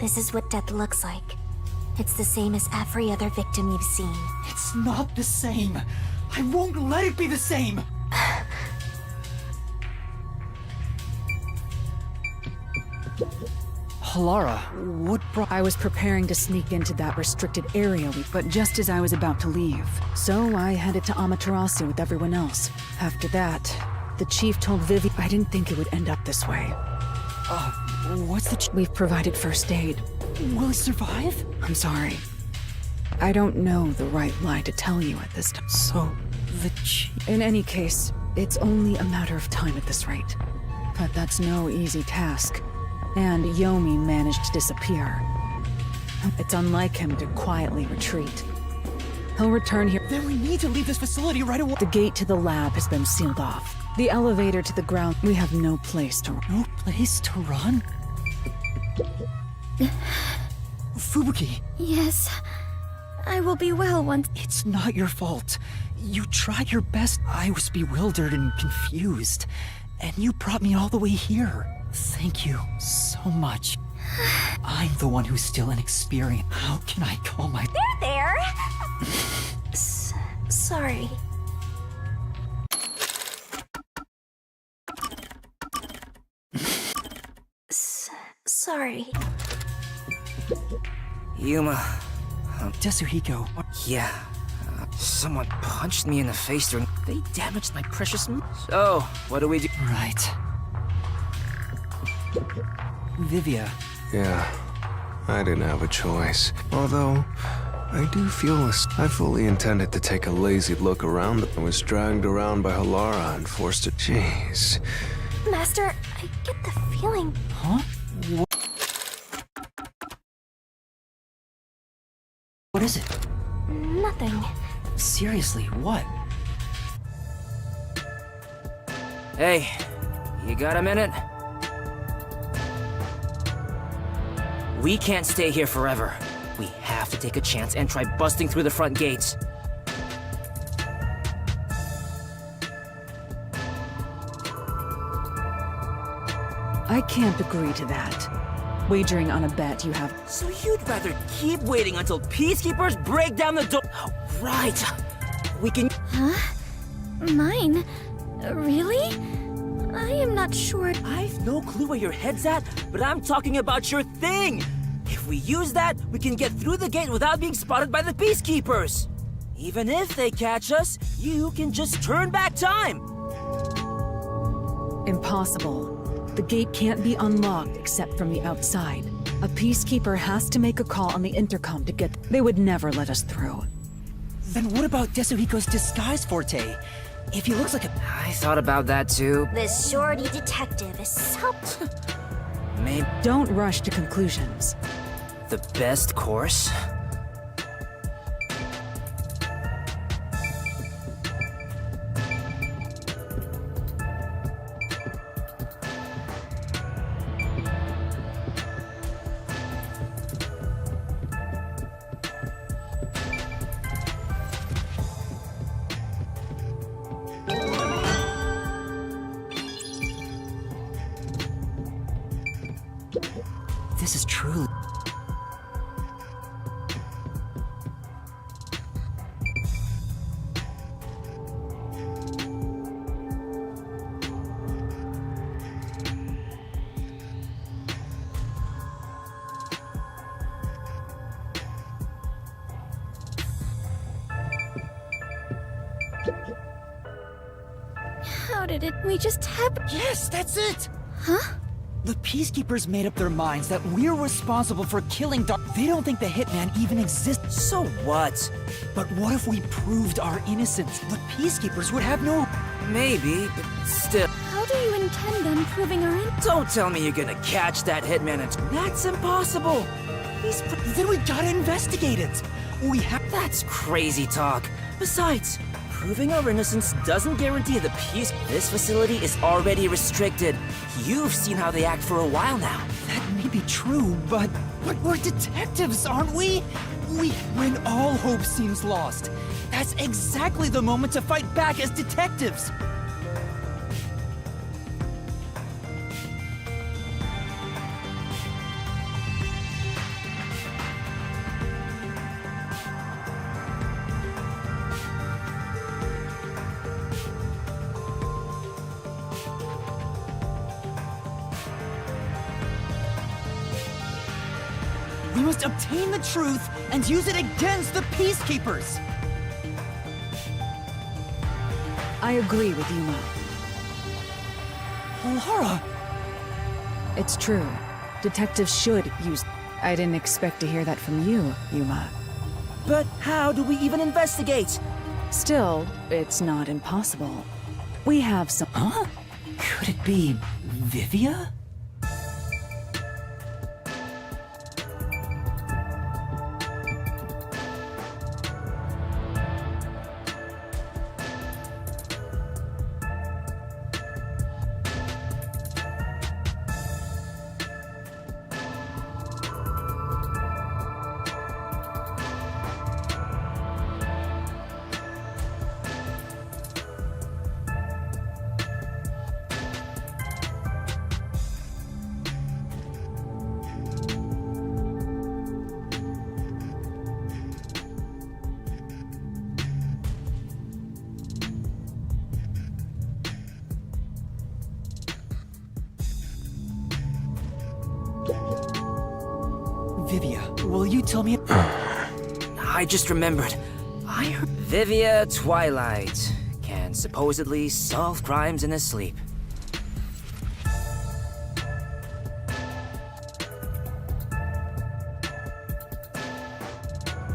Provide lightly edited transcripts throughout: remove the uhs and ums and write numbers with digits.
This is what death looks like. It's the same as every other victim you've seen. It's not the same. I won't let it be the same. Halara, what brought... I was preparing to sneak into that restricted area, but just as I was about to leave. So I headed to Amaterasu with everyone else. After that, the chief told Vivi I didn't think it would end up this way. What's the... We've provided first aid. Will he survive? I'm sorry. I don't know the right lie to tell you at this time. So, the chief... In any case, it's only a matter of time at this rate. But that's no easy task. And Yomi managed to disappear. It's unlike him to quietly retreat. He'll return here. Then we need to leave this facility right away. The gate to the lab has been sealed off. The elevator to the ground, we have no place to run. No place to run? Fubuki, Yes, I will be well once. it's not your fault. You tried your best. I was bewildered and confused. And you brought me all the way here. Thank you so much. I'm the one who's still inexperienced. How can I call my... There! Sorry. Sorry. Yuma. Tetsuhiko, Yeah. Someone punched me in the face during... They damaged my precious... So, what do we do? right. Vivia, Yeah, I didn't have a choice. Although, I do feel I fully intended to take a lazy look around. I was dragged around by Halara and forced to... Jeez. Master, I get the feeling. huh? What is it? Nothing. Seriously, what? Hey, you got a minute? We can't stay here forever. We have to take a chance and try busting through the front gates. I can't agree to that. Wagering on a bet you have... So you'd rather keep waiting until peacekeepers break down the door? Oh, right. We can... Huh? Mine? Really? I am not sure. I've no clue where your head's at, but I'm talking about your thing! If we use that, we can get through the gate without being spotted by the peacekeepers! Even if they catch us, you can just turn back time! Impossible. The gate can't be unlocked except from the outside. A peacekeeper has to make a call on the intercom to get... They would never let us through. Then what about Tetsuhiko's disguise forte? If he looks like a... I thought about that too. This shorty detective is so... Maybe Don't rush to conclusions. the best course? This is truly... How did it... We just happen... Yes, that's it! Huh? The Peacekeepers made up their minds that we're responsible for killing Doc. They don't think the Hitman even exists. So what? But what if we proved our innocence? The Peacekeepers would have no... Maybe, but still. How do you intend on proving our in... Don't tell me you're gonna catch that hitman and... That's impossible! He's... Then we gotta investigate it! We have... That's crazy talk. Besides, proving our innocence doesn't guarantee the peace. This facility is already restricted. You've seen how they act for a while now. That may be true, but we're detectives, aren't we? When all hope seems lost, that's exactly the moment to fight back as detectives. must obtain the truth and use it against the Peacekeepers! I agree with Yuma. Lara! It's true. Detectives should use... I didn't expect to hear that from you, Yuma. But how do we even investigate? Still, it's not impossible. We have some... Huh? Could it be Vivia? Vivia, will you tell me? I just remembered. I heard Vivia Twilight can supposedly solve crimes in his sleep.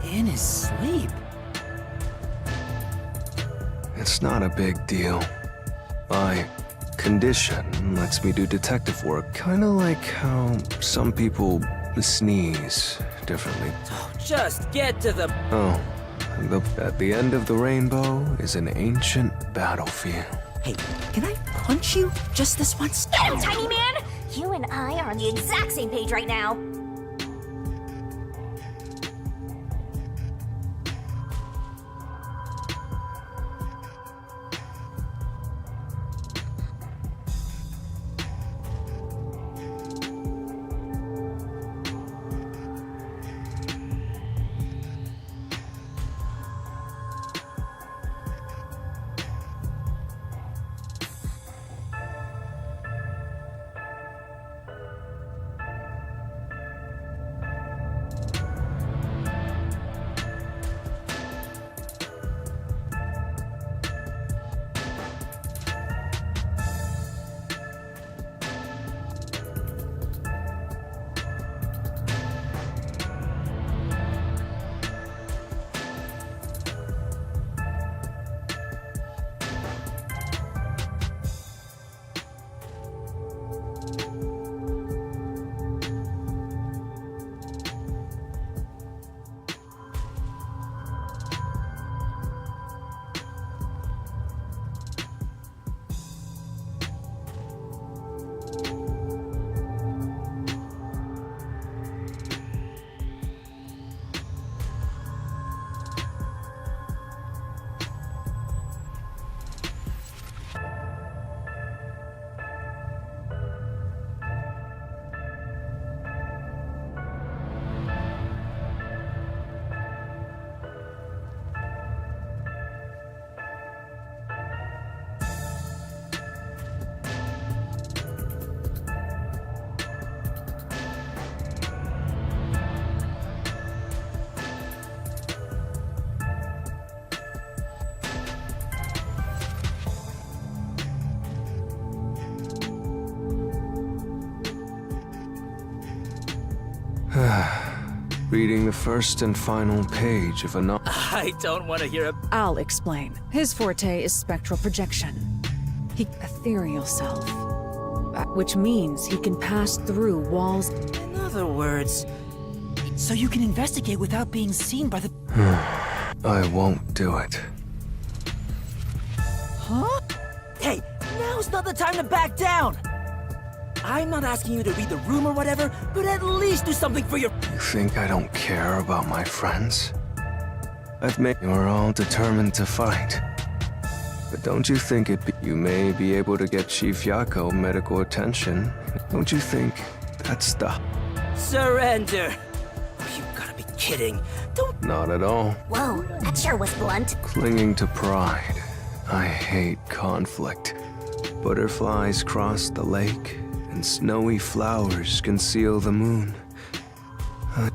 In his sleep? It's not a big deal. My condition lets me do detective work, kinda like how some people sneeze differently. Just get to the... Oh, at the end of the rainbow is an ancient battlefield. Hey, can I punch you just this once? Get him, tiny man! You and I are on the exact same page right now. Reading the first and final page of a novel. I don't want to hear a... I'll explain. His forte is spectral projection. Ethereal self. Which means he can pass through walls. In other words... So you can investigate without being seen by the... I won't do it. Huh? Hey, now's not the time to back down! I'm not asking you to read the room or whatever, but at least do something for your... You think I don't care about my friends? I've made you're all determined to fight. But don't you think you may be able to get Chief Yako medical attention? Don't you think that's the... Surrender! You gotta be kidding. Don't... Not at all. Whoa, that sure was blunt. Clinging to pride. I hate conflict. Butterflies cross the lake, and snowy flowers conceal the moon.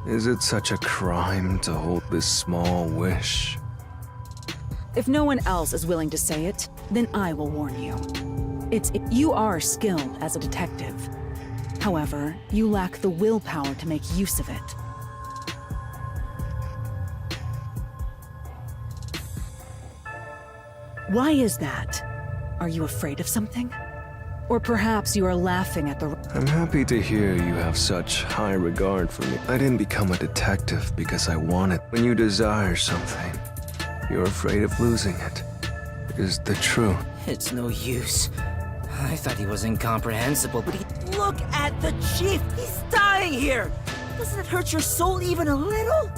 Is it such a crime to hold this small wish? If no one else is willing to say it, then I will warn you. You are skilled as a detective. However, you lack the willpower to make use of it. Why is that? Are you afraid of something? Or perhaps you are laughing at the... I'm happy to hear you have such high regard for me. I didn't become a detective because I want it. When you desire something, you're afraid of losing it. Is the truth. It's no use. I thought he was incomprehensible, but look at the chief! He's dying here! Doesn't it hurt your soul even a little?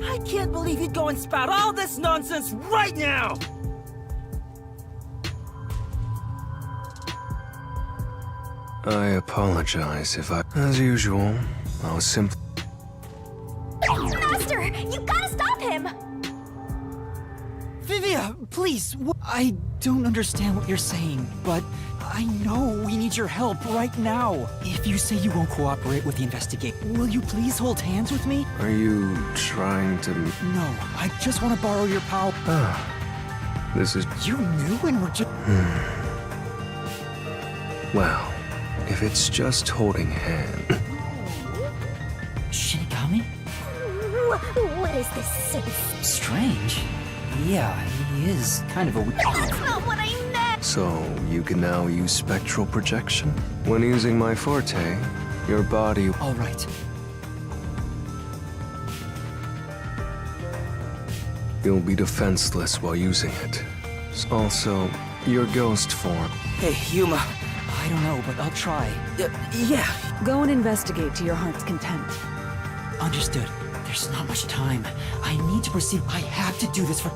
I can't believe he'd go and spout all this nonsense right now! I apologize if I... As usual, I was simply... Master, you gotta stop him! Vivia, please. I don't understand what you're saying, but I know we need your help right now. If you say you won't cooperate with the investigation, will you please hold hands with me? Are you trying to... No, I just want to borrow your power. This is... You knew and were just... Well, if it's just holding hand... Shinigami? What is this safe? Strange. Yeah, he is kind of a... That's not what I meant! So, you can now use spectral projection? When using my forte, your body... All right. You'll be defenseless while using it. Also, your ghost form. Hey, Yuma. I don't know, but I'll try. Yeah. Go and investigate to your heart's content. Understood. There's not much time. I need to proceed. I have to do this for...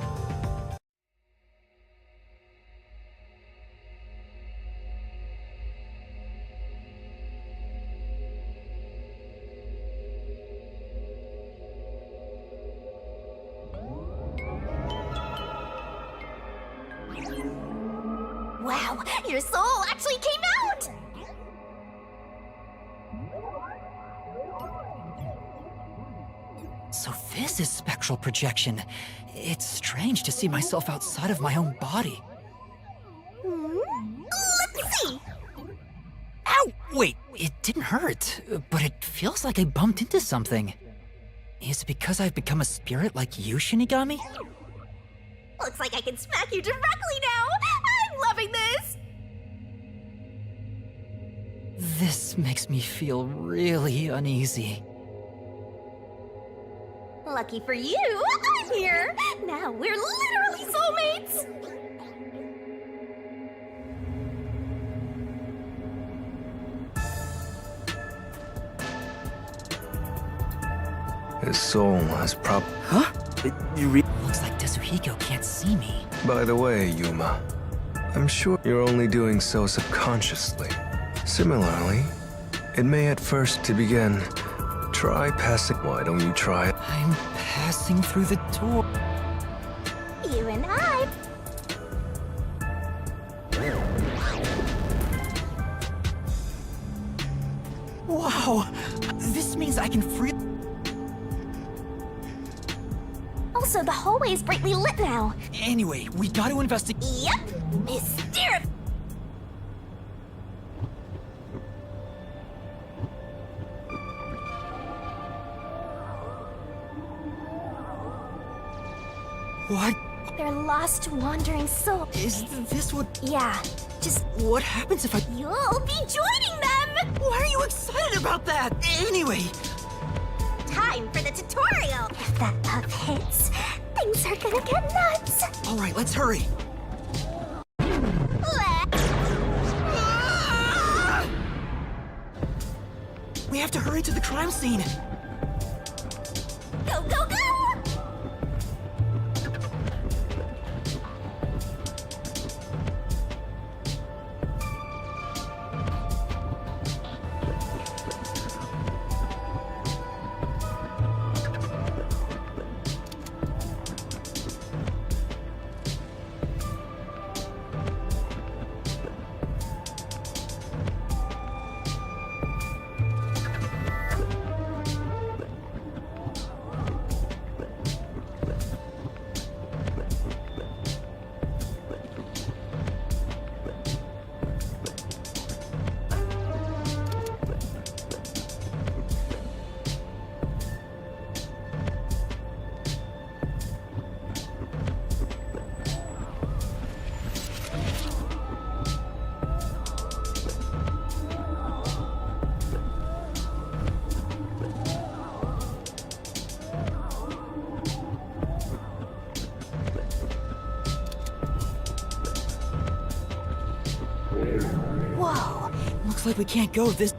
Wow, your soul actually came out! So this is spectral projection. It's strange to see myself outside of my own body. Let's see! Ow! Wait, it didn't hurt, but it feels like I bumped into something. Is it because I've become a spirit like you, Shinigami? Looks like I can smack you directly now! I'm loving this! This makes me feel really uneasy. Lucky for you, I'm here! Now we're literally soulmates! His soul has Huh? Looks like Tetsuhiko can't see me. By the way, Yuma, I'm sure you're only doing so subconsciously. Similarly, it may at first to begin. Try passing. Why don't you try it? I'm passing through the door. You and I. Wow! This means I can free... Also, the hallway is brightly lit now. Anyway, we gotta investigate... Yep, mysterious. What? They're lost, wandering souls. Is this what... Yeah, just What happens if I... you'll be joining them! Why are you excited about that? Anyway... Time for the tutorial! If that bug hits, things are gonna get nuts! Alright, let's hurry. We have to hurry to the crime scene. Go, go, go! Looks like we can't go this...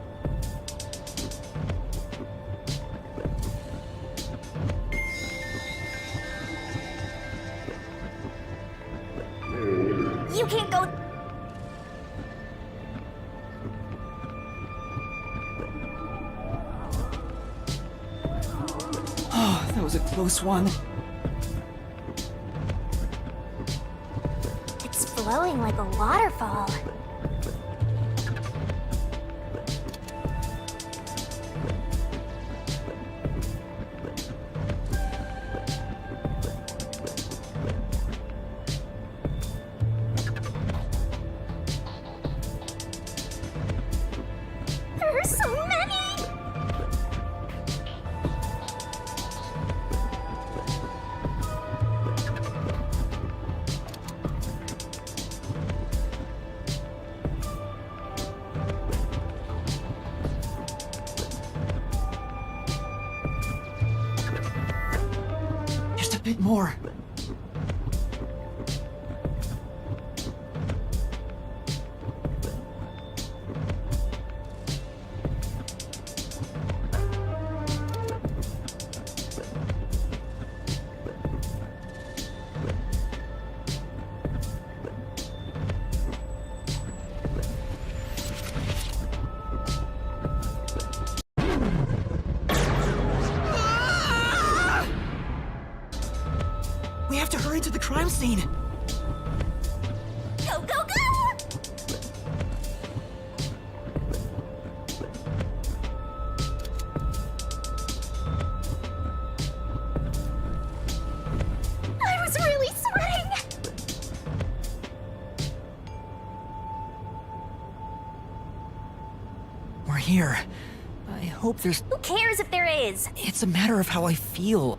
You can't go. Oh, that was a close one. It's flowing like a waterfall. There are so many! Just a bit more. We have to hurry to the crime scene. Go, go, go! I was really sweating! We're here. I hope there's... Who cares if there is? It's a matter of how I feel.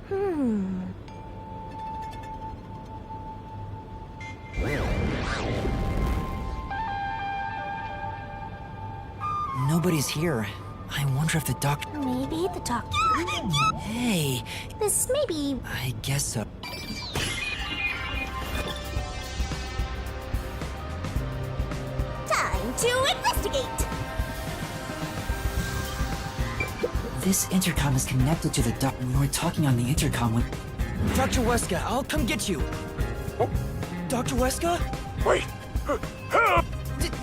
Nobody's here. I wonder if the doctor... Maybe the doctor. Hey, This may be. I guess so. Time to investigate! This intercom is connected to the doc. We were talking on the intercom with... Dr. Weska, I'll come get you. Dr. Weska? Wait!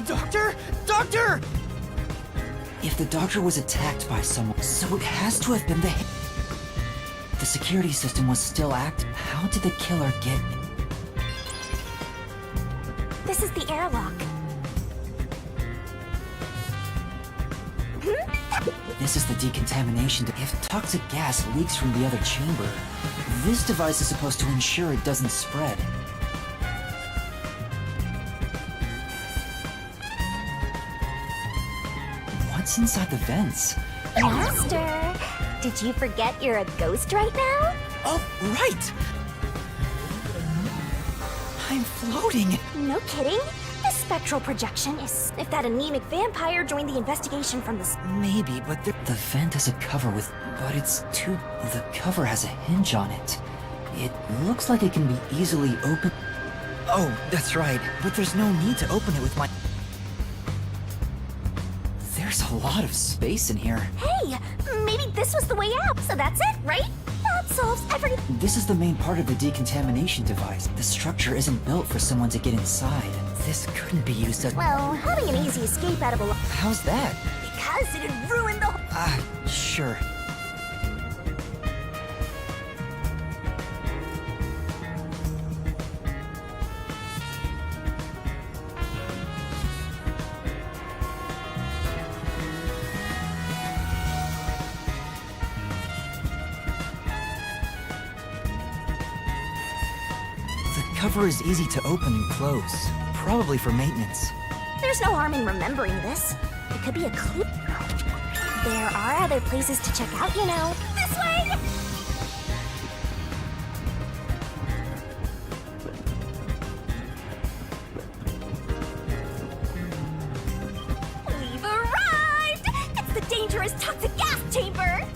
Doctor? Doctor! If the doctor was attacked by someone, so it has to have been the... The security system was still active. How did the killer get... This is the airlock. This is the decontamination. If toxic gas leaks from the other chamber, this device is supposed to ensure it doesn't spread. What's inside the vents? Master, did you forget you're a ghost right now? Oh, right! I'm floating! No kidding. The spectral projection is if that anemic vampire joined the investigation from the... Maybe, but the vent has a cover with... But it's too... The cover has a hinge on it. It looks like it can be easily opened... Oh, that's right. But there's no need to open it with my... There's a lot of space in here. Hey, maybe this was the way out, so that's it, right? That solves everything. This is the main part of the decontamination device. The structure isn't built for someone to get inside. This couldn't be used as... Well, having an easy escape out of a... How's that? Because it'd ruin the... Sure. The cover is easy to open and close, probably for maintenance. There's no harm in remembering this. It could be a clue. There are other places to check out, you know. This way! We've arrived! It's the dangerous toxic gas chamber!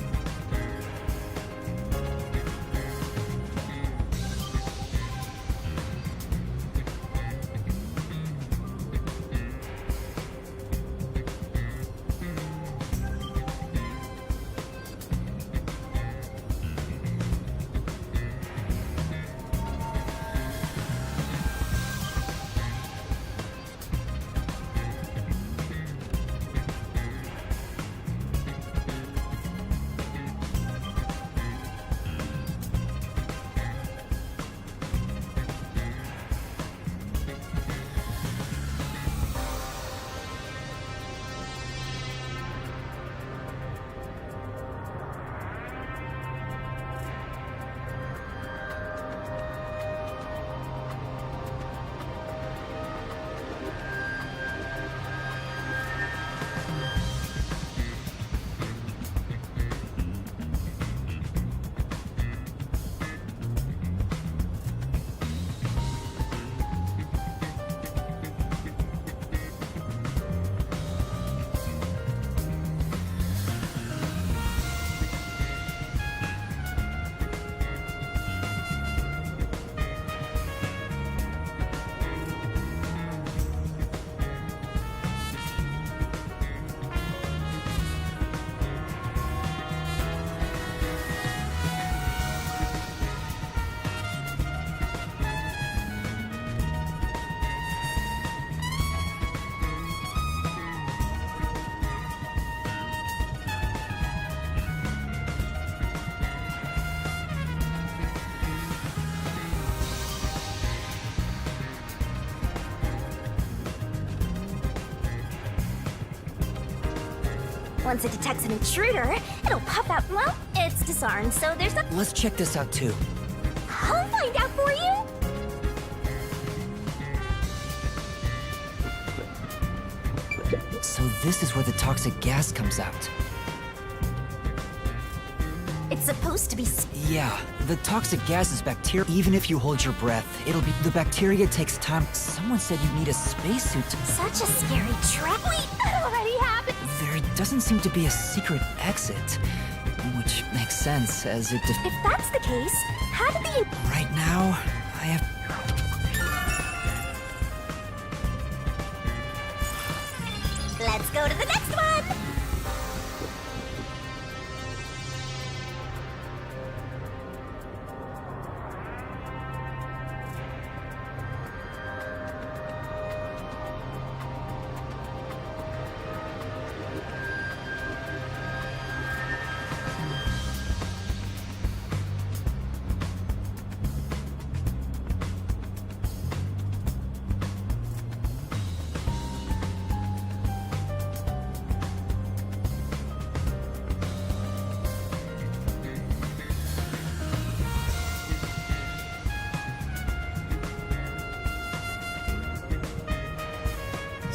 once it detects an intruder, it'll puff out. Well, it's disarmed, so there's no. Let's check this out too. I'll find out for you. So this is where the toxic gas comes out. It's supposed to be. Yeah, the toxic gas is bacteria. Even if you hold your breath, it'll be. The bacteria takes time. Someone said you need a spacesuit. Such a scary trap. Wait, it already happened. There doesn't seem to be a secret exit, which makes sense as it. If that's the case, how did the. Right now, I have. Let's go to the next one.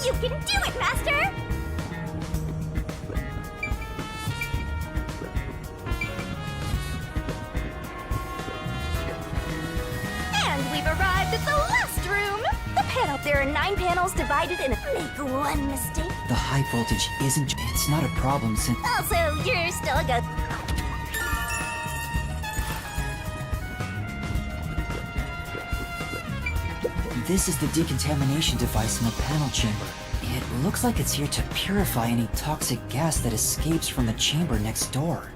You can do it, Master! And we've arrived at the last room! The panel. There are 9 panels divided in a. Make one mistake. The high voltage isn't. It's not a problem since. Also, you're still a good. This is the decontamination device in the panel chamber. It looks like it's here to purify any toxic gas that escapes from the chamber next door.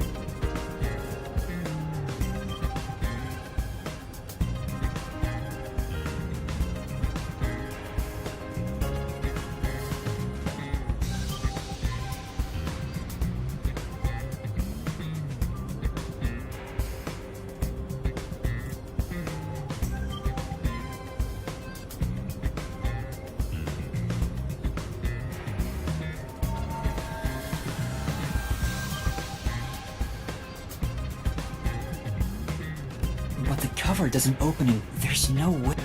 But the cover doesn't open and there's no way.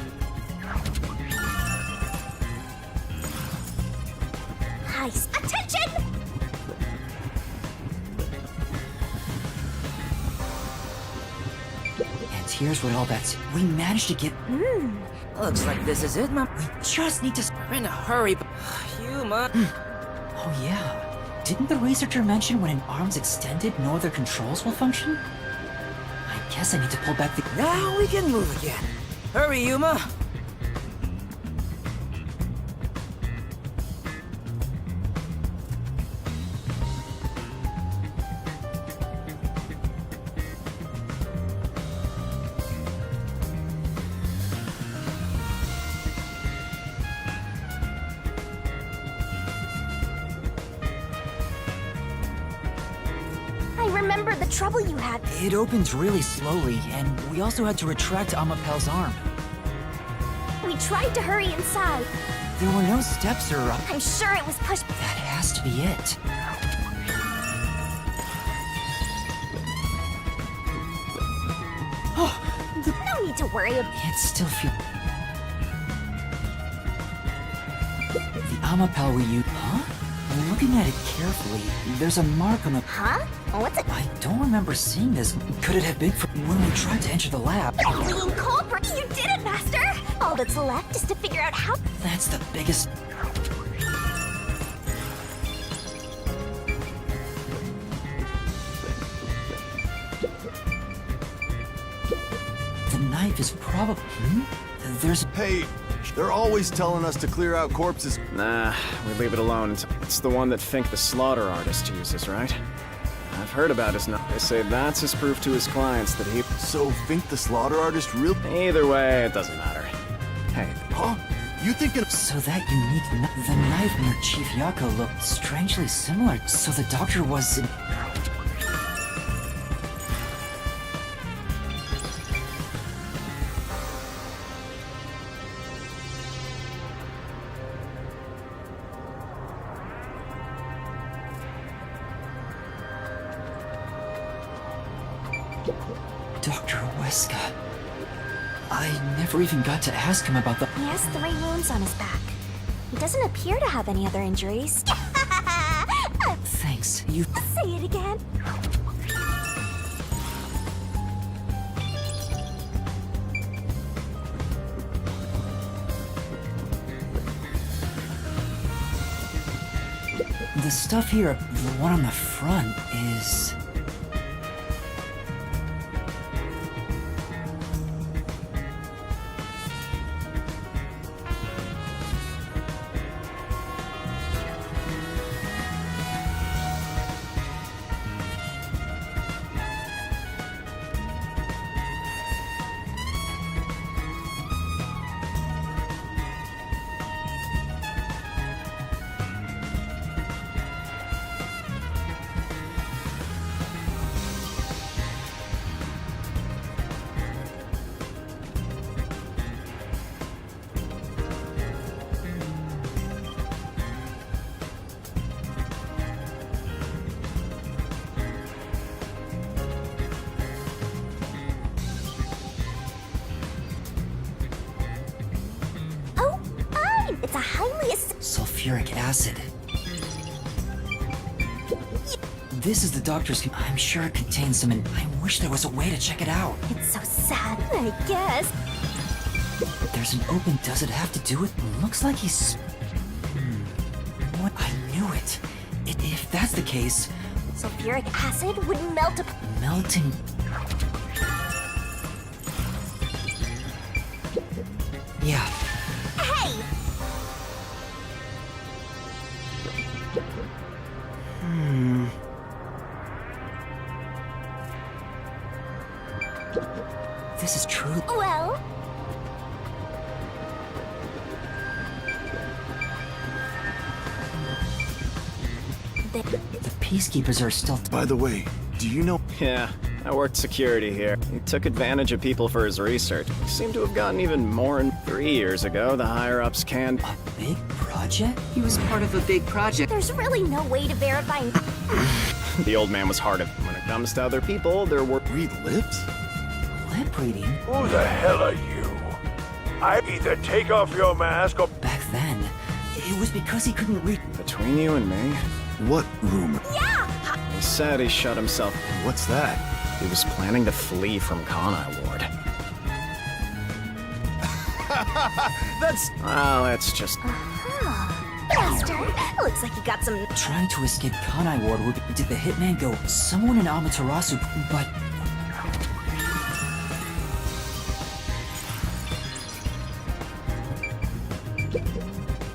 Nice. Attention! And here's what all that's. We managed to get. Looks like this is it, Mom. We just need to. We're in a hurry, but Yuma. Oh, yeah. Didn't the researcher mention when an arm's extended, no other controls will function? I guess I need to pull back the. Now we can move again. Hurry, Yuma. I remember the trouble you had. It opens really slowly, and we also had to retract Amapel's arm. We tried to hurry inside. There were no steps or up. I'm sure it was pushed. That has to be it. No need to worry about. It still feels. The Amapel we used. Huh? Looking at it carefully, there's a mark on the. Huh? What's it? I don't remember seeing this. Could it have been from when we tried to enter the lab? The clean culprit! You did it, Master! All that's left is to figure out how. That's the biggest. The knife is probably. There's. Hey, they're always telling us to clear out corpses. Nah, we leave it alone. It's the one that Fink the slaughter artist uses, right? I've heard about his knife. They say that's his proof to his clients that he... So, Fink the slaughter artist real? Either way, it doesn't matter. Hey, Huh? You thinking? So that unique the knife near Chief Yako looked strangely similar. So the doctor was. Wesker. I never even got to ask him about the... He has 3 wounds on his back. He doesn't appear to have any other injuries. Thanks, you... Say it again. The stuff here, the one on the front, is... Oh, fine! It's a highly sulfuric acid. This is the doctor's... I'm sure it contains some, and I wish there was a way to check it out. It's so sad, I guess. There's an open... Does it have to do with... Looks like he's... What? I knew it. If that's the case... Sulfuric acid would melt a... Melting... Yeah. Hey! This is true. Well... The Peacekeepers are still... By the way, do you know... Yeah, I worked security here. He took advantage of people for his research. He seemed to have gotten even more in 3 years ago. The higher-ups canned... A big project? He was part of a big project. There's really no way to verify... The old man was hard of... When it comes to other people, there were... Read lips? Lip reading? Who the hell are you? I either take off your mask or... Back then, it was because he couldn't read... Between you and me, What rumor? he said he shut himself... What's that? He was planning to flee from Kanai Ward. That's... Well, it's just... Buster, looks like you got some... Trying to escape Kanai Ward would... Did the hitman go... Someone in Amaterasu, but...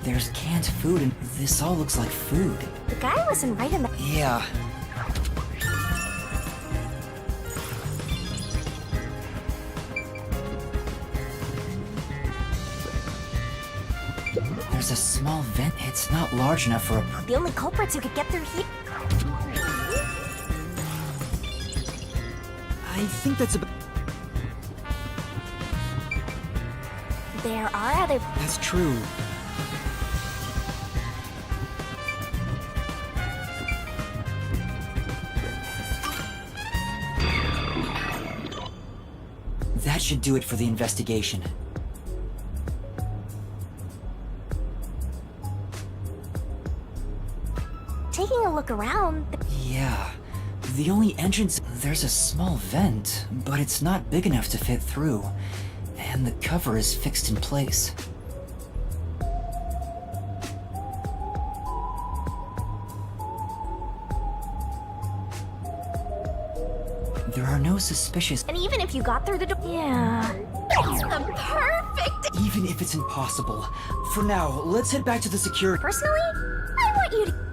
There's canned food, and this all looks like food. The guy wasn't right in the... Yeah. There's a small vent. It's not large enough for a... The only culprits who could get through here... I think that's about... There are other... That's true. That should do it for the investigation. Taking a look around... Yeah. The only entrance... There's a small vent, but it's not big enough to fit through. And the cover is fixed in place. There are no suspicious... And even if you got through the door... Yeah... It's the perfect... Even if it's impossible. For now, let's head back to the security... Personally, I want you to...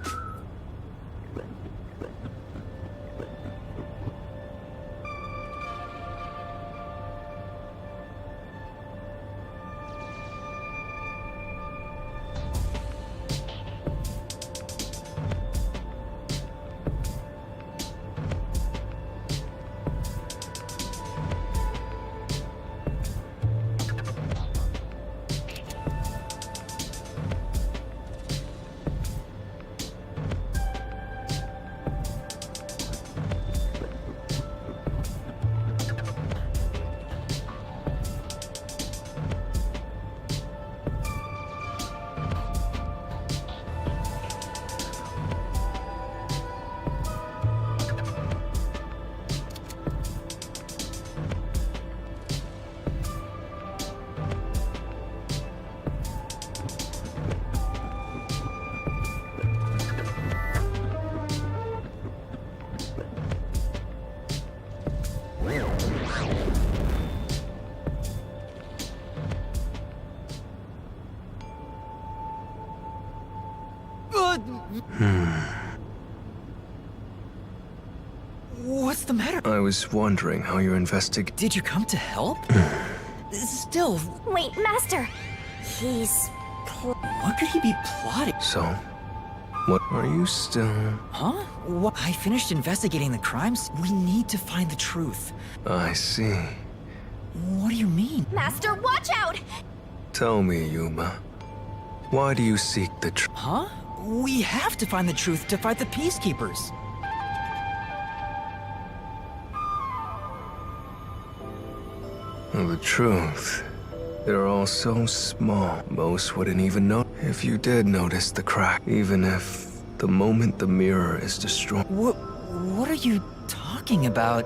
but... What's the matter? I was wondering how you're investigating. Did you come to help? Still, Wait, Master. He's... what could he be plotting? So, what are you still? Huh? What? I finished investigating the crimes. We need to find the truth. I see. What do you mean? Master, watch out! Tell me, Yuma. Why do you seek the truth? Huh? We have to find the truth to fight the Peacekeepers. The truth. They're all so small, most wouldn't even know. If you did notice the crack, even if the moment the mirror is destroyed. What are you talking about?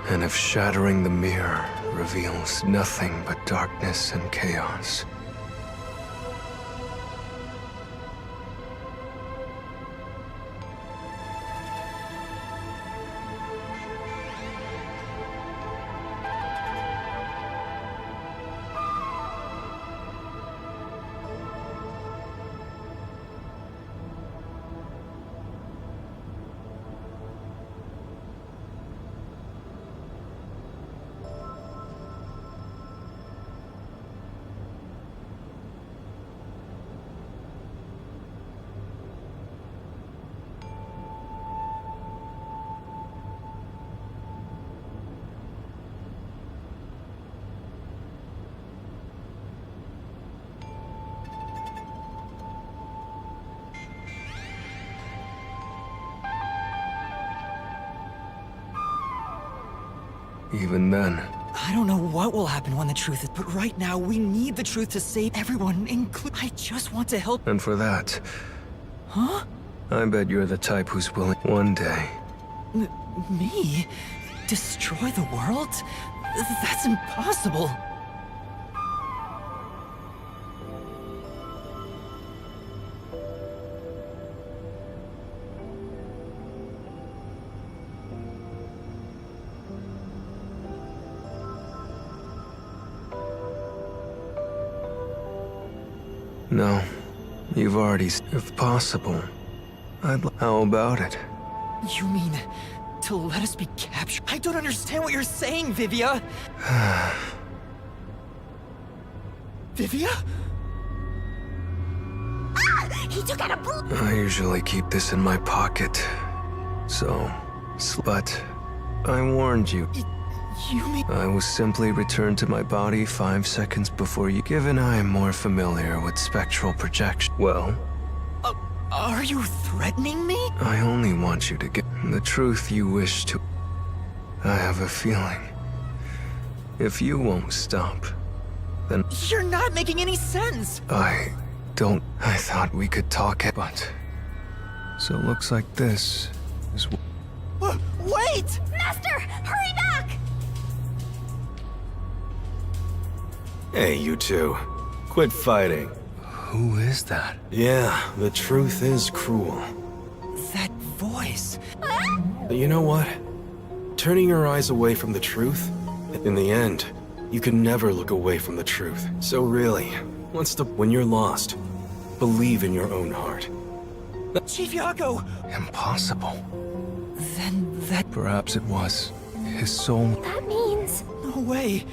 And if shattering the mirror reveals nothing but darkness and chaos. Even then, I don't know what will happen when the truth is, but right now we need the truth to save everyone, I just want to help. and for that, Huh? I bet you're the type who's willing one day. Me? Destroy the world? That's impossible. No, you've already. If possible, How about it? You mean to let us be captured? I don't understand what you're saying, Vivia. Vivia? He took out a blue... I usually keep this in my pocket. So, but I warned you. You mean... I will simply return to my body 5 seconds before you. Given I am more familiar with spectral projection. Well, Are you threatening me? I only want you to get the truth you wish to. I have a feeling. If you won't stop, then You're not making any sense. I thought we could talk it, but. So it looks like this is. Wait! Master, hurry back! Hey, you two. Quit fighting. Who is that? Yeah, the truth is cruel. That voice. But you know what? Turning your eyes away from the truth, in the end, you can never look away from the truth. So really, when you're lost, believe in your own heart. Chief Yago! Impossible. Then that... Perhaps it was his soul. That means... No way.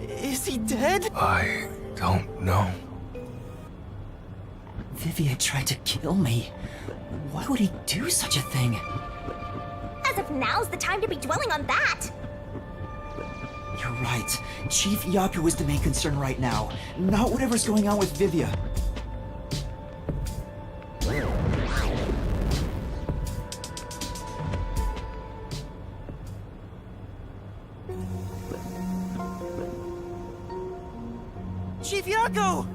Is he dead? I don't know. Vivia tried to kill me. Why would he do such a thing? As if now's the time to be dwelling on that! You're right. Chief Yaku is the main concern right now, not whatever's going on with Vivia. Chief Yaku!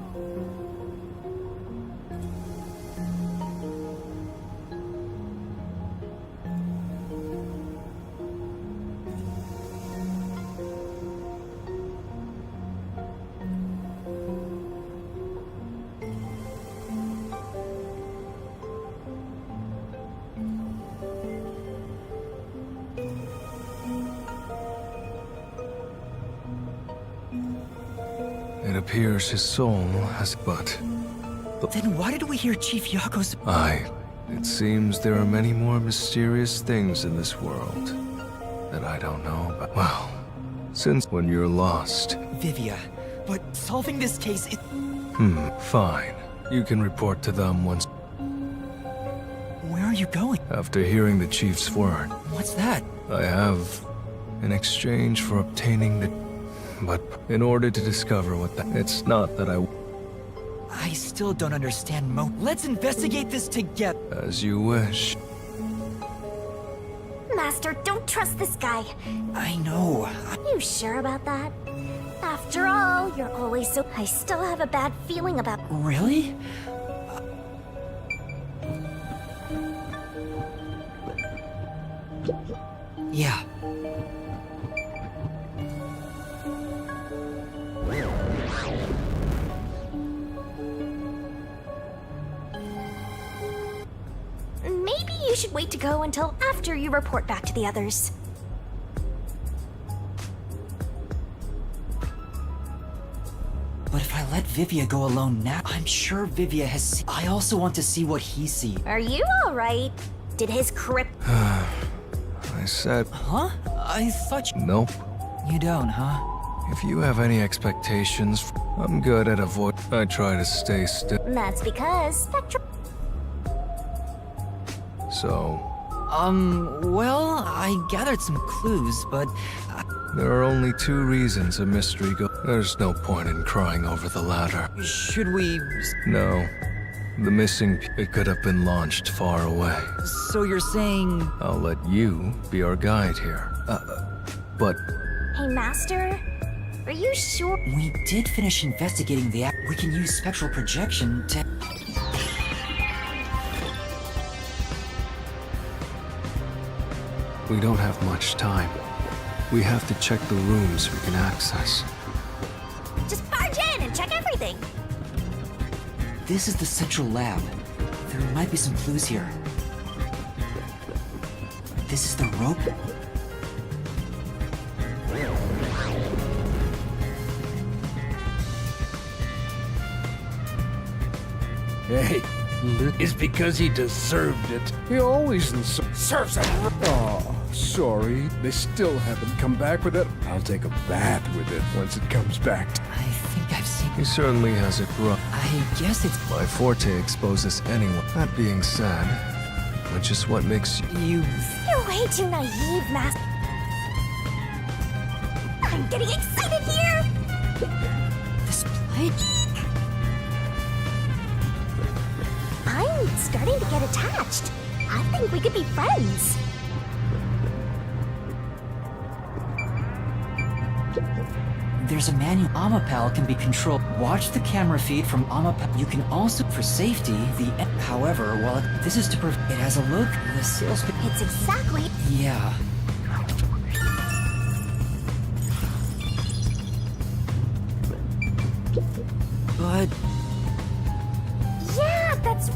appears his soul has but... Then why did we hear Chief Yako's... It seems there are many more mysterious things in this world that I don't know about. Well, since when you're lost... Vivia, but solving this case is... Fine. You can report to them once... Where are you going? After hearing the Chief's word. What's that? I have in exchange for obtaining the... But in order to discover what that... It's not that I still don't understand, Mo. Let's investigate this together. As you wish. Master, don't trust this guy. I know. You sure about that? After all, you're always so... I still have a bad feeling about... Really? Yeah. Maybe you should wait to go until after you report back to the others. But if I let Vivia go alone now, I'm sure Vivia has I also want to see what he sees. Are you alright? Did his crypt... I said... Huh? I thought you... Nope. You don't, huh? If you have any expectations, I'm good at avoid... I try to stay still. That's because Spectrum... So... Well, I gathered some clues, but... There are only 2 reasons a mystery There's no point in crying over the latter. Should we... No. The missing... It could have been launched far away. So you're saying... I'll let you be our guide here. But... Hey, Master? Are you sure? We did finish investigating the act. We can use spectral projection to... We don't have much time. We have to check the rooms we can access. Just barge in and check everything. This is the central lab. There might be some clues here. This is the rope. Hey, it's because he deserved it. He always serves it. Oh, sorry. They still haven't come back with it. I'll take a bath with it once it comes back. I think I've seen... He certainly has it rough. I guess it's... My forte exposes anyone. That being said, which is what makes you... You're way too naive, Master. I'm getting excited here! This plate... I'm starting to get attached. I think we could be friends. There's a manual. Amapal can be controlled. Watch the camera feed from Amapal. You can also, for safety, However, while this is to prevent... It has a look. The sales... It's exactly... Yeah. But... Yeah, that's...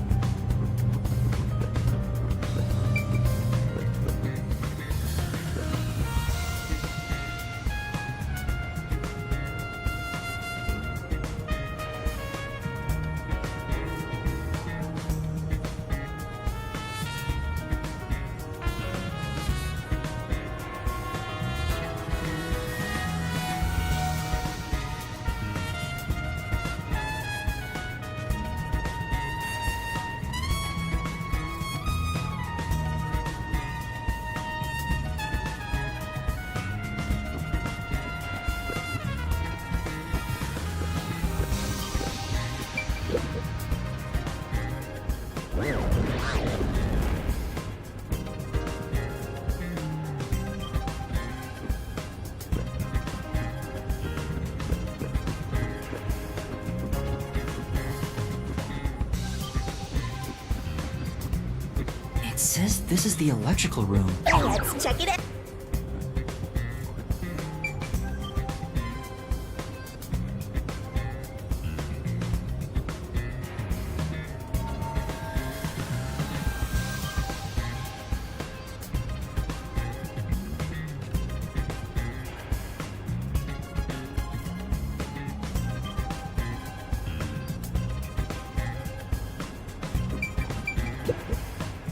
It says this is the electrical room. Let's check it out.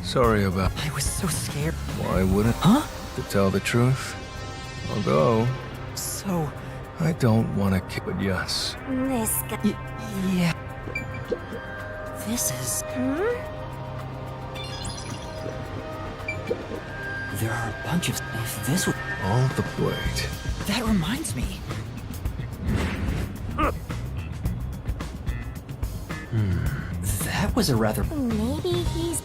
Sorry about... I was so scared. Why wouldn't... Huh? To tell the truth. Although, So, I don't want to kill... But yes. This guy. yeah. This is... There are a bunch of... If this would... All the... Wait. That reminds me. That was a rather... Maybe he's.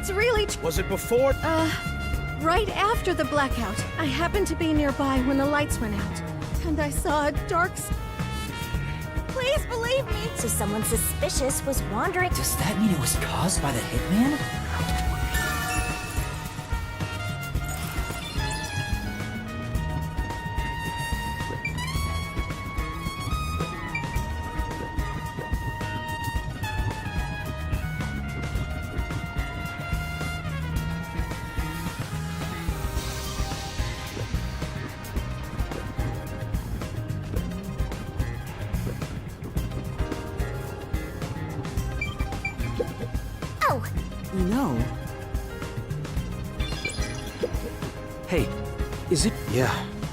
It's really Was it before? right after the blackout. I happened to be nearby when the lights went out, and I saw a Please believe me. So someone suspicious was wandering. Does that mean it was caused by the hitman? Oh, No. Hey, is it? Yeah,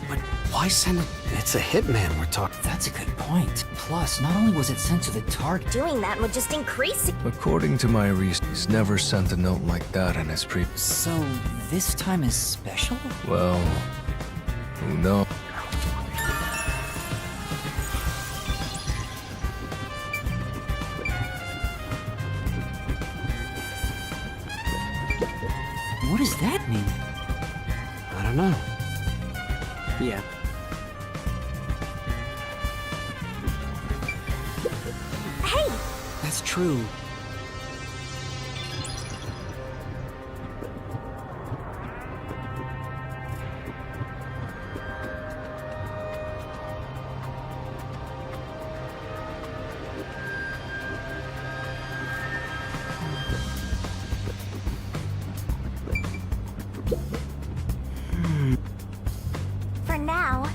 but why send it? It's a hitman we're talking. That's a good point. Plus, not only was it sent to the target, doing that would just increase it. According to my research, he's never sent a note like that in his pre... so this time is special? Well... Who knows? What does that mean? I don't know. Yeah. Hey, That's true. for now.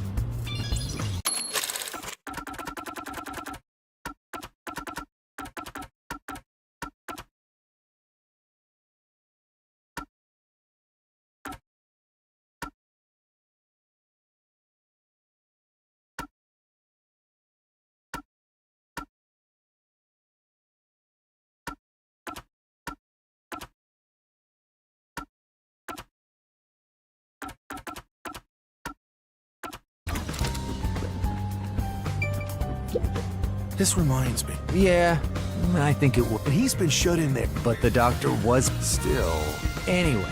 This reminds me. Yeah, I think it would. He's been shut in there. But the doctor was. Still. Anyway,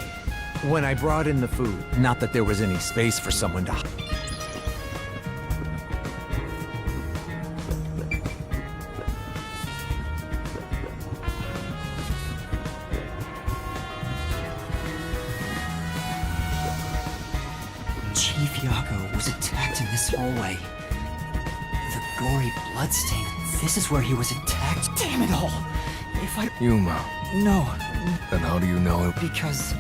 when I brought in the food, not that there was any space for someone to. Chief Yago was attacked in this hallway. The gory bloodstain. This is where he was attacked. Damn it all! If I... Yuma. No, Then how do you know it? because...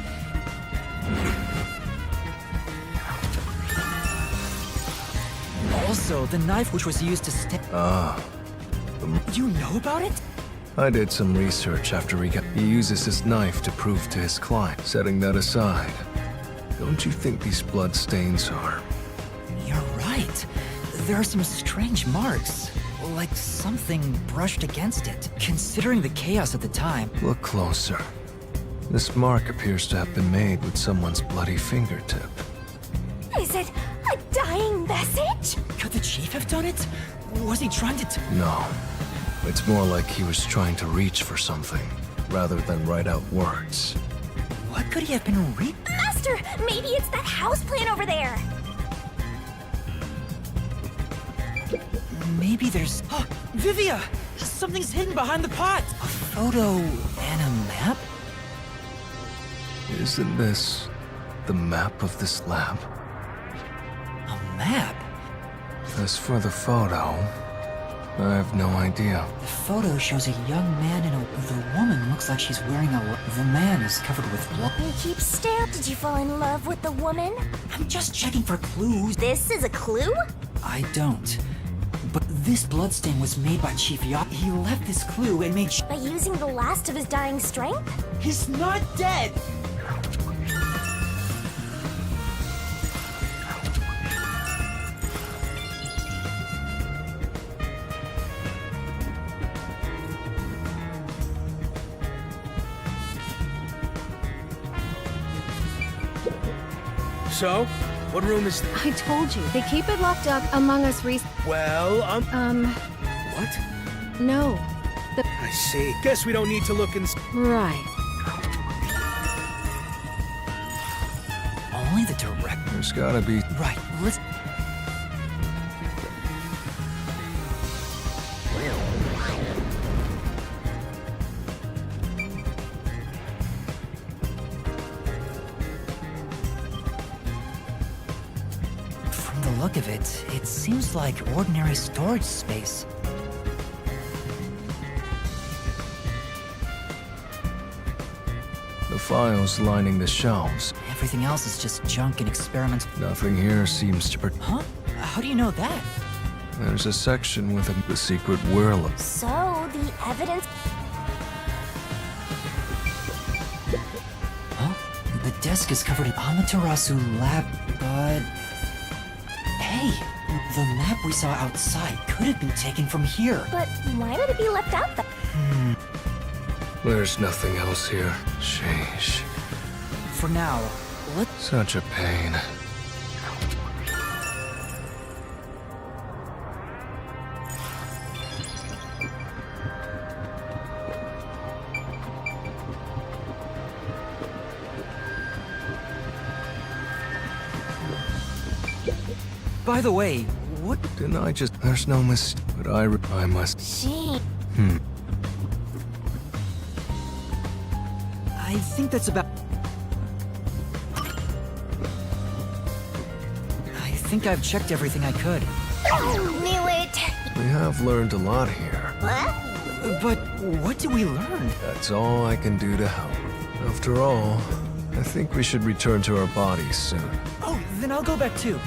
Also, the knife which was used to stab... You know about it? I did some research after he uses his knife to prove to his client. Setting that aside, don't you think these blood stains are... You're right. There are some strange marks. Like something brushed against it. Considering the chaos at the time... Look closer. This mark appears to have been made with someone's bloody fingertip. Is it a dying message? Could the chief have done it? Was he trying to... No. It's more like he was trying to reach for something, rather than write out words. What could he have been Must Master, maybe it's that house plant over there. Maybe there's... Oh, Vivia! Something's hidden behind the pot! A photo and a map? Isn't this the map of this lab? A map? As for the photo, I have no idea. The photo shows a young man and the woman looks like she's wearing a... The man is covered with blood. You keep staring. Did you fall in love with the woman? I'm just checking for clues. This is a clue? I don't. But this bloodstain was made by Chief Yacht. He left this clue and made By using the last of his dying strength? He's not dead! So, what room is... I told you, they keep it locked up among us Well, What? No. I see. Guess we don't need to look in... Right. Only the director. There's gotta be... Right, let's... From the look of it, it seems like ordinary storage space. The files lining the shelves. Everything else is just junk and experiments. Nothing here seems to... Huh? How do you know that? There's a section with the secret whirl. So, the evidence... Huh? The desk is covered in Amaterasu lab, but... Hey, the map we saw outside could have been taken from here. But why would it be left out there? There's nothing else here. Sheesh. For now, let's... Such a pain. By the way, what... Didn't I just... There's no mistake, but I must... Gee. I think that's about... I think I've checked everything I could. Knew it! We have learned a lot here. What? But what did we learn? That's all I can do to help. After all, I think we should return to our bodies soon. Oh, then I'll go back too.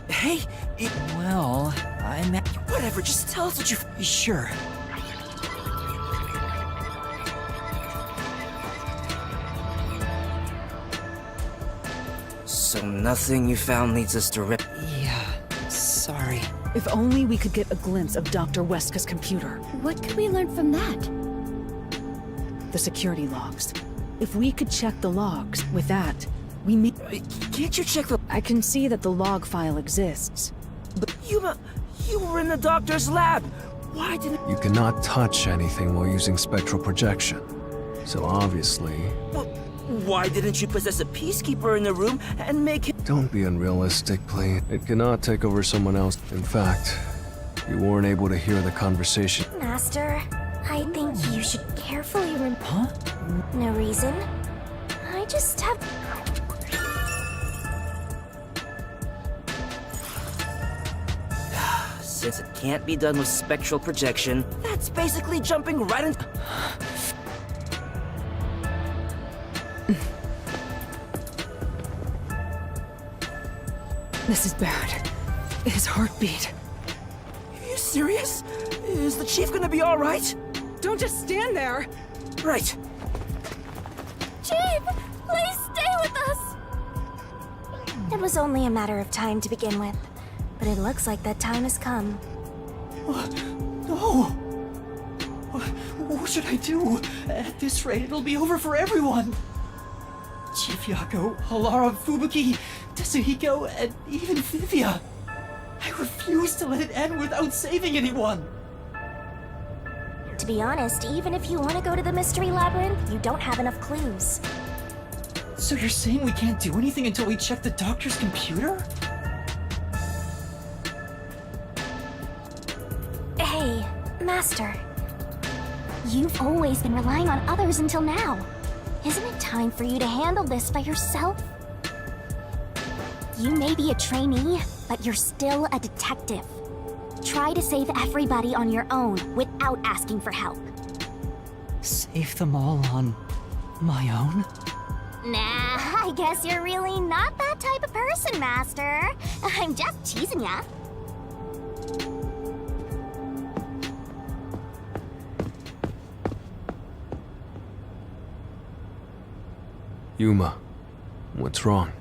Hey, well, I'm at... Whatever, just tell us what you... Sure. So nothing you found leads us to rip... Yeah, sorry. If only we could get a glimpse of Dr. Weska's computer. What could we learn from that? The security logs. If we could check the logs, with that, we may... Can't you check the... I can see that the log file exists. But You were in the doctor's lab. Why didn't... You cannot touch anything while using spectral projection. So obviously... Well, why didn't you possess a peacekeeper in the room and make him... Don't be unrealistic, please. It cannot take over someone else. In fact, you weren't able to hear the conversation. Master, I think you should carefully Huh? No reason. I just have... Since it can't be done with spectral projection, that's basically jumping right into... this is bad. His heartbeat. Are you serious? Is the chief gonna be all right? Don't just stand there! Right. Chief, please stay with us! It was only a matter of time to begin with, but it looks like that time has come. No! What should I do? At this rate, it'll be over for everyone. Chief Yako, Halara, Fubuki, Tetsuhiko, and even Vivia. I refuse to let it end without saving anyone. To be honest, even if you want to go to the Mystery Labyrinth, you don't have enough clues. So you're saying we can't do anything until we check the doctor's computer? Hey, Master. You've always been relying on others until now. Isn't it time for you to handle this by yourself? You may be a trainee, but you're still a detective. Try to save everybody on your own without asking for help. Save them all on my own? Nah, I guess you're really not that type of person, Master. I'm just teasing ya. Yuma, what's wrong?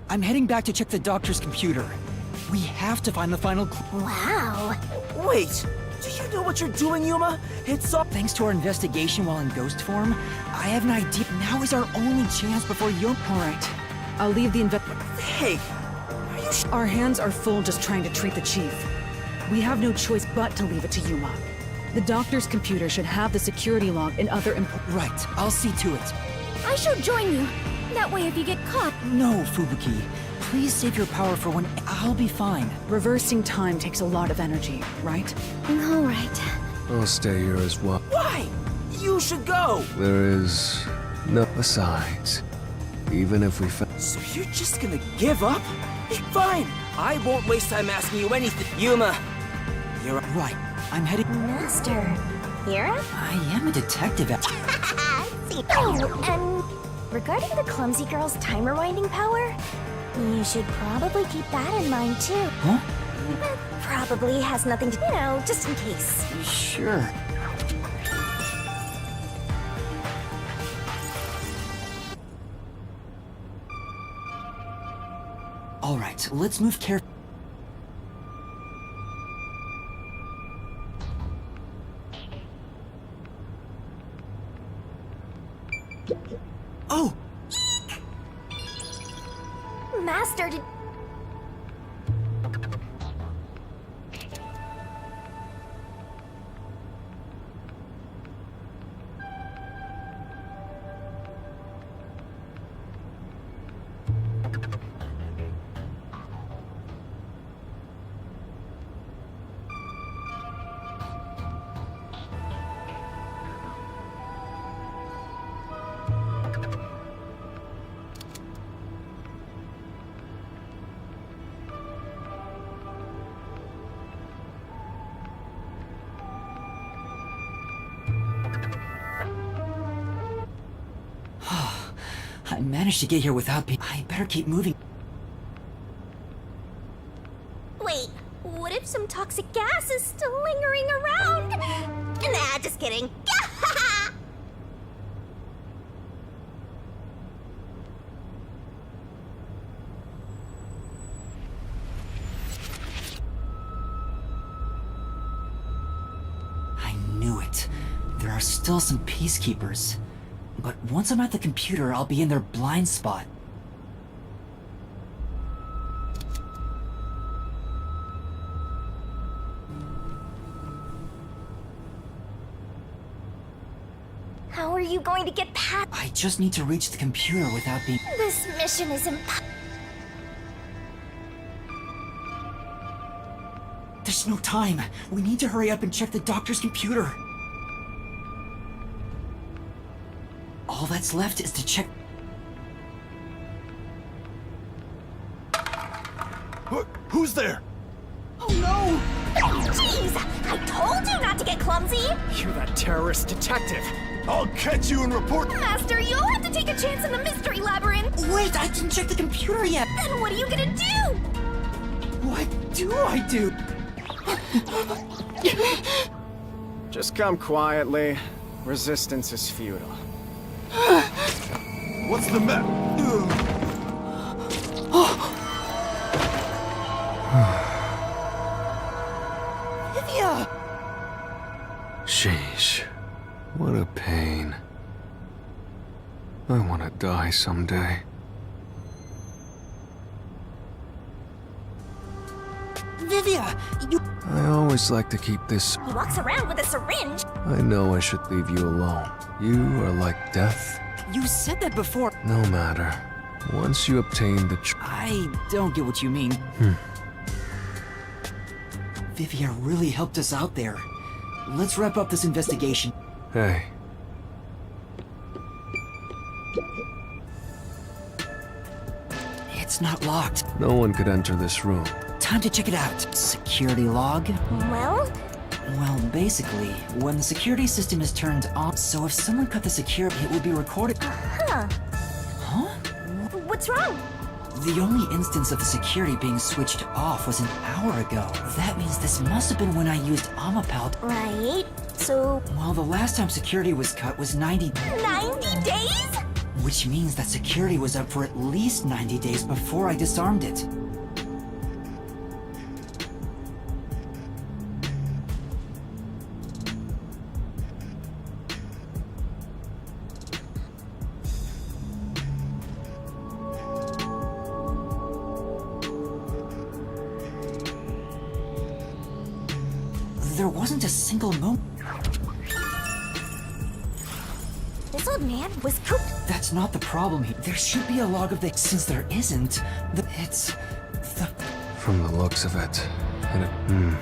I'm heading back to check the doctor's computer. We have to find the final clue. Wow. Wait! Do you know what you're doing, Yuma? It's all— Thanks to our investigation while in ghost form, I have an idea. Now is our only chance before Yuma. All right. I'll leave the Hey! Are you Our hands are full just trying to treat the chief. We have no choice but to leave it to Yuma. The doctor's computer should have the security log and other Right, I'll see to it. I shall join you. That way if you get caught. No, Fubuki. Please save your power for when I'll be fine. Reversing time takes a lot of energy, right? All right. I'll stay here as well. Why? You should go! There is no besides. Even if we found... So you're just gonna give up? Fine! I won't waste time asking you anything. Yuma, you're Right, I'm heading... Master. Hira? I am a detective. Oh, and regarding the clumsy girl's time rewinding power, you should probably keep that in mind too. Huh? It probably has nothing to, just in case. Sure. All right, let's move carefully. Oh! Master, did... I managed to get here without being... I better keep moving. Wait, what if some toxic gas is still lingering around? Nah, just kidding. I knew it. There are still some peacekeepers. But once I'm at the computer, I'll be in their blind spot. How are you going to get past... I just need to reach the computer without being... This mission is impossible. There's no time. We need to hurry up and check the doctor's computer. All that's left is to check... Who's there? Oh no! Jeez, I told you not to get clumsy! You're that terrorist detective. I'll catch you and report. Master, you'll have to take a chance in the Mystery Labyrinth! Wait, I didn't check the computer yet! Then what are you gonna do? What do I do? Just come quietly. Resistance is futile. What's the matter? Livia! Sheesh. What a pain. I want to die someday. Vivia, you... I always like to keep this. He walks around with a syringe. I know I should leave you alone. You are like death. You said that before. No matter. Once you obtain the I don't get what you mean. Vivia really helped us out there. Let's wrap up this investigation. Hey. It's not locked. No one could enter this room. Time to check it out. Security log? Well, Well, basically, when the security system is turned on, so if someone cut the security, it would be recorded. huh. Huh? What's wrong? The only instance of the security being switched off was an hour ago. That means this must have been when I used Amapelt. Right. So, Well, the last time security was cut was 90... 90 days? Which means that security was up for at least 90 days before I disarmed it. There wasn't a single moment. This old man was cooped. That's not the problem here. There should be a log of the... Since there isn't, it's... The... From the looks of it. And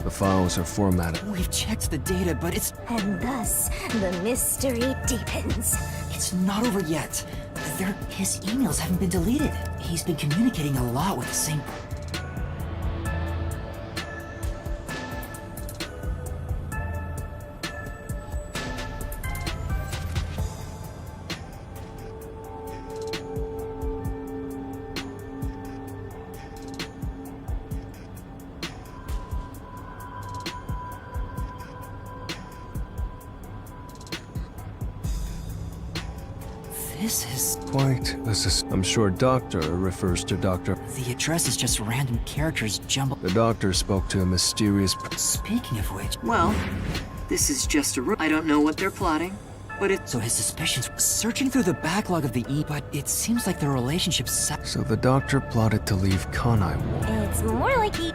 the files are formatted. We've checked the data, but it's... And thus, the mystery deepens. It's not over yet. His emails haven't been deleted. He's been communicating a lot with the same... This is... Quite. I'm sure Doctor refers to Dr. The address is just random characters jumbled... The doctor spoke to a mysterious... Speaking of which... Well, this is just a room. I don't know what they're plotting, but it... So his suspicions... Searching through the backlog of the but it seems like their relationship's... So the doctor plotted to leave Kanai War. It's more like he...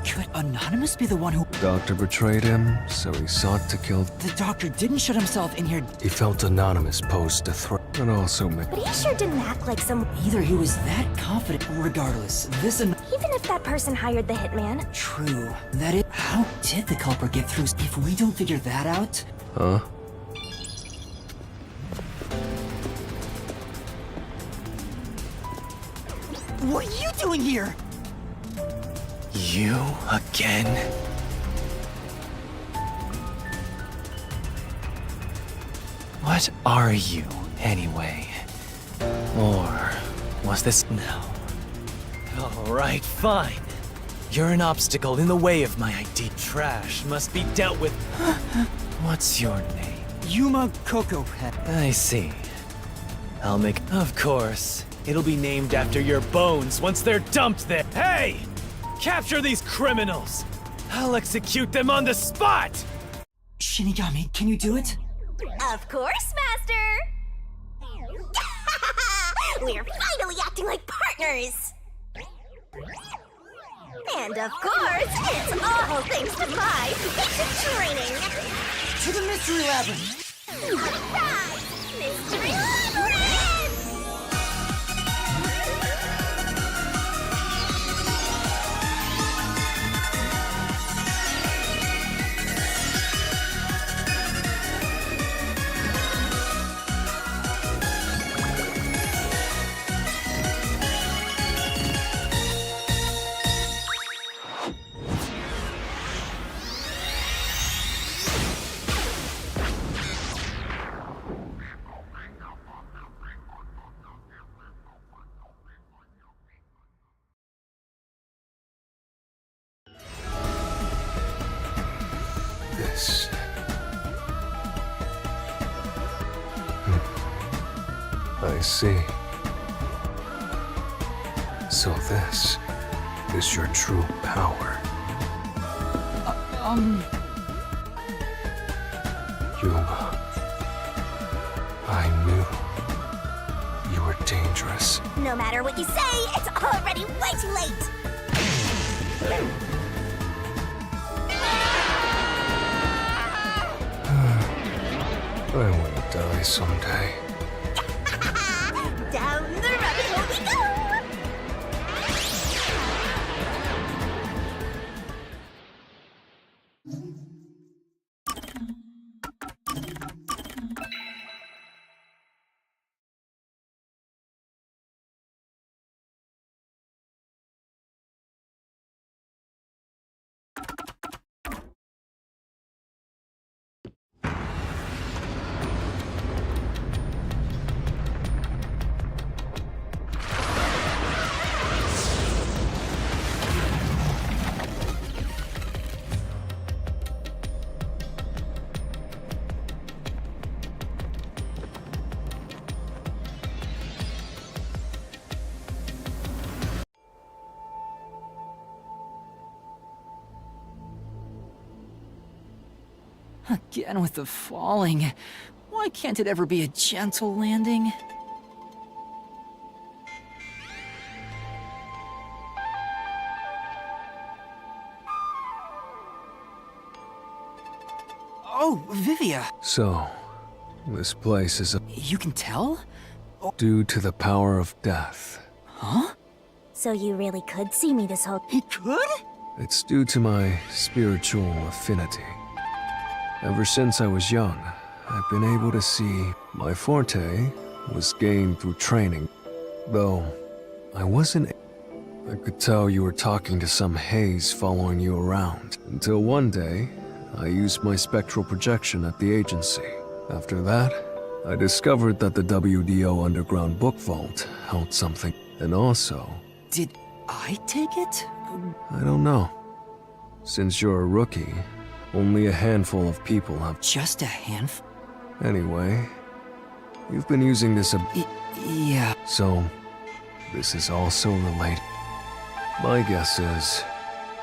Could Anonymous be the one who... Doctor betrayed him, so he sought to kill... The doctor didn't shut himself in here... He felt Anonymous posed a threat, and also... But he sure didn't act like some... Either he was that confident... Regardless, this... Even if that person hired the hitman. True. That is... How did the culprit get through? If we don't figure that out... Huh? What are you doing here? You again? What are you, anyway? Or was this... No. Alright, fine. You're an obstacle in the way of my ID. Trash must be dealt with. What's your name? Yuma Cocohead. I see. I'll make... Of course. It'll be named after your bones once they're dumped there. Hey! Capture these criminals! I'll execute them on the spot! Shinigami, can you do it? Of course, Master! We're finally acting like partners! And of course, it's all thanks to my basic training! To the Mystery Labyrinth! Surprise! Mystery Labyrinth! this. I see. So this is your true power. Yuma. I knew you were dangerous. No matter what you say, it's already way too late! I want to die someday. Down the rabbit hole we go! Again with the falling. Why can't it ever be a gentle landing? Oh, Vivia! So, this place is You can tell? due to the power of death. Huh? So you really could see me this whole— He could? It's due to my spiritual affinity. Ever since I was young, I've been able to see my forte was gained through training. Though, I wasn't. I could tell you were talking to some haze following you around. Until one day, I used my spectral projection at the agency. After that, I discovered that the WDO Underground Book Vault held something. And also, Did I take it? I don't know. Since you're a rookie, only a handful of people have. Just a handful? Anyway, you've been using this Yeah. So, this is also related. My guess is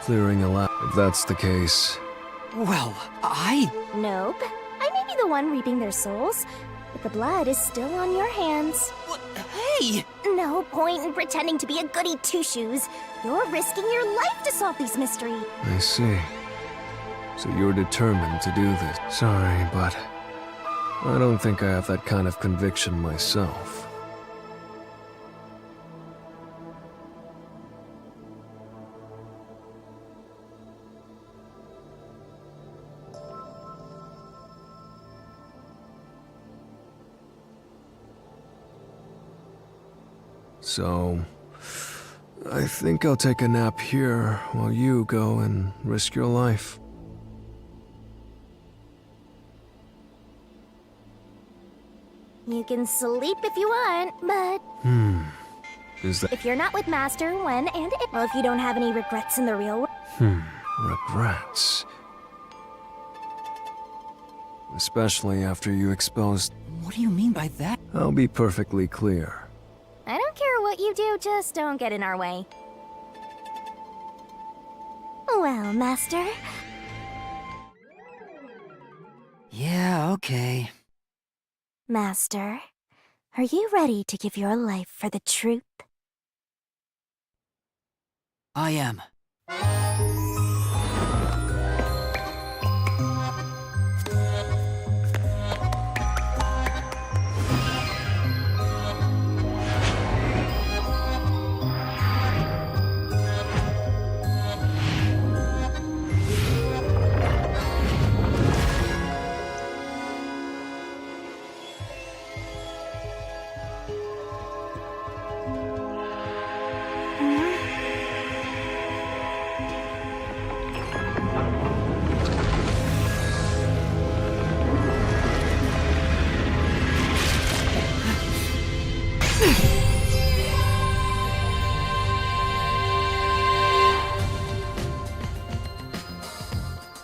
clearing a lab. If that's the case, Well, Nope. I may be the one reaping their souls, but the blood is still on your hands. Hey! No point in pretending to be a goody two-shoes. You're risking your life to solve these mysteries. I see. So you're determined to do this. Sorry, but I don't think I have that kind of conviction myself. So, I think I'll take a nap here while you go and risk your life. You can sleep if you want, but Is that... if you're not with Master when and if— well, if you don't have any regrets in the real world— regrets. Especially after you exposed... What do you mean by that? I'll be perfectly clear. I don't care what you do, just don't get in our way. Well, Master. Yeah, okay. Master, are you ready to give your life for the truth? I am.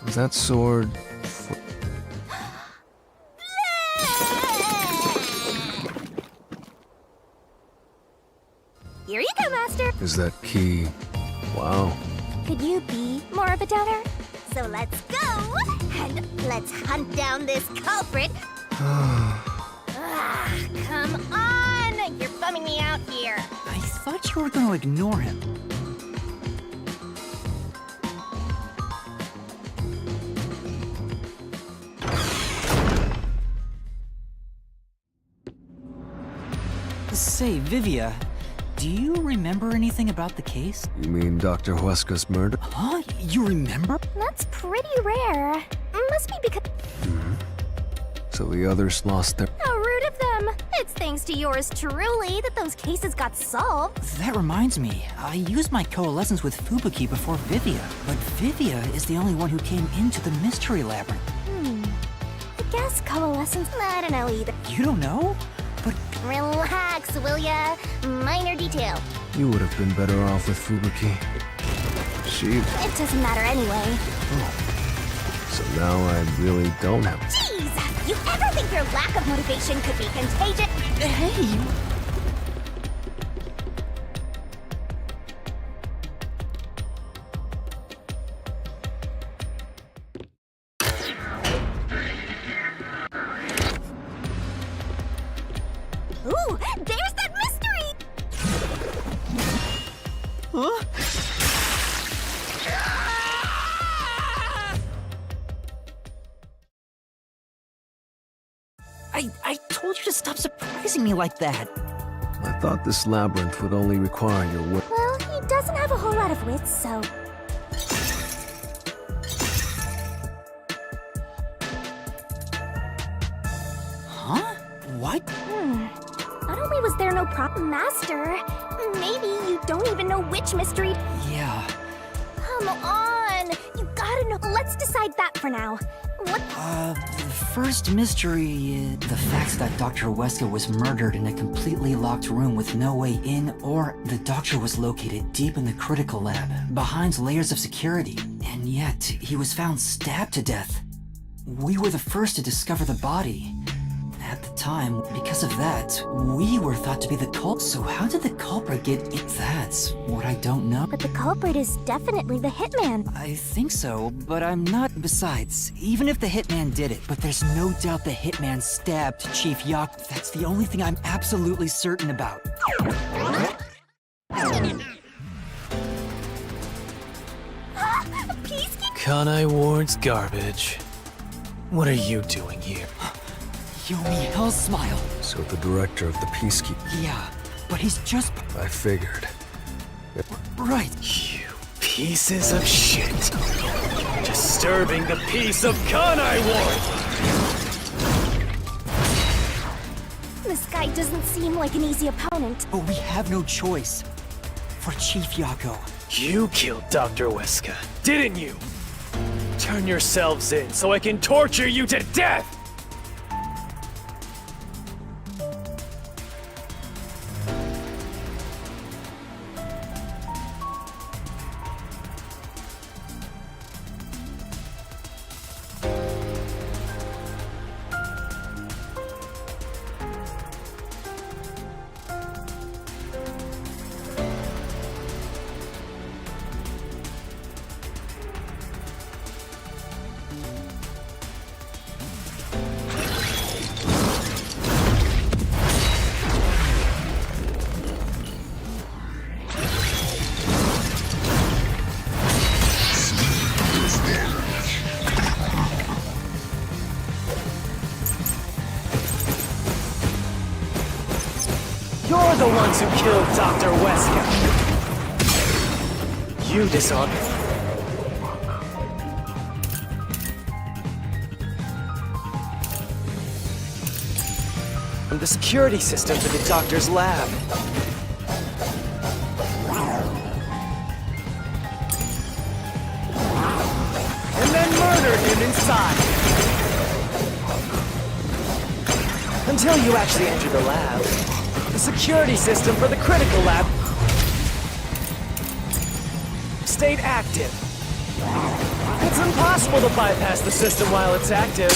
Is that sword Is that key? Wow. Could you be more of a doubter? So let's go! And let's hunt down this culprit. Come on! You're bumming me out here. I thought you were gonna ignore him. Say, Vivia, do you remember anything about the case? You mean Dr. Huesca's murder? Huh? You remember? That's pretty rare. Must be because... So the others lost their... How rude of them! It's thanks to yours truly that those cases got solved. That reminds me, I used my coalescence with Fubuki before Vivia, but Vivia is the only one who came into the mystery labyrinth. I guess coalescence... I don't know either. You don't know? But Relax, will ya? Minor detail. You would have been better off with Fubuki. She... It doesn't matter anyway. So now I really don't have... Jeez! You ever think your lack of motivation could be contagious? hey, Ooh, there's that mystery! huh? I told you to stop surprising me like that. I thought this labyrinth would only require your wit. Well, he doesn't have a whole lot of wits, so... Huh? What? Not only was there no problem, Master, maybe you don't even know which mystery... Yeah. Come on! You gotta know... Let's decide that for now. What... The first mystery, the fact that Dr. Huesca was murdered in a completely locked room with no way in, or the doctor was located deep in the critical lab, behind layers of security, and yet he was found stabbed to death. We were the first to discover the body. At the time, because of that, we were thought to be the cult. So how did the culprit get in? That's what I don't know. But the culprit is definitely the hitman. I think so, but I'm not. Besides, even if the hitman did it, but there's no doubt the hitman stabbed Chief Yak. That's the only thing I'm absolutely certain about. Kanai Ward's garbage. What are you doing here? Yomi Hell Smile. So the director of the Peacekeeper... Yeah, but he's just... I figured. Right. You pieces of shit. Disturbing the peace of Kanai Ward! This guy doesn't seem like an easy opponent. But we have no choice. For Chief Yako. You killed Dr. Huesca, didn't you? Turn yourselves in so I can torture you to death! You're the ones who killed Dr. Huesca! You disarmed... the security system for the doctor's lab. And then murdered him inside. Until you actually entered the lab. The security system for the critical lab stayed active. It's impossible to bypass the system while it's active.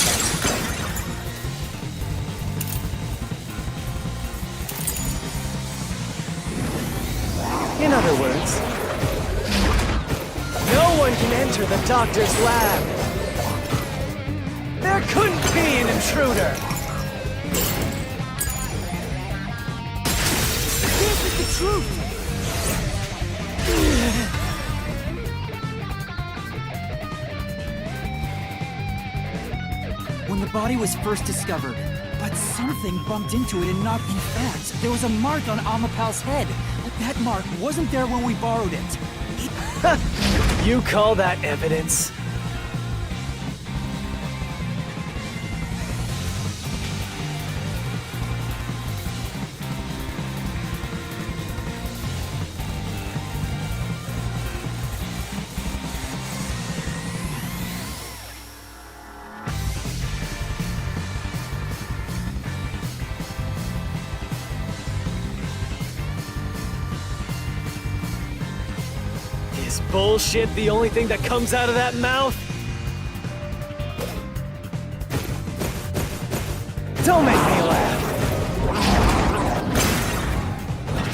In In other words, no one can enter the doctor's lab. There couldn't be an intruder. This is the truth. When the body was first discovered, but something bumped into it and knocked. In fact, there was a mark on Amapal's head. But that mark wasn't there when we borrowed it. You call that evidence? Is bullshit the only thing that comes out of that mouth? Don't make me laugh.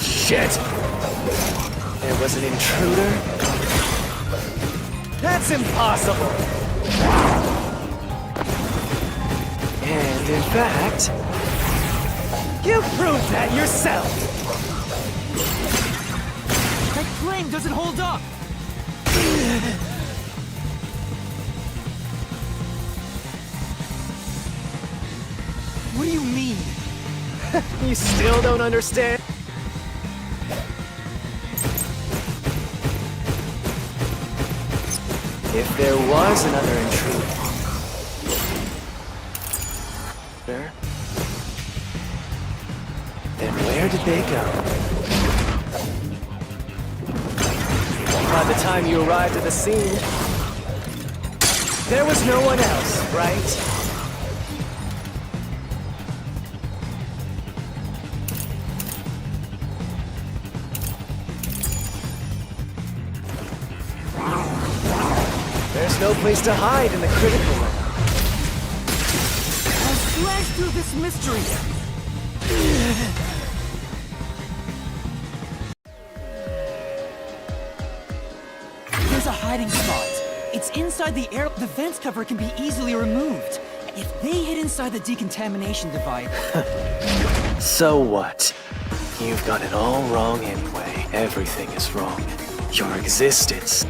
Shit! There was an intruder? That's impossible! And in fact, you proved that yourself! That claim doesn't hold up! What do you mean? You still don't understand? If there was another intruder, then where did they go? By the time you arrived at the scene, there was no one else, right? There's no place to hide in the critical lab. I'll slash through this mystery! There's a hiding spot. It's inside the air. The vents cover can be easily removed. If they hid inside the decontamination device... So what? You've got it all wrong anyway. Everything is wrong. Your existence.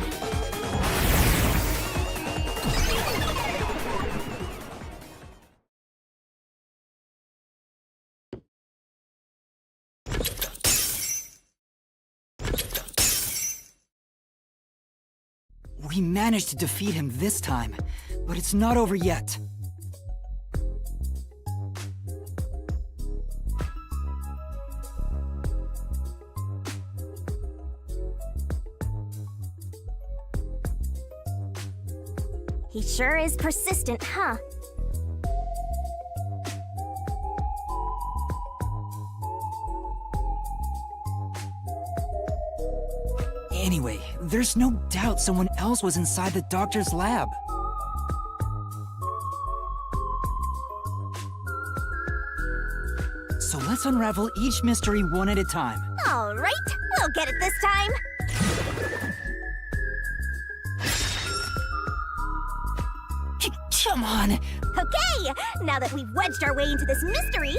We managed to defeat him this time, but it's not over yet. He sure is persistent, huh? Anyway, there's no doubt someone else was inside the doctor's lab. So let's unravel each mystery one at a time. All right, we'll get it this time. Come on! Okay, now that we've wedged our way into this mystery...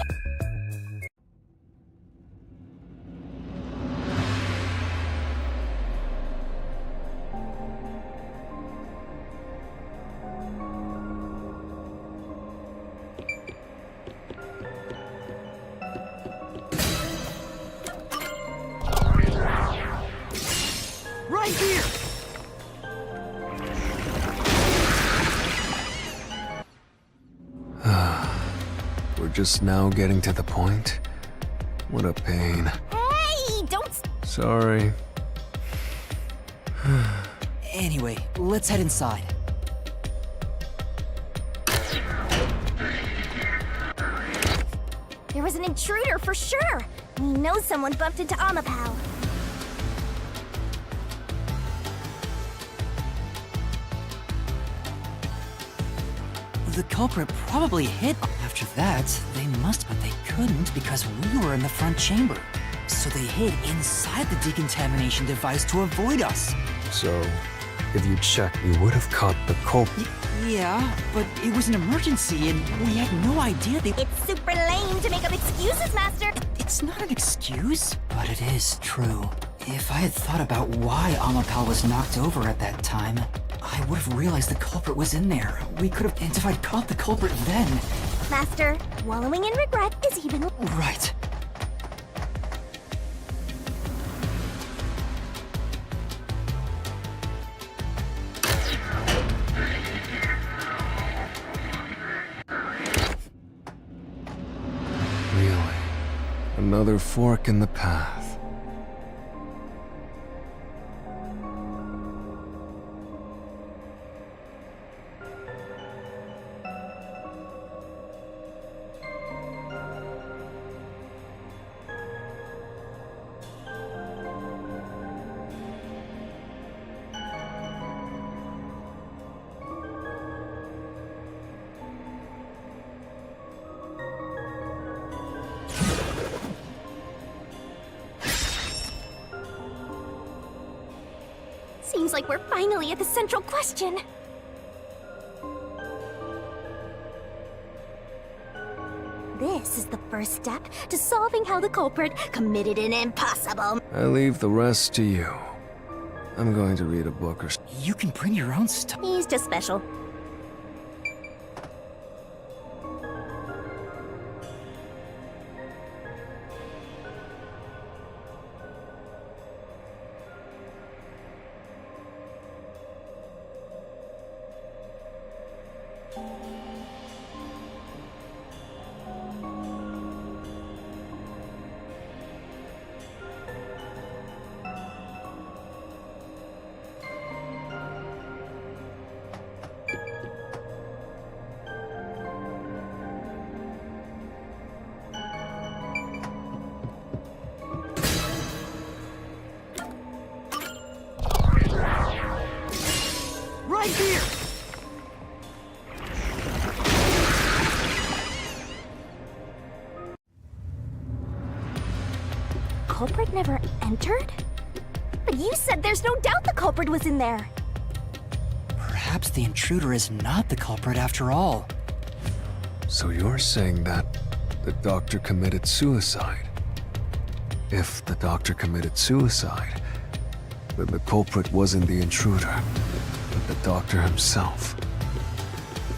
Right here! We're just now getting to the point? What a pain. Hey, don't... Sorry. Anyway, let's head inside. There was an intruder for sure. We know someone bumped into Amapal. The culprit probably hid. After that, they must, but they couldn't because we were in the front chamber. So they hid inside the decontamination device to avoid us. So, if you checked, you would have caught the culprit. Yeah, but it was an emergency and we had no idea they... It's super lame to make up excuses, Master. It's not an excuse, but it is true. If I had thought about why Amapal was knocked over at that time, I would have realized the culprit was in there. We could have... And if I'd caught the culprit then... Master, wallowing in regret is even... Right. Really? Another fork in the path. Seems like we're finally at the central question. This is the first step to solving how the culprit committed an impossible. I leave the rest to you. I'm going to read a book or... You can bring your own stuff. He's just special. Right here! Culprit never entered? But you said there's no doubt the culprit was in there. Perhaps the intruder is not the culprit after all. So you're saying that the doctor committed suicide? If the doctor committed suicide, then the culprit wasn't the intruder, but the doctor himself.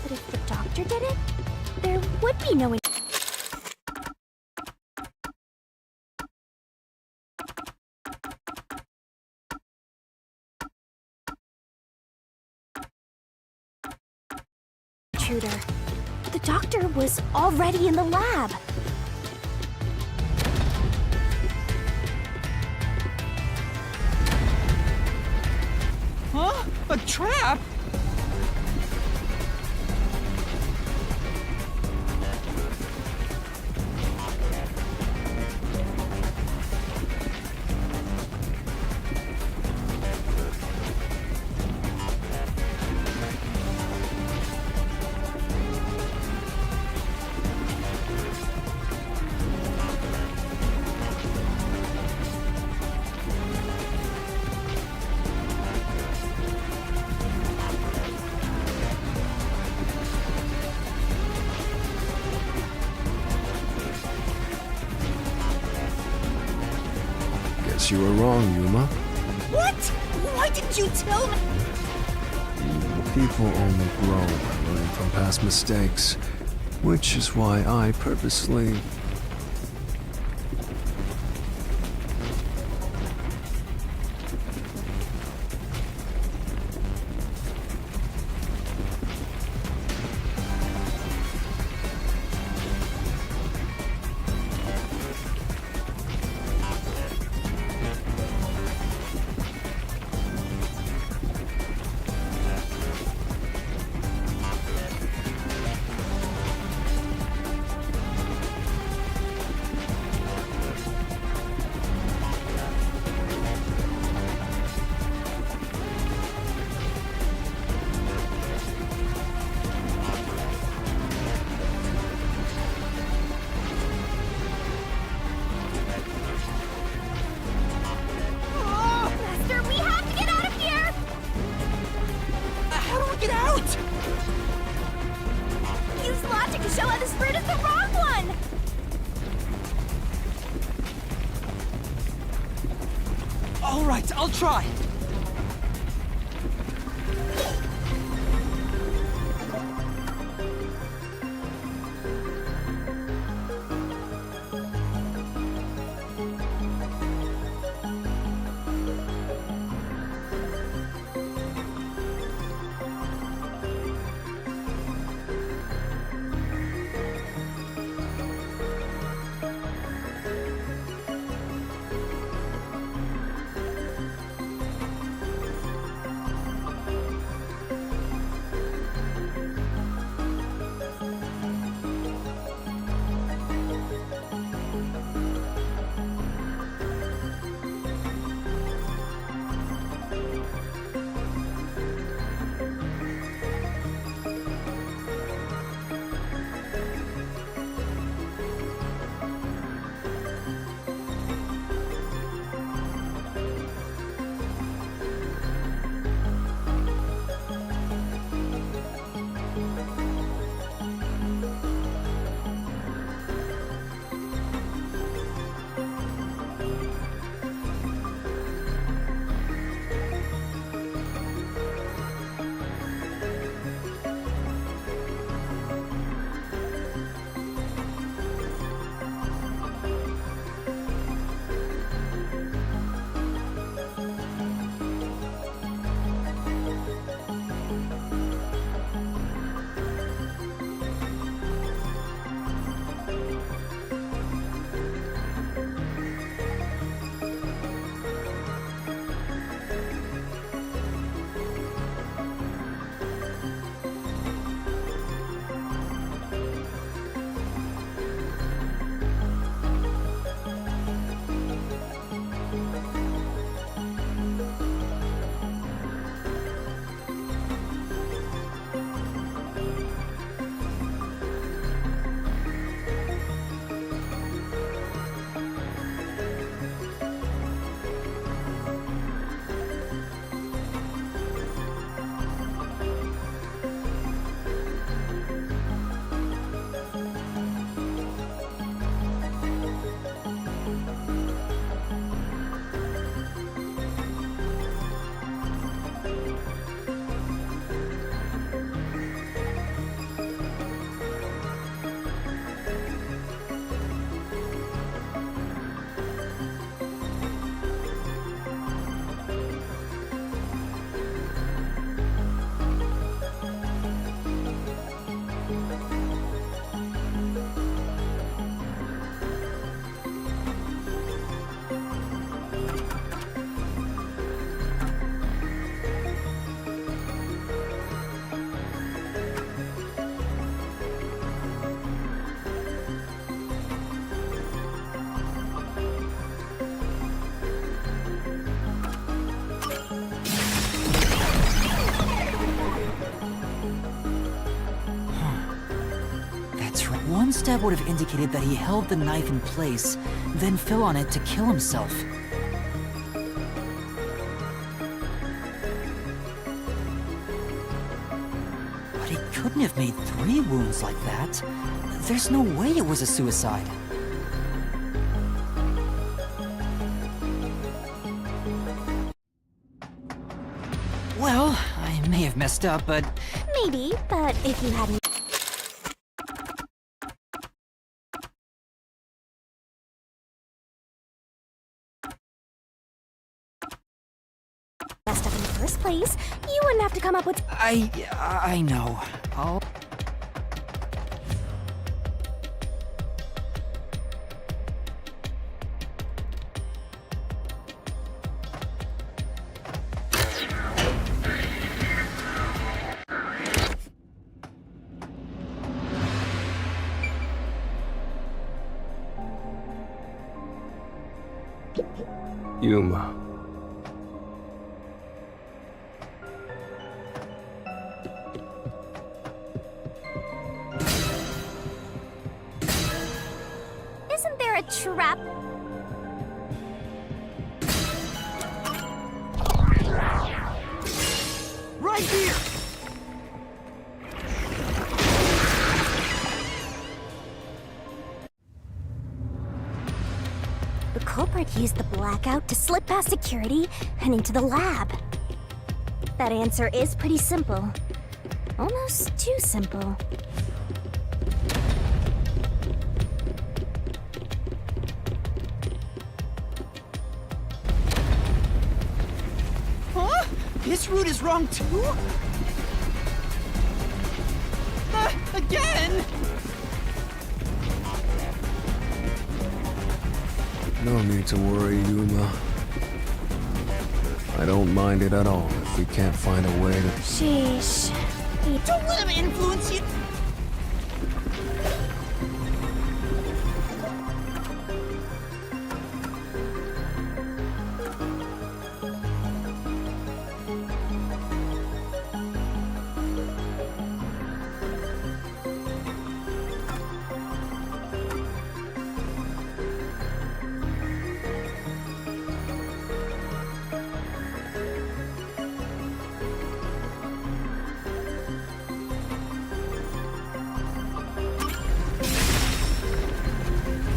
But if the doctor did it, there would be no intruder. The doctor was already in the lab. Huh? A trap? You were wrong, Yuma. What? Why didn't you tell me? People only grow by learning from past mistakes, which is why I purposely... Check it out! Use logic to show how this route is the wrong one! All right, I'll try. One stab would have indicated that he held the knife in place, then fell on it to kill himself. But he couldn't have made 3 wounds like that. There's no way it was a suicide. Well, I may have messed up, but... Maybe, but if you hadn't messed up in the first place, you wouldn't have to come up with... I know. I'll... Yuma. Isn't there a trap? Right here! culprit used the blackout to slip past security and into the lab? That answer is pretty simple. Almost too simple. Huh? This route is wrong too? Again? No need to worry, Yuma. I don't mind it at all if we can't find a way to... Sheesh. Don't let him influence you!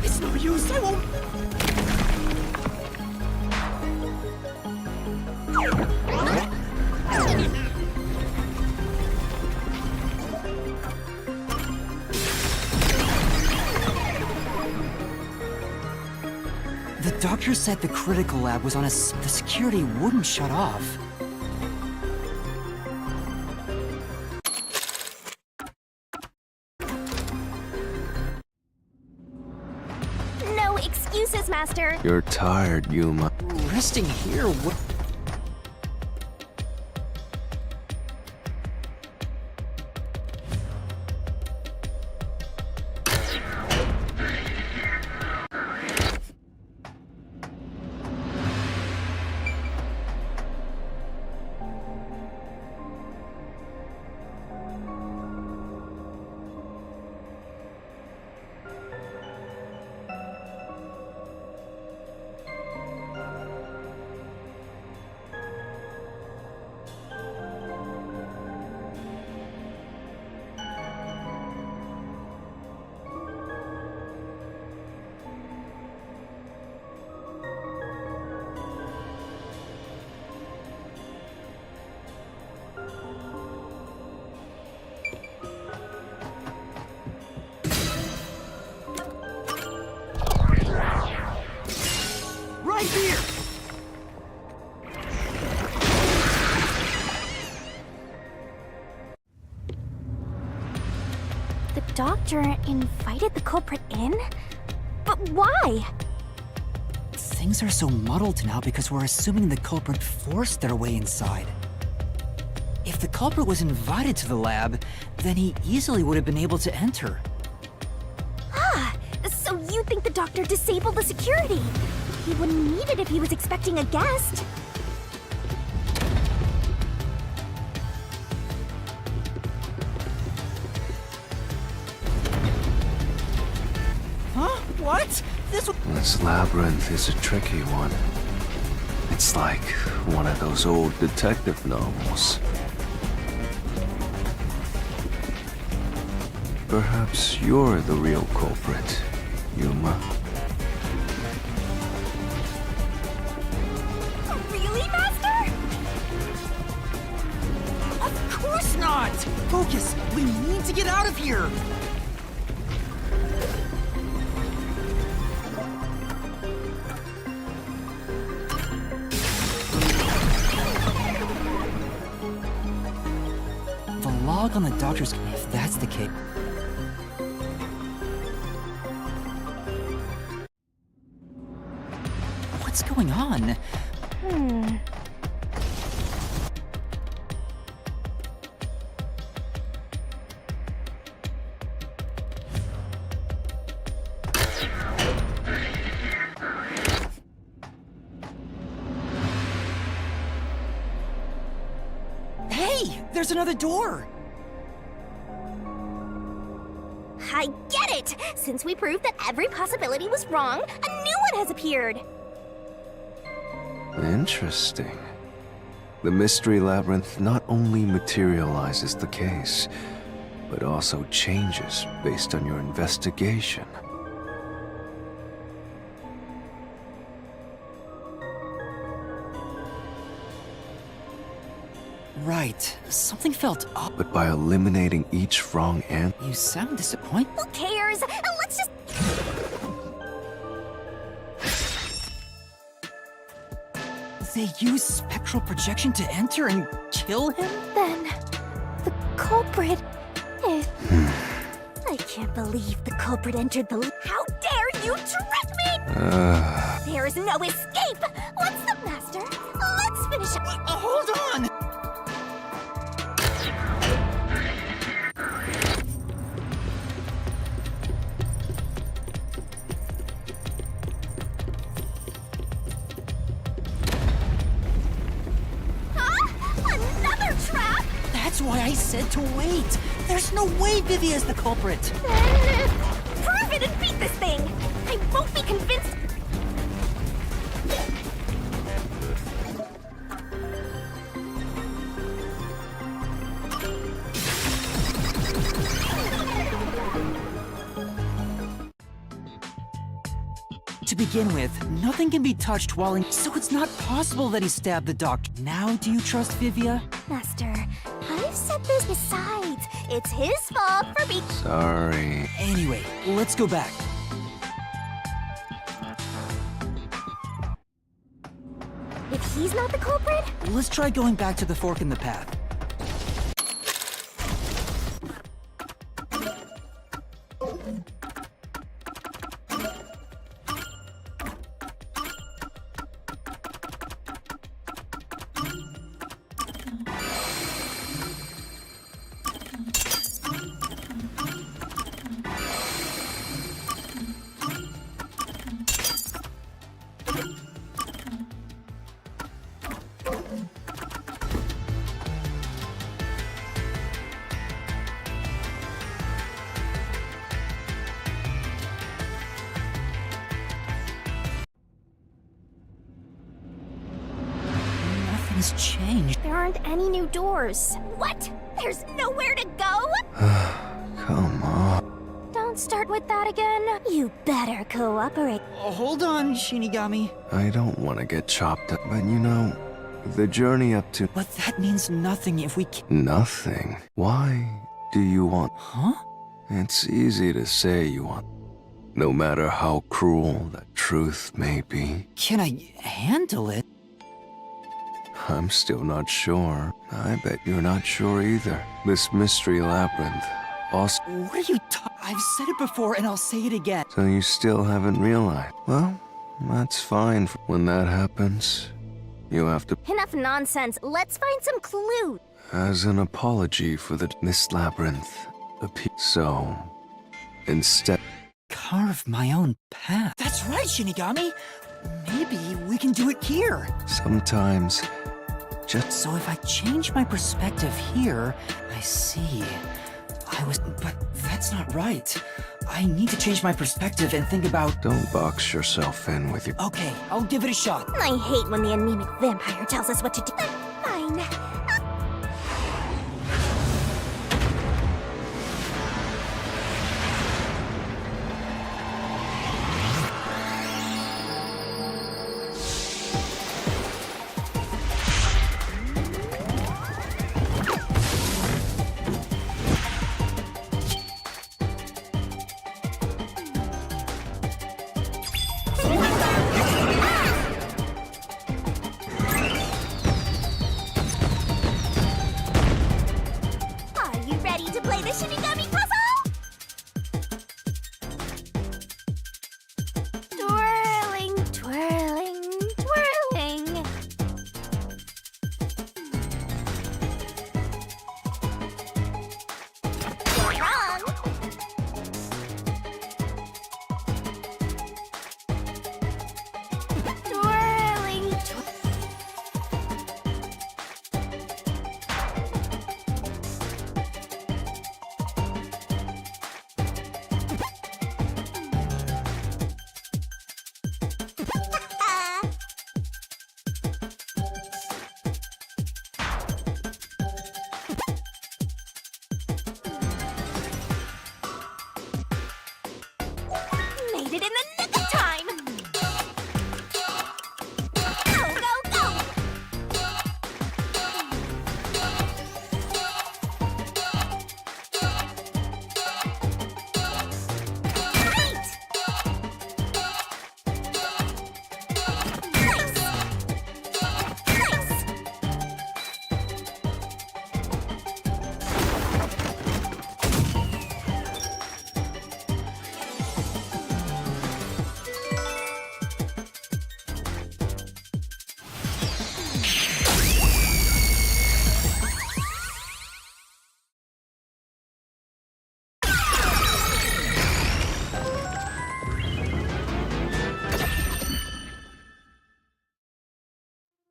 It's no use, I won't... The doctor said the critical lab was on the security wouldn't shut off. No excuses, Master. You're tired, Yuma. Resting here would... Right here! The doctor invited the culprit in? But why? Things are so muddled now because we're assuming the culprit forced their way inside. If the culprit was invited to the lab, then he easily would have been able to enter. Ah, so you think the doctor disabled the security? He wouldn't need it if he was expecting a guest. Huh? What? This labyrinth is a tricky one. It's like one of those old detective novels. Perhaps you're the real culprit, Yuma. Really, Master? Of course not! Focus! We need to get out of here! The log on the doctor's... If that's the case... What's going on? Hey! There's another door! I get it! Since we proved that every possibility was wrong, a new one has appeared! Interesting. The Mystery Labyrinth not only materializes the case, but also changes based on your investigation. right. Something felt off. But by eliminating each wrong answer, You sound disappointed. Who cares? Let's just. They use spectral projection to enter and kill him? Then. The culprit. I can't believe the culprit entered the. How dare you trick me! There is no escape! What's the master? Let's finish up. Hold on! Another trap? That's why I said to wait. There's no way Vivia is the culprit. Then. Prove it and beat this thing! I won't be convinced. To begin with, nothing can be touched while in, so it's not possible that he stabbed the doctor. Now do you trust Vivia? Master, I've said this. Besides, it's his fault for being. sorry. Anyway, let's go back. If he's not the culprit, Let's try going back to the fork in the path. Nothing's changed. there aren't any new doors. What? There's nowhere to go? Come on. Don't start with that again. You better cooperate. Hold on, Shinigami. I don't want to get chopped up, but you know, the journey up to But that means nothing if we nothing. Why do you want? Huh? It's easy to say you want. No matter how cruel that truth may be, Can I handle it? I'm still not sure. I bet you're not sure either. This mystery labyrinth. Also, What are you I've said it before and I'll say it again. so you still haven't realized. Well, that's fine. When that happens, you have to, Enough nonsense. Let's find some clues. as an apology for this labyrinth. So, instead, Carve my own path. That's right, Shinigami. Maybe we can do it here. sometimes, just So if I change my perspective here, I see. But that's not right. I need to change my perspective and think about. don't box yourself in with your. Okay, I'll give it a shot. I hate when the anemic vampire tells us what to do. Fine. Are you ready to play the Shinigami puzzle? Twirling, twirling, twirling. You're wrong. Twirling,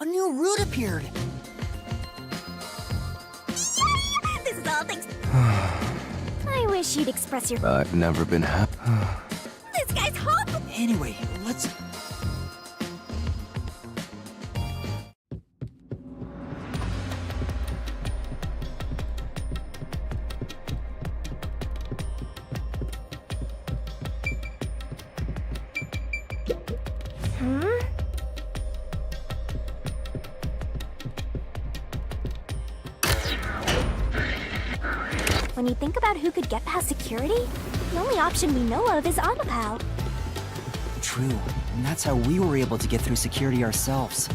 A new route appeared! This is all thanks. I wish you'd express your. I've never been happy. This guy's hot. Anyway, let's... When you think about who could get past security, the only option we know of is Amapal. True, and that's how we were able to get through security ourselves.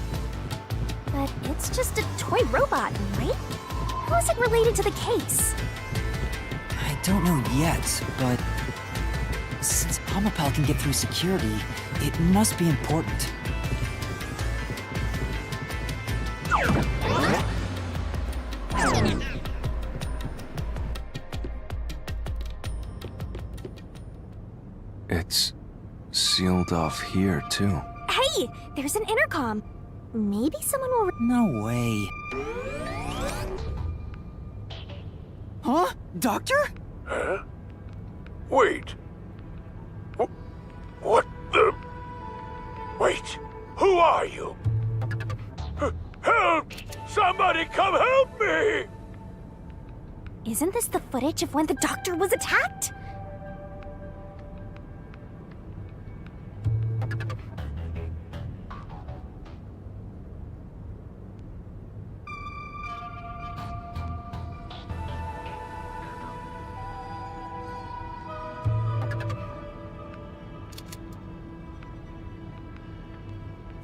But it's just a toy robot, right? How is it related to the case? I don't know yet, but... since Amapal can get through security, it must be important. It's sealed off here, too. Hey, there's an intercom. Maybe someone will. No way. Huh? Doctor? Huh? Wait. What the... Wait, who are you? Help! Somebody come help me! Isn't this the footage of when the doctor was attacked?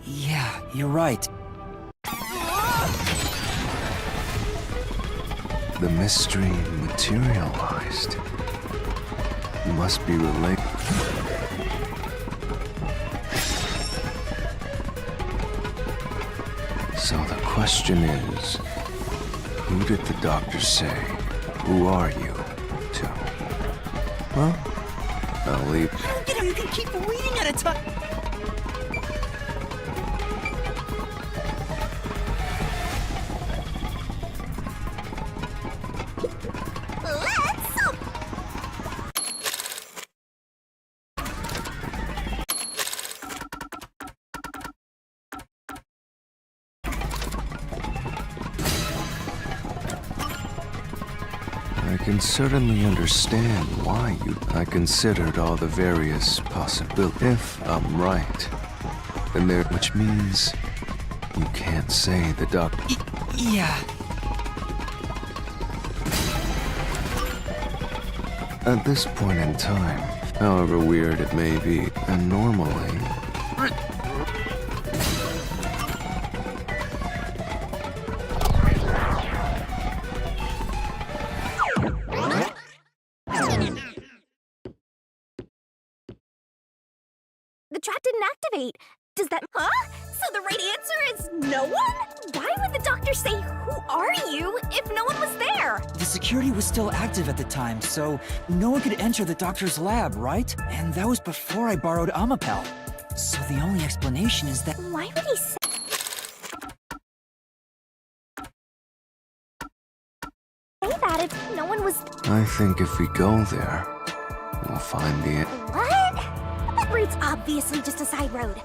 Yeah, you're right. The mystery materialized. Must be related. So the question is, who did the doctor say, "Who are you?" to? Well, I'll leave. You know, you can keep reading at a time. I can certainly understand why I considered all the various possibilities. If I'm right, then which means you can't say the doctor. Yeah. At this point in time, however weird it may be, and normally, The trap didn't activate. Does that... Huh? So the right answer is no one? Why would the doctor say, "Who are you?" if no one was there? The security was still active at the time, so no one could enter the doctor's lab, right? And that was before I borrowed Amapal. So the only explanation is that... Why would he say... that if no one was... I think if we go there, we'll find the... What? That route's obviously just a side road.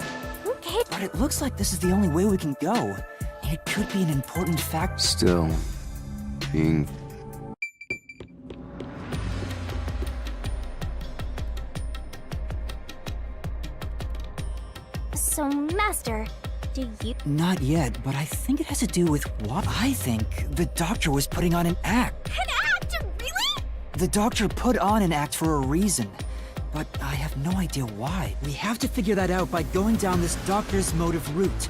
Who cares? But it looks like this is the only way we can go. It could be an important fact. Still, being... So, Master, do you... Not yet, but I think it has to do with what? I think the doctor was putting on an act. An act? Really? The doctor put on an act for a reason, but I have no idea why. We have to figure that out by going down this doctor's motive route.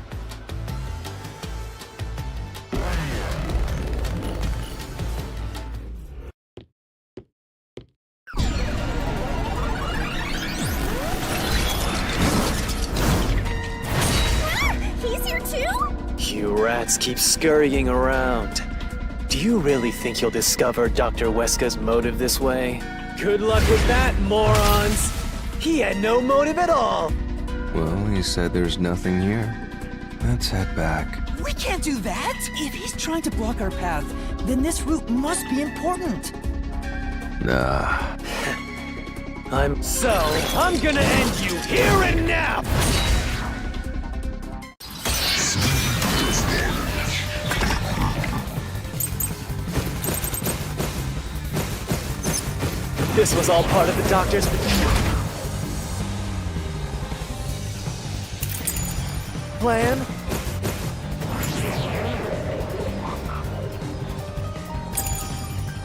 He's here too? You rats keep scurrying around. Do you really think you'll discover Dr. Weska's motive this way? Good luck with that, morons! He had no motive at all! Well, he said there's nothing here. Let's head back. We can't do that! If he's trying to block our path, then this route must be important. Nah. I'm gonna end you here and now! This was all part of the doctor's plan?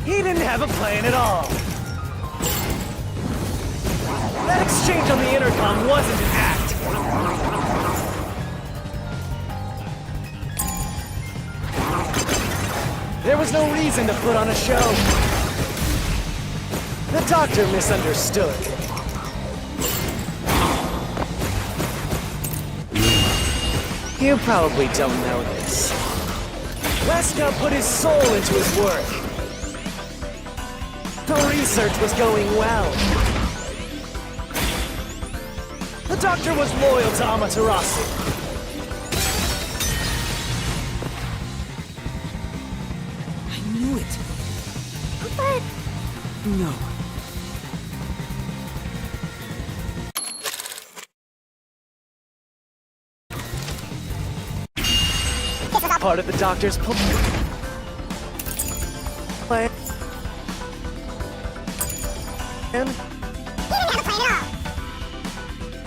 He didn't have a plan at all. That exchange on the intercom wasn't an act. There was no reason to put on a show. The doctor misunderstood. You probably don't know this. Wesker put his soul into his work. The research was going well. The doctor was loyal to Amaterasu. I knew it. But No. Part of the doctor's plan. And he didn't have a plan at all.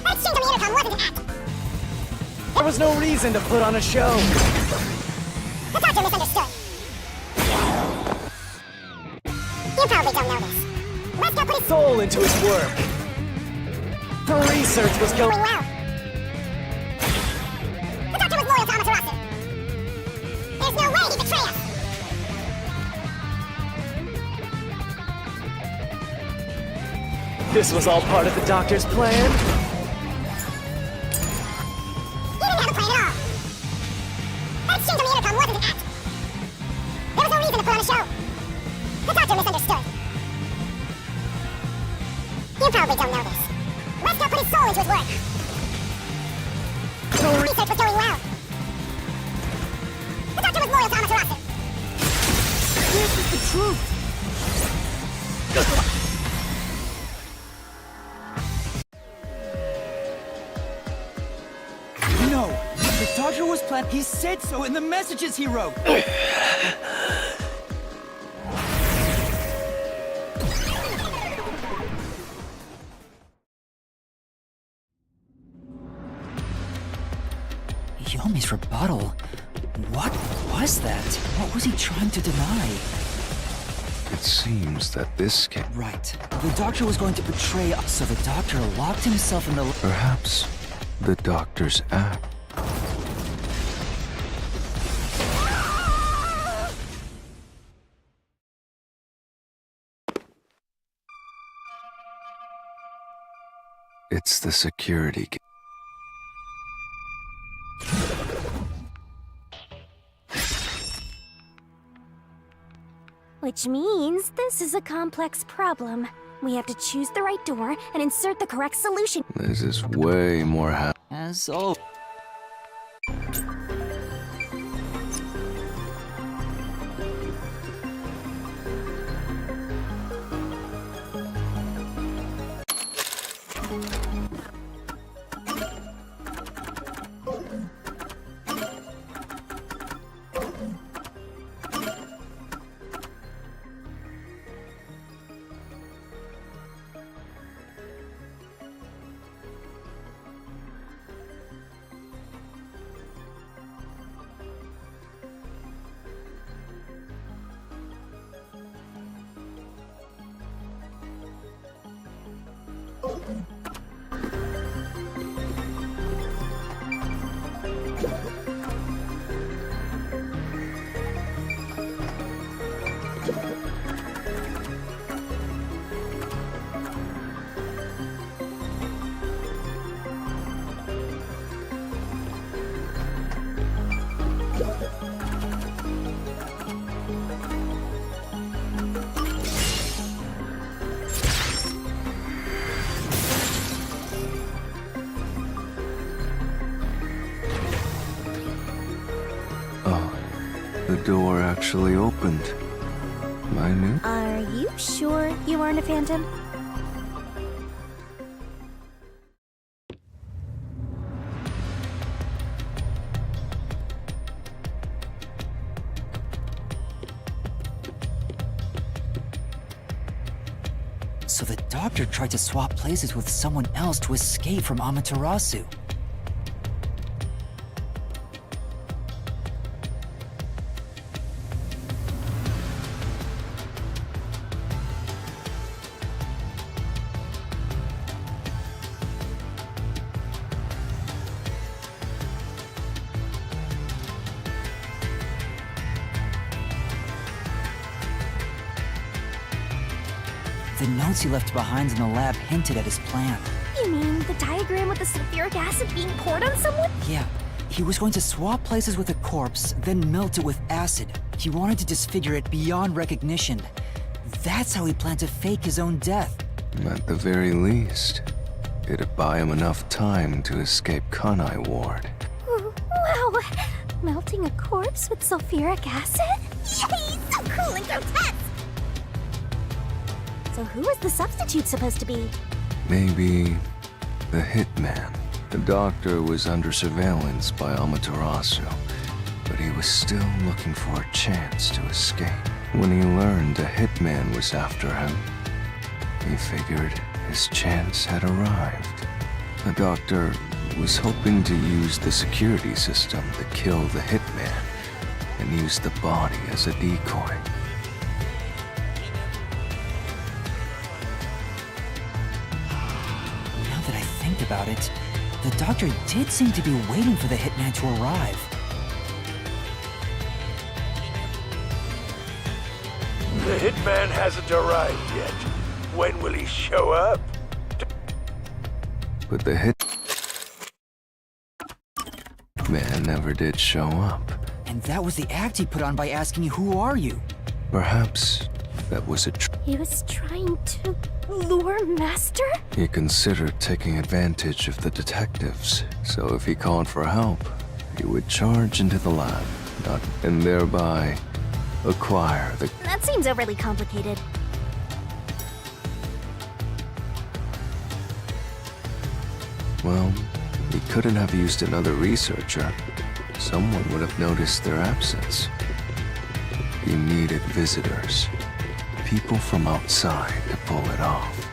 That exchange on the intercom wasn't an act. there was no reason to put on a show. The doctor misunderstood. You probably don't know this. Wesker put his Soul into his work. The research was going going well. The doctor was loyal to Amaterasu. There's no way he'd betray us. This was all part of the doctor's plan. He didn't have a plan at all. That exchange on the intercom wasn't an act. There was no reason to put on a show. The doctor misunderstood. You probably don't know this. Wesker put his soul into his work. The Research was going well. The doctor was loyal to Amaterasu. This is the truth. No, the doctor was planned. He said so in the messages he wrote. Yomi's rebuttal. What was that? What was he trying to deny? It seems that this can... Right. The doctor was going to betray us, so the doctor locked himself in the... Perhaps the doctor's act. It's the security. Which means this is a complex problem. We have to choose the right door and insert the correct solution. This is way more As always. door actually opened. I knew. Are you sure you weren't a phantom? So the doctor tried to swap places with someone else to escape from Amaterasu. The notes he left behind in the lab hinted at his plan. You mean the diagram with the sulfuric acid being poured on someone? Yeah, he was going to swap places with a corpse, then melt it with acid. He wanted to disfigure it beyond recognition. That's how he planned to fake his own death. At the very least, it'd buy him enough time to escape Kanai Ward. Wow! Melting a corpse with sulfuric acid? Yay! So cool and grotesque! So who is the substitute supposed to be? Maybe the hitman. The doctor was under surveillance by Amaterasu, but he was still looking for a chance to escape. When he learned a hitman was after him, he figured his chance had arrived. The doctor was hoping to use the security system to kill the hitman and use the body as a decoy. Now that I think about it, the doctor did seem to be waiting for the hitman to arrive. The hitman hasn't arrived yet. When will he show up? But the hitman never did show up. And that was the act he put on by asking you, "Who are you?" Perhaps that was a He was trying to lure Master? He considered taking advantage of the detectives, so if he called for help, he would charge into the lab, and thereby acquire the... That seems overly complicated. Well, he couldn't have used another researcher. Someone would have noticed their absence. He needed visitors. People from outside to pull it off.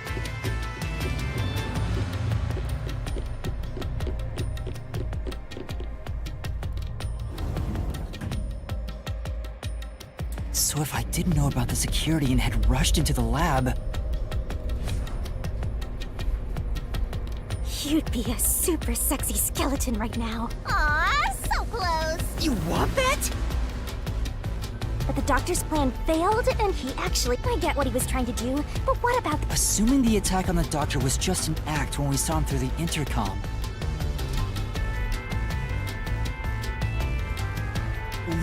So if I didn't know about the security and had rushed into the lab... You'd be a super sexy skeleton right now. Aw, so close! You want that? But the doctor's plan failed, and he actually... I get what he was trying to do, but what about... Assuming the attack on the doctor was just an act when we saw him through the intercom.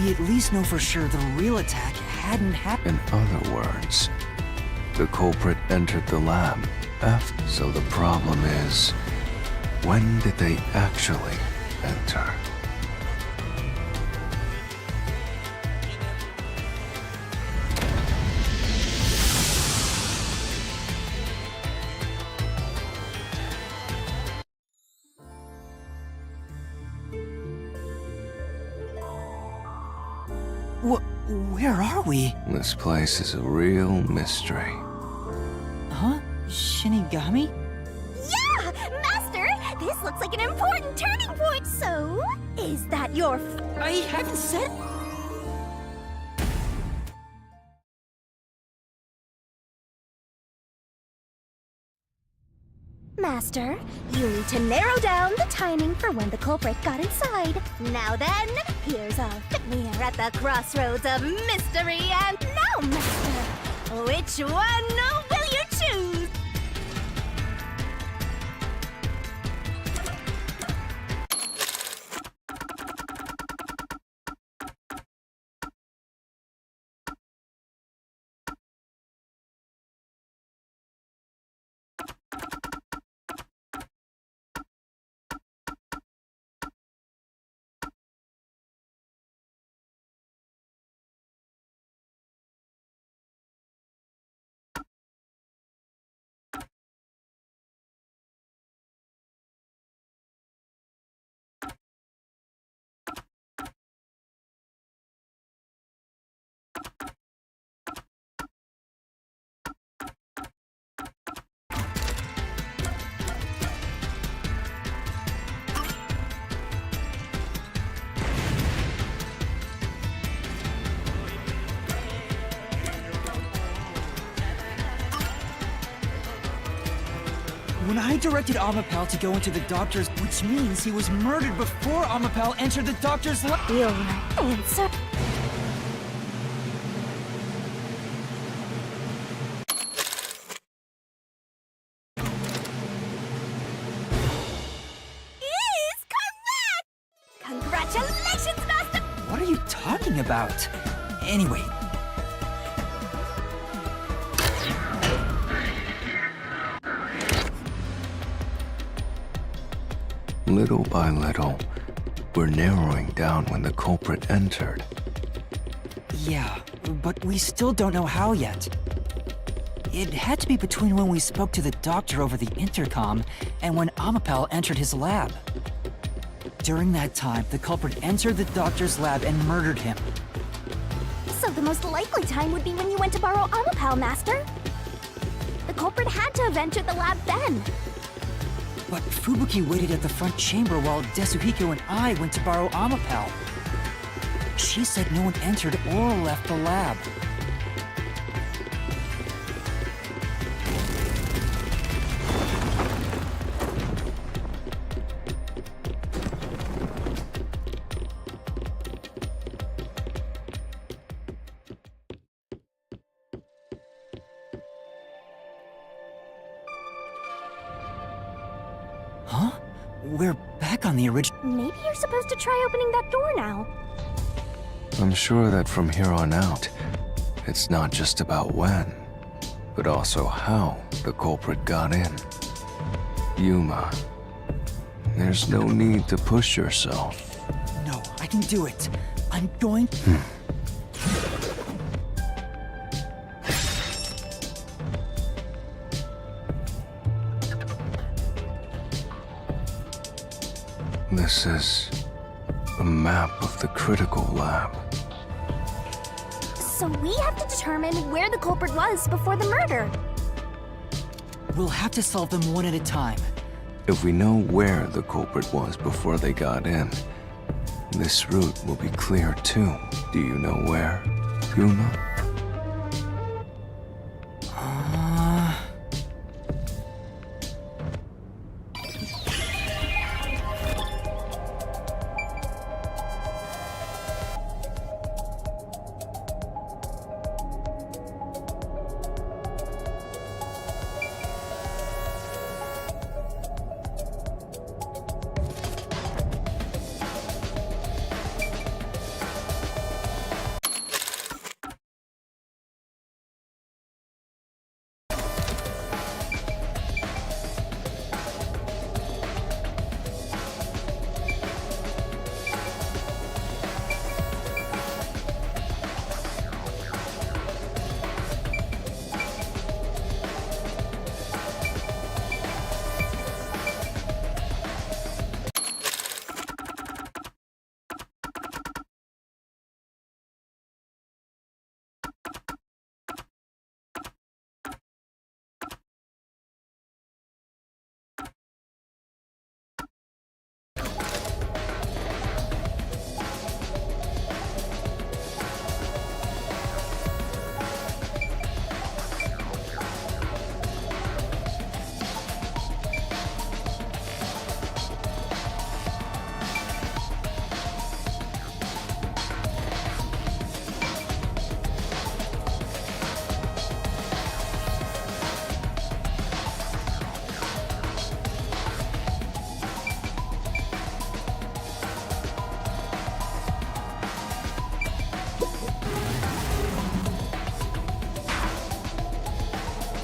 We at least know for sure the real attack hadn't happened. In other words, the culprit entered the lab after. So the problem is, when did they actually enter? Where are we? This place is a real mystery. Huh? Shinigami? Yeah! Master! This looks like an important turning point! So, is that your... I haven't said... Master, you need to narrow down the timing for when the culprit got inside. Now then, here's our Fitmere at the crossroads of mystery and... Now, Master, which one will you choose? When I directed Amapel to go into the doctor's, which means he was murdered before Amapel entered the doctor's lab. Your answer. Is correct! Congratulations, Master! What are you talking about? Anyway, Little by little, we're narrowing down when the culprit entered. yeah, but we still don't know how yet. It had to be between when we spoke to the doctor over the intercom and when Amapel entered his lab. During that time, the culprit entered the doctor's lab and murdered him. So the most likely time would be when you went to borrow Amapel, Master. The culprit had to have entered the lab then. But Fubuki waited at the front chamber while Desuhiko and I went to borrow Amapel. She said no one entered or left the lab. Huh? We're back on the original. Maybe you're supposed to try opening that door now. I'm sure that from here on out, it's not just about when, but also how the culprit got in. Yuma, there's no need to push yourself. No, I can do it. I'm going. This is a map of the critical lab. So we have to determine where the culprit was before the murder. We'll have to solve them one at a time. If we know where the culprit was before they got in, this route will be clear too. Do you know where, Yuma?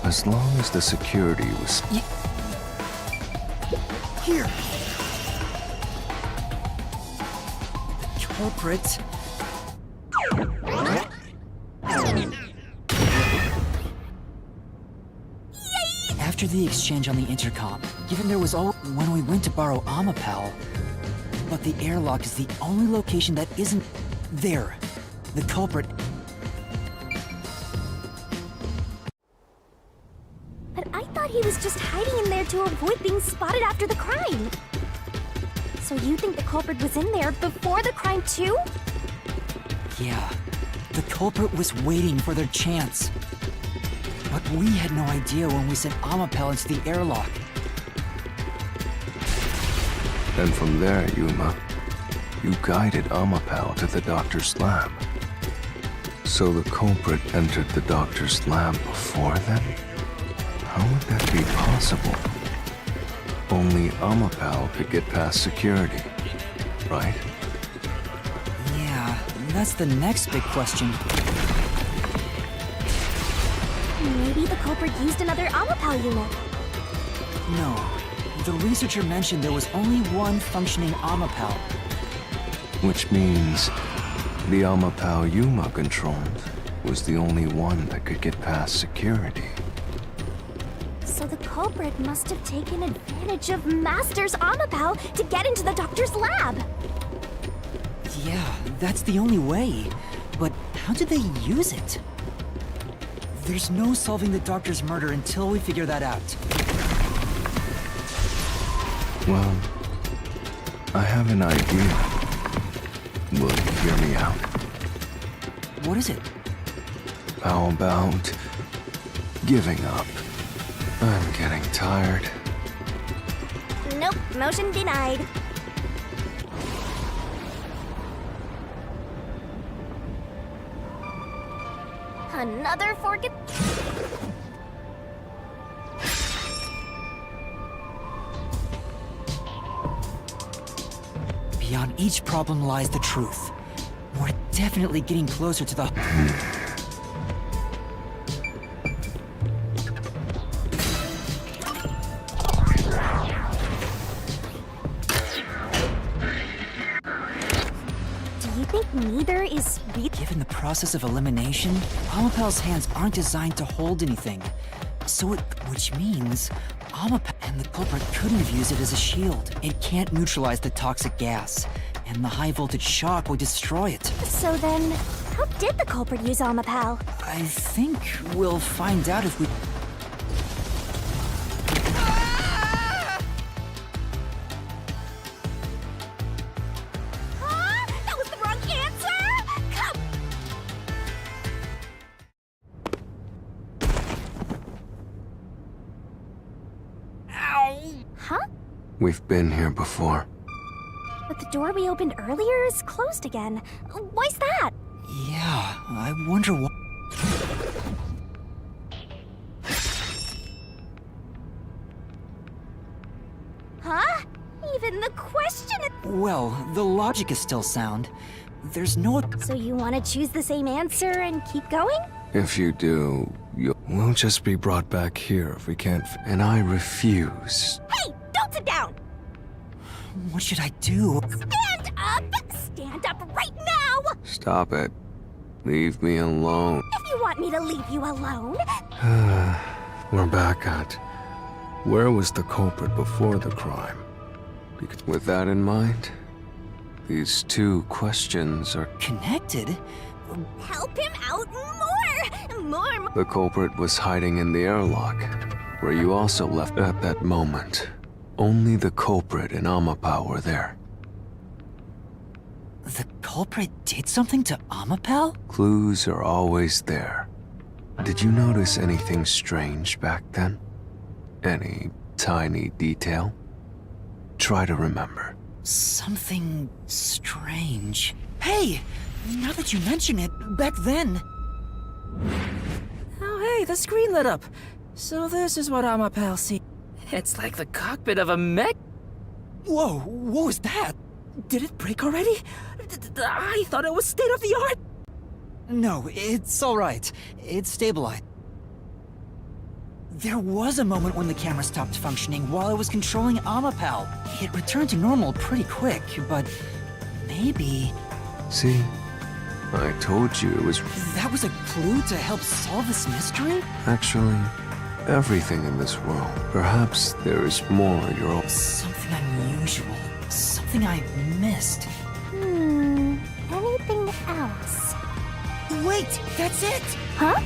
As long as the security was... Here! The culprit... After the exchange on the intercom, given there was all when we went to borrow Amapel, but the airlock is the only location that isn't there. The culprit... But I thought he was just hiding in there to avoid being spotted after the crime. So you think the culprit was in there before the crime too? Yeah, the culprit was waiting for their chance. But we had no idea when we sent Amapel into the airlock. And from there, Yuma, you guided Amapal to the doctor's lab. So the culprit entered the doctor's lab before then? How would that be possible? Only Amapal could get past security, right? Yeah, that's the next big question. Maybe the culprit used another Amapal unit. No. The researcher mentioned there was only one functioning Amapal. Which means the Amapal Yuma controlled was the only one that could get past security. So the culprit must have taken advantage of Master's Amapal to get into the doctor's lab. Yeah, that's the only way. But how did they use it? There's no solving the doctor's murder until we figure that out. Well, I have an idea. Will you hear me out? What is it? How about giving up? I'm getting tired. Nope, motion denied. Another forget. Beyond each problem lies the truth. We're definitely getting closer to the... Do you think neither is Given the process of elimination, Amapal's hands aren't designed to hold anything. Which means Amapal and the culprit couldn't have used it as a shield. It can't neutralize the toxic gas, and the high voltage shock would destroy it. So then, how did the culprit use Amapal? I think we'll find out if we... That was the wrong answer! Come! Huh? We've been here before. But the door we opened earlier is closed again. Why's that? Yeah, I wonder what... Huh? Even the question... Well, the logic is still sound. There's no... So you want to choose the same answer and keep going? If you do, we'll just be brought back here if we can't and I refuse. Hey! Don't sit down! What should I do? Stand up! Stand up right now! Stop it. Leave me alone. If you want me to leave you alone... We're back at... Where was the culprit before the crime? Because with that in mind, these two questions are... Connected? Help him out more! More! The culprit was hiding in the airlock, where you also left at that moment. Only the culprit and Amapal were there. The culprit did something to Amapal? Clues are always there. Did you notice anything strange back then? Any tiny detail? Try to remember. Something strange. Hey! Now that you mention it, back then... Oh, hey, the screen lit up. So this is what Amapal sees. It's like the cockpit of a mech. Whoa, what was that? Did it break already? I thought it was state of the art. No, it's alright. It's stabilized. There was a moment when the camera stopped functioning while I was controlling Amapal. It returned to normal pretty quick, but maybe... See? I told you it was... That was a clue to help solve this mystery? Actually, everything in this world. Perhaps there is more you're all... Something unusual. Something I missed. Anything else? Wait, that's it! Huh?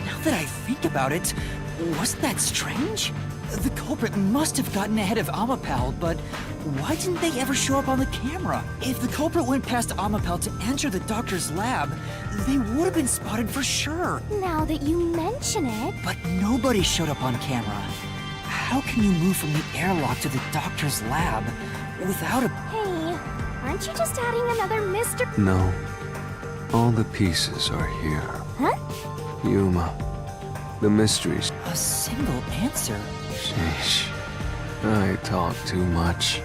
Now that I think about it, wasn't that strange? The culprit must have gotten ahead of Amapal, but why didn't they ever show up on the camera? If the culprit went past Amapal to enter the doctor's lab, they would have been spotted for sure. Now that you mention it... But nobody showed up on camera. How can you move from the airlock to the doctor's lab without a... Hey, aren't you just adding another Mr. No. All the pieces are here. Huh? Yuma. The mysteries. a single answer? Sheesh. I talk too much.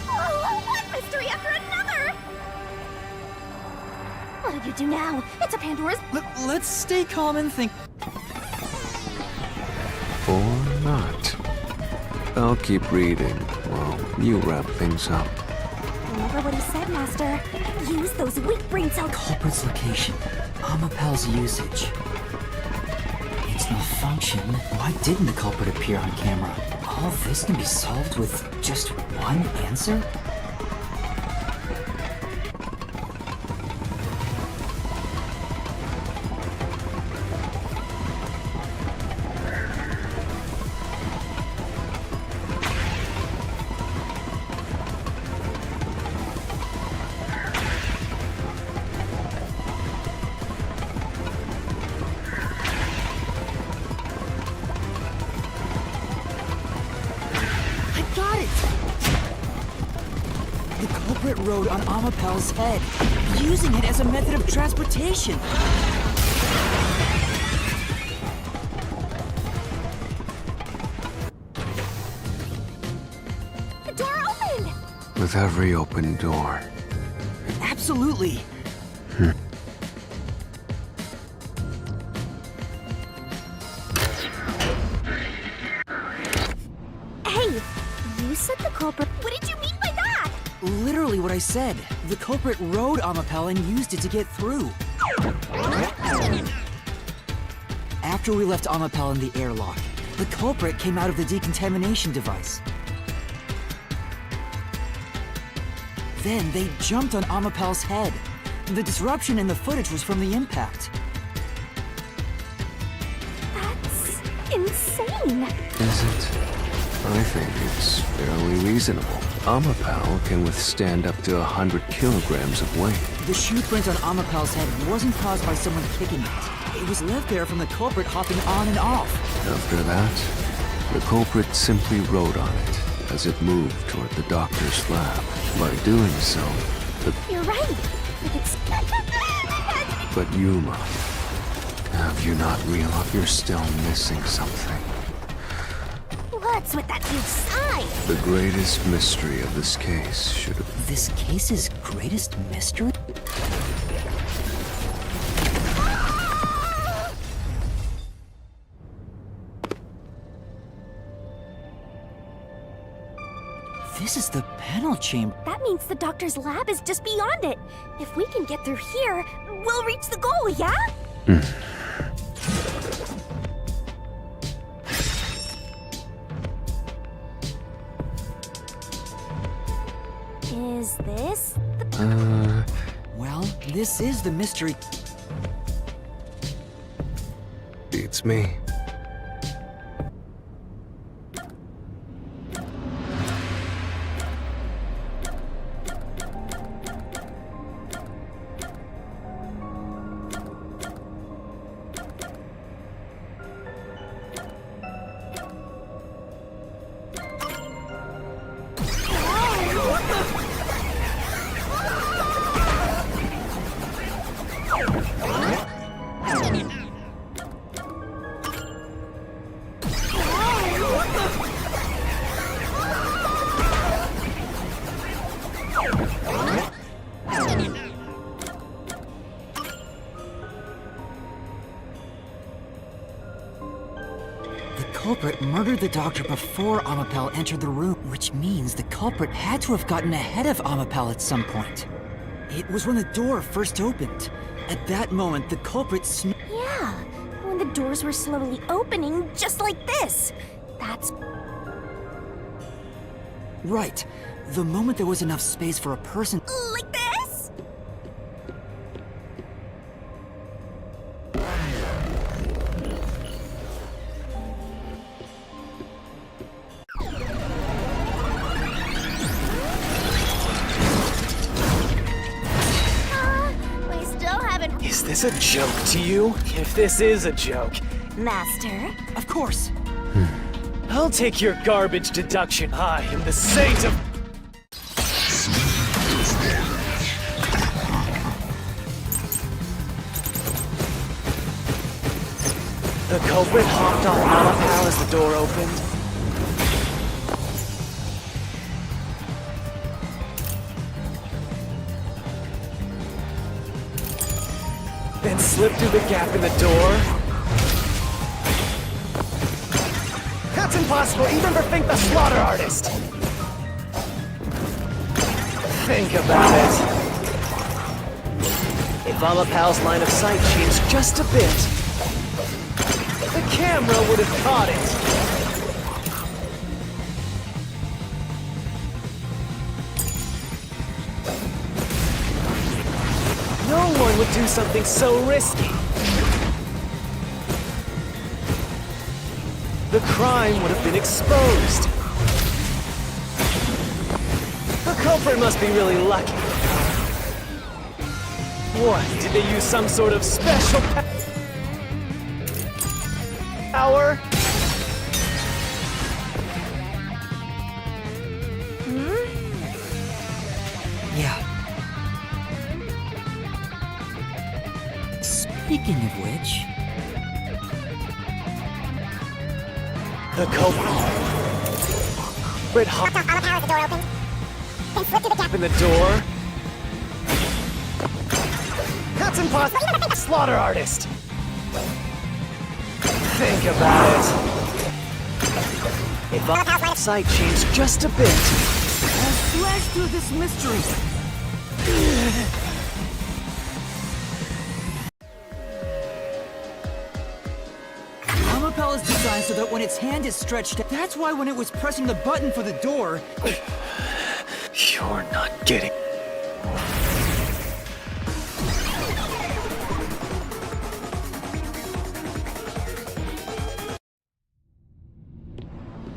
Oh, one mystery after another! What'll you do now? It's a Pandora's... Let's stay calm and think. Or not. I'll keep reading while you wrap things up. Remember what he said, Master. Use those weak brain cells. Culprit's location. Amapel's usage. Its malfunction. Why didn't the culprit appear on camera? All this can be solved with just one answer? Got it! The culprit rode on Amapel's head, using it as a method of transportation. The door opened! With every open door. Absolutely. Hey, you said the culprit. What did you mean by that? Literally what I said. The culprit rode Amapel and used it to get through. After we left Amapel in the airlock, the culprit came out of the decontamination device. Then they jumped on Amapel's head. The disruption in the footage was from the impact. That's insane. Is it? I think it's fairly reasonable. Amapel can withstand up to 100 kilograms of weight. The shoe print on Amapel's head wasn't caused by someone kicking it. It was left there from the culprit hopping on and off. After that, the culprit simply rode on it as it moved toward the doctor's lab. By doing so, You're right. It's... But Yuma, have you not realized you're still missing something? What's with that huge sigh? The greatest mystery of this case should have... This case's greatest mystery? This is the panel chamber. That means the doctor's lab is just beyond it. If we can get through here, we'll reach the goal, yeah? Is this the... Well, this is the mystery. Beats me. The culprit murdered the doctor before Amapel entered the room, which means the culprit had to have gotten ahead of Amapel at some point. It was when the door first opened. At that moment, the culprit Yeah, when the doors were slowly opening, just like this. That's... Right. The moment there was enough space for a person... like this? We still haven't... Is this a joke to you? If this is a joke, Master? Of course. I'll take your garbage deduction. I am the saint of... The culprit hopped on Alapal as the door opened. Then slipped through the gap in the door. That's impossible, even for Fink the Slaughter Artist! Think about it. If Alapal's line of sight changed just a bit, the camera would have caught it. No one would do something so risky. The crime would have been exposed. The culprit must be really lucky. What, did they use some sort of special power? Yeah. Speaking of which... The culprit hopped the door open. Then slip through the gap in the door. That's impossible. Slaughter Artist. Think about it. If our sight changed just a bit, I'll slash through this mystery. Alapal is designed so that when its hand is stretched, that's why when it was pressing the button for the door... you're not getting...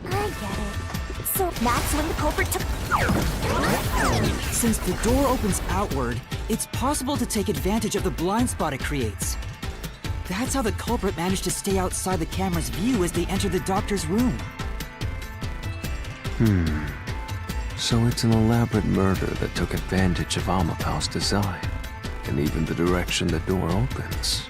I get it. So that's when the culprit took... Since the door opens outward, it's possible to take advantage of the blind spot it creates. That's how the culprit managed to stay outside the camera's view as they enter the doctor's room. So it's an elaborate murder that took advantage of Alapal's design, and even the direction the door opens.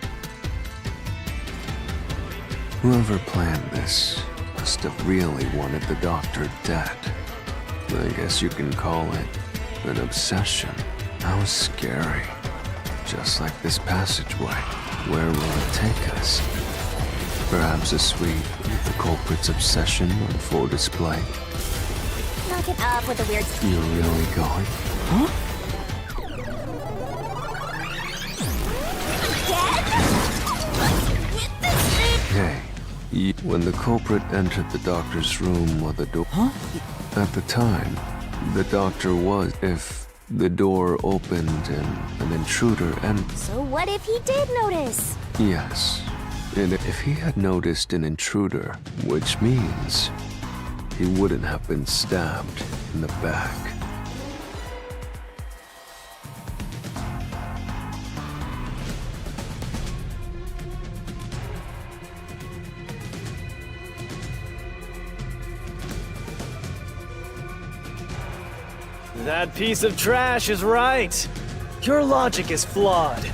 Whoever planned this must have really wanted the doctor dead. I guess you can call it an obsession. How scary. Just like this passageway. Where will it take us? Perhaps a suite with the culprit's obsession on full display. Knock it up with the weird... You're really going? Huh? Dead? Hey, when the culprit entered the doctor's room or the door... Huh? At the time, the doctor was... If the door opened and an intruder entered... So what if he did notice? Yes. And if he had noticed an intruder, which means he wouldn't have been stabbed in the back. That piece of trash is right. Your logic is flawed.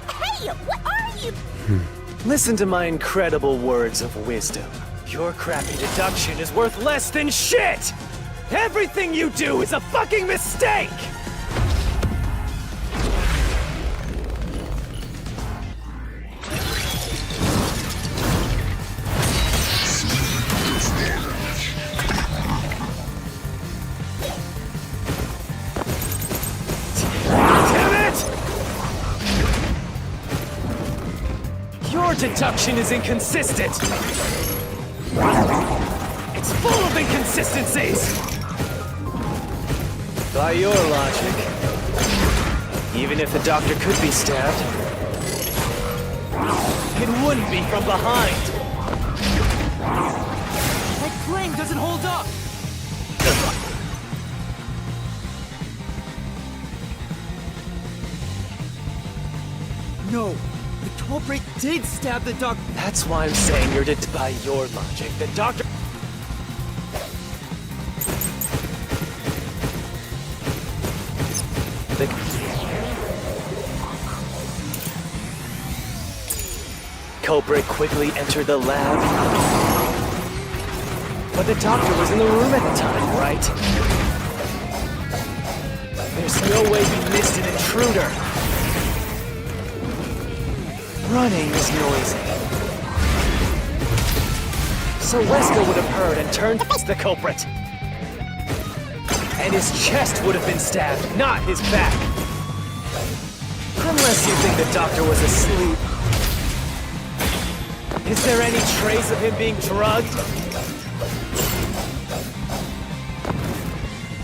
Hey, what are you? Listen to my incredible words of wisdom. Your crappy deduction is worth less than shit! Everything you do is a fucking mistake! Your deduction is inconsistent! It's full of inconsistencies! By your logic, even if the doctor could be stabbed, it wouldn't be from behind! That claim doesn't hold up! No, The culprit did stab the doctor. That's why I'm saying you're by your logic. The doctor. Culprit quickly entered the lab. But the doctor was in the room at the time, right? There's no way he missed an intruder. Running is noisy. So Wesker would have heard and turned to the culprit. And his chest would have been stabbed, not his back. Unless you think the doctor was asleep. Is there any trace of him being drugged?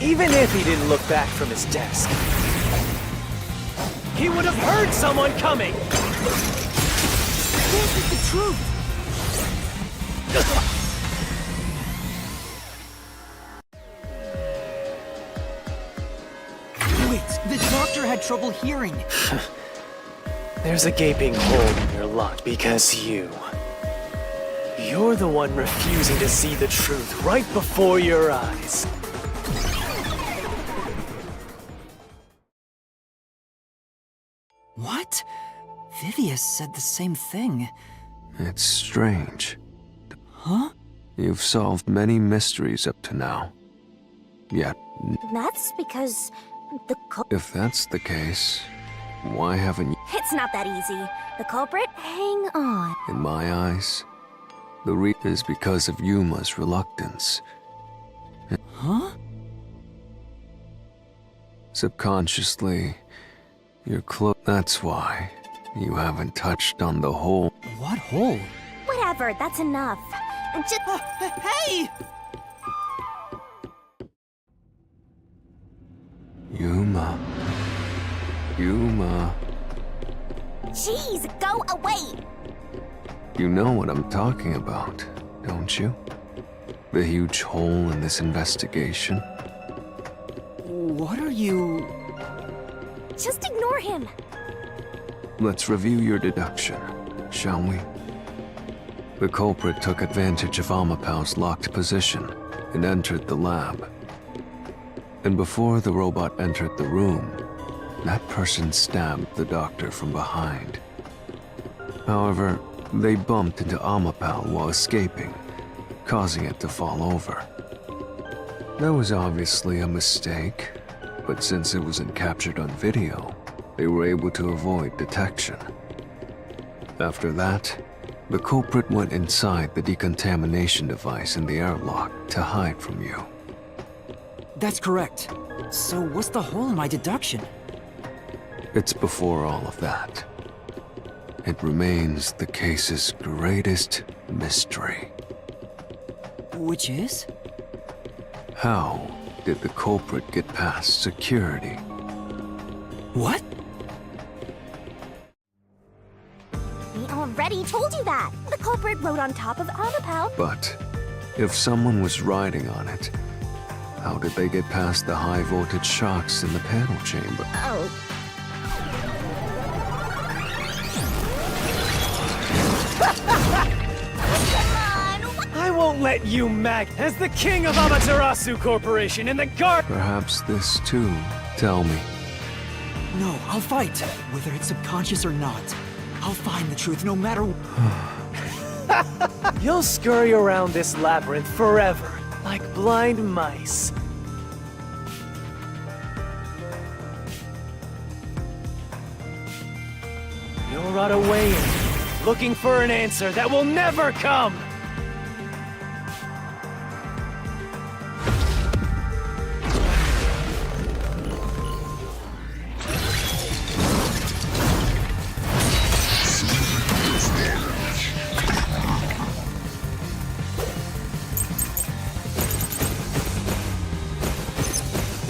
Even if he didn't look back from his desk, he would have heard someone coming! This is the truth! Wait, the doctor had trouble hearing. There's a gaping hole in your luck because you're the one refusing to see the truth right before your eyes. What? Vivius said the same thing. It's strange. Huh? You've solved many mysteries up to now. Yet, That's because the if that's the case, why haven't you? It's not that easy. The culprit? Hang on. In my eyes, the reason is because of Yuma's reluctance. Huh? Subconsciously, you're close. That's why you haven't touched on the hole. What hole? Whatever, that's enough. Just... Hey! Yuma. Yuma. Jeez, go away! You know what I'm talking about, don't you? The huge hole in this investigation. What are you... Just ignore him. Let's review your deduction, shall we? The culprit took advantage of Amapau's locked position and entered the lab. And before the robot entered the room, that person stabbed the doctor from behind. However, they bumped into Amapau while escaping, causing it to fall over. That was obviously a mistake, but since it wasn't captured on video, they were able to avoid detection. After that, the culprit went inside the decontamination device in the airlock to hide from you. That's correct. So what's the hole in my deduction? It's before all of that. It remains the case's greatest mystery. Which is? How did the culprit get past security? What? We already told you that. The culprit rode on top of Amapau. But if someone was riding on it, how did they get past the high voltage shocks in the panel chamber? Oh. I won't let you, Mag, as the king of Amaterasu Corporation and the guard. Perhaps this too. Tell me. No, I'll fight. Whether it's subconscious or not. I'll find the truth no matter... You'll scurry around this labyrinth forever, like blind mice. You'll rot away in, looking for an answer that will never come!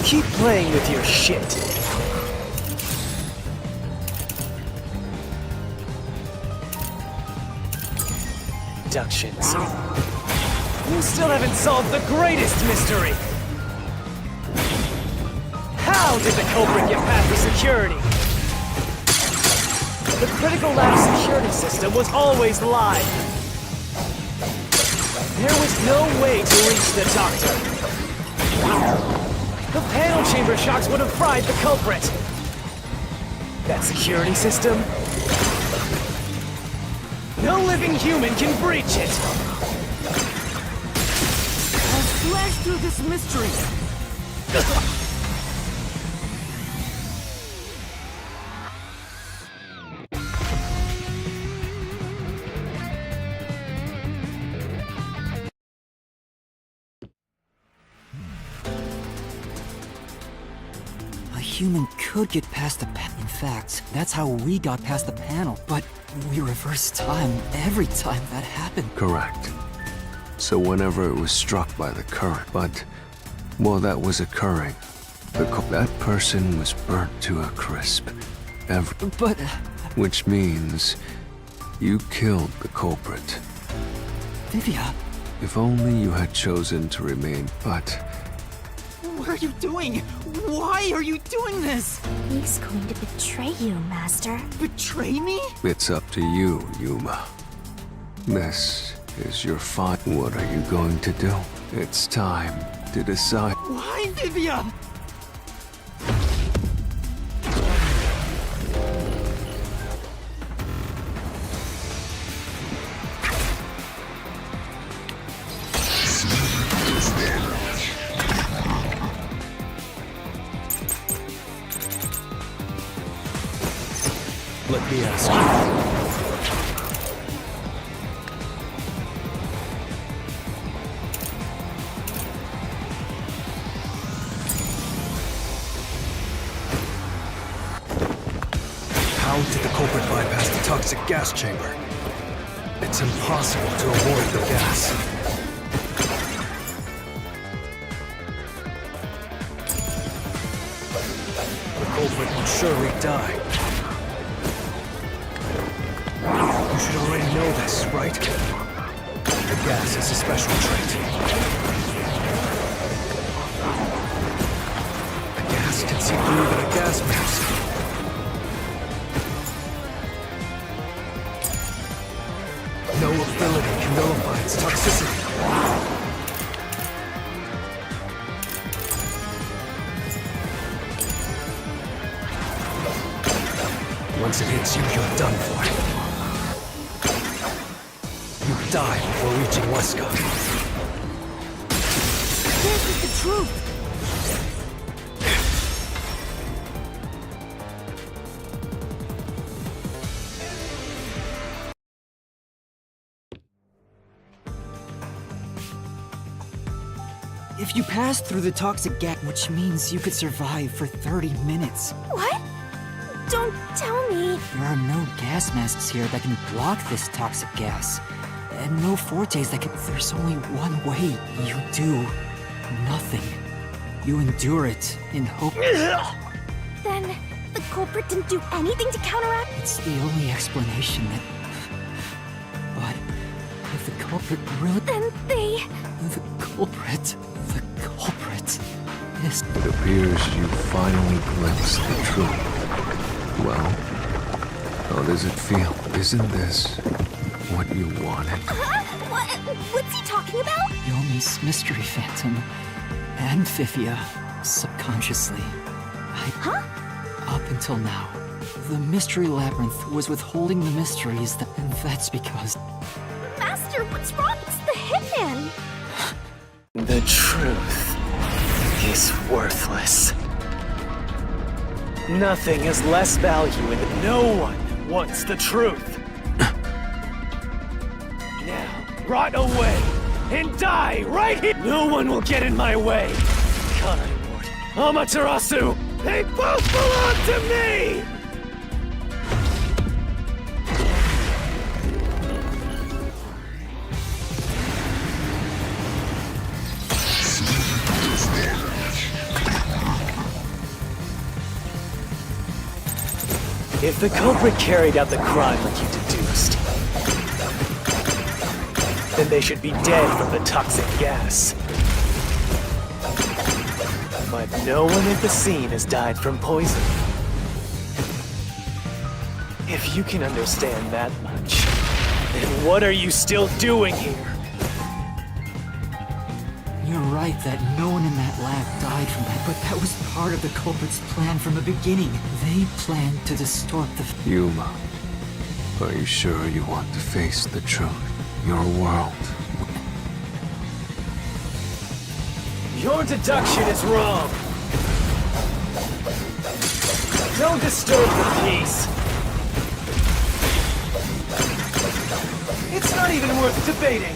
Keep playing with your shit. Deductions. You still haven't solved the greatest mystery! How did the culprit get past the security? The critical lab security system was always live. There was no way to reach the doctor. The panel chamber shocks would have fried the culprit. That security system? No living human can breach it. I'll slash through this mystery. A human could get past the panel. In fact, that's how we got past the panel. But we reversed time every time that happened. Correct. So whenever it was struck by the current, but while that was occurring, that person was burnt to a crisp. But... Which means you killed the culprit. Vivia... If only you had chosen to remain, but... What are you doing? Why are you doing this? He's going to betray you, Master. Betray me? It's up to you, Yuma. This is your fight. What are you going to do? It's time to decide. Why, Vivia? Let me ask you. How did the culprit bypass the toxic gas chamber? It's impossible to avoid the gas. The culprit will surely die. You should already know this, right? The gas is a special trait. The gas can see through even a gas mask. No ability can nullify its toxicity. Once it hits you, you're done for. You die before reaching Westcott. This is the truth. If you pass through the toxic gas, which means you could survive for 30 minutes. What? Don't tell me. There are no gas masks here that can block this toxic gas. And no fortes that can... There's only one way. You do nothing. You endure it in hope... Then the culprit didn't do anything to counteract? It's the only explanation that... But if the culprit really... Then they... The culprit is... It appears you finally glimpsed the truth. Well, how does it feel? Isn't this what you wanted? What's he talking about? Yomi's mystery phantom and Vivia, subconsciously. Up until now, the mystery labyrinth was withholding the mysteries that... And that's because... Master, what's wrong? It's the hitman. The truth is worthless. Nothing has less value in it. No one wants the truth. Now, rot away and die right here. No one will get in my way. Kanai-Ward, Amaterasu, they both belong to me! If the culprit carried out the crime like you deduced, then they should be dead from the toxic gas. But no one at the scene has died from poison. If you can understand that much, then what are you still doing here? You're right that no one in that lab died from that, but that was part of the culprit's plan from the beginning. They planned to distort the... Yuma, are you sure you want to face the truth? Your world. Your deduction is wrong. Don't disturb the peace. It's not even worth debating.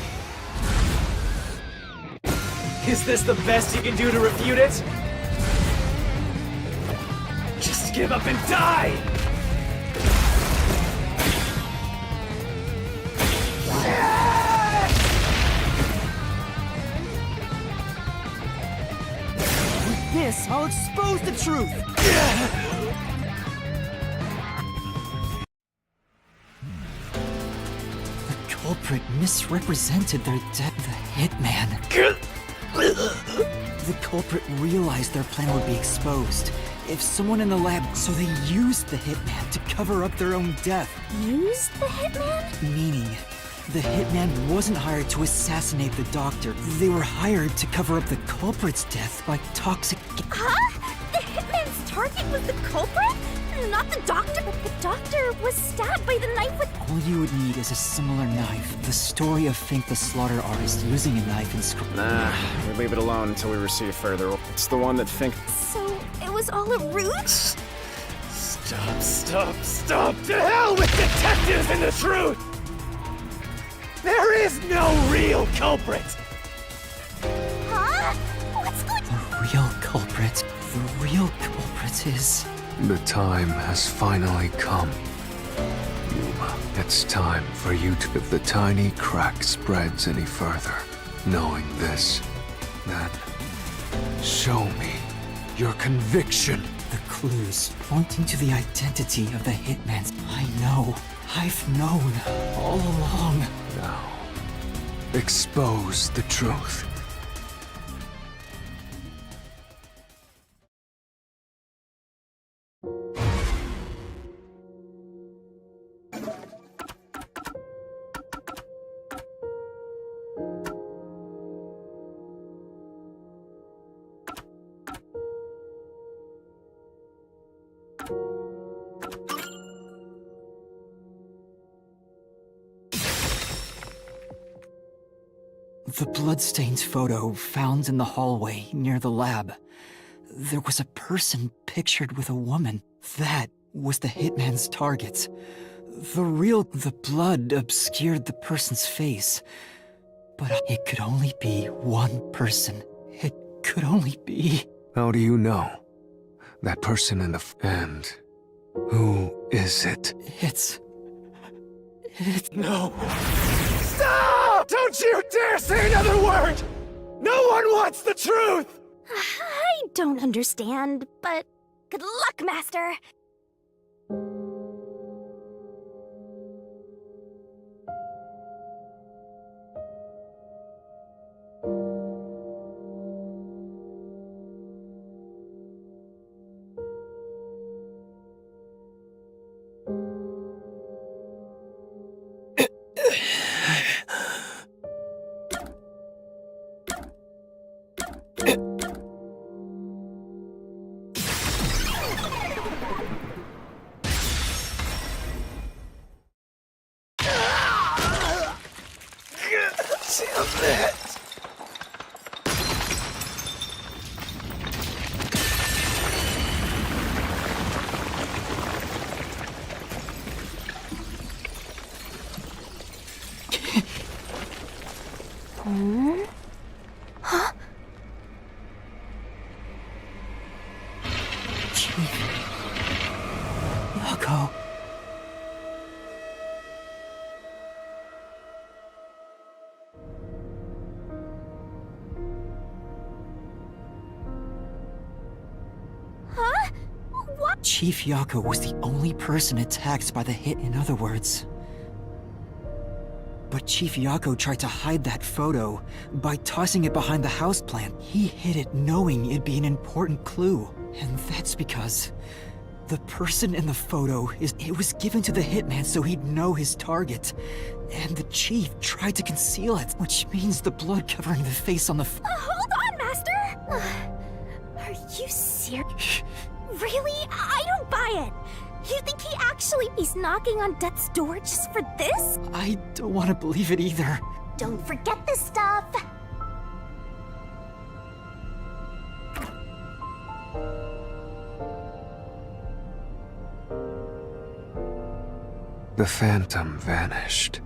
Is this the best you can do to refute it? Just give up and die! With this, I'll expose the truth! The culprit misrepresented their debt. The hitman. The culprit realized their plan would be exposed if someone in the lab, so they used the hitman to cover up their own death. Used the hitman? Meaning, the hitman wasn't hired to assassinate the doctor. They were hired to cover up the culprit's death by toxic... Huh? The hitman's target was the culprit? Not the doctor? But the doctor was stabbed by the knife with... All you would need is a similar knife. The story of Fink the Slaughter Artist using a knife in... Nah, we leave it alone until we receive further. It's the one that Fink... So, it was all a ruse? Stop. To hell with detectives and the truth! There is no real culprit! Huh? What's going on? The real culprit. The real culprit is... The time has finally come. Yuma, it's time for you to... If the tiny crack spreads any further, knowing this, then show me your conviction. The clues pointing to the identity of the hitman. I know. I've known all along. Now, expose the truth. The bloodstained photo found in the hallway near the lab. There was a person pictured with a woman. That was the hitman's target. The blood obscured the person's face. But it could only be one person. It could only be... How do you know? That person in the... And who is it? It's... No. Stop! Don't you dare say another word! No one wants the truth! I don't understand, but good luck, Master. Huh? Yako. Huh? What? Chief Yako was the only person attacked by the hit, in other words. But Chief Yako tried to hide that photo by tossing it behind the houseplant. He hid it knowing it'd be an important clue. And that's because The person in the photo it was given to the hitman so he'd know his target. And the chief tried to conceal it, which means the blood covering the face on the Hold on, Master! Are you serious? Really? I don't buy it! You think he actually is knocking on death's door just for this? I don't want to believe it either. Don't forget this stuff! The phantom vanished.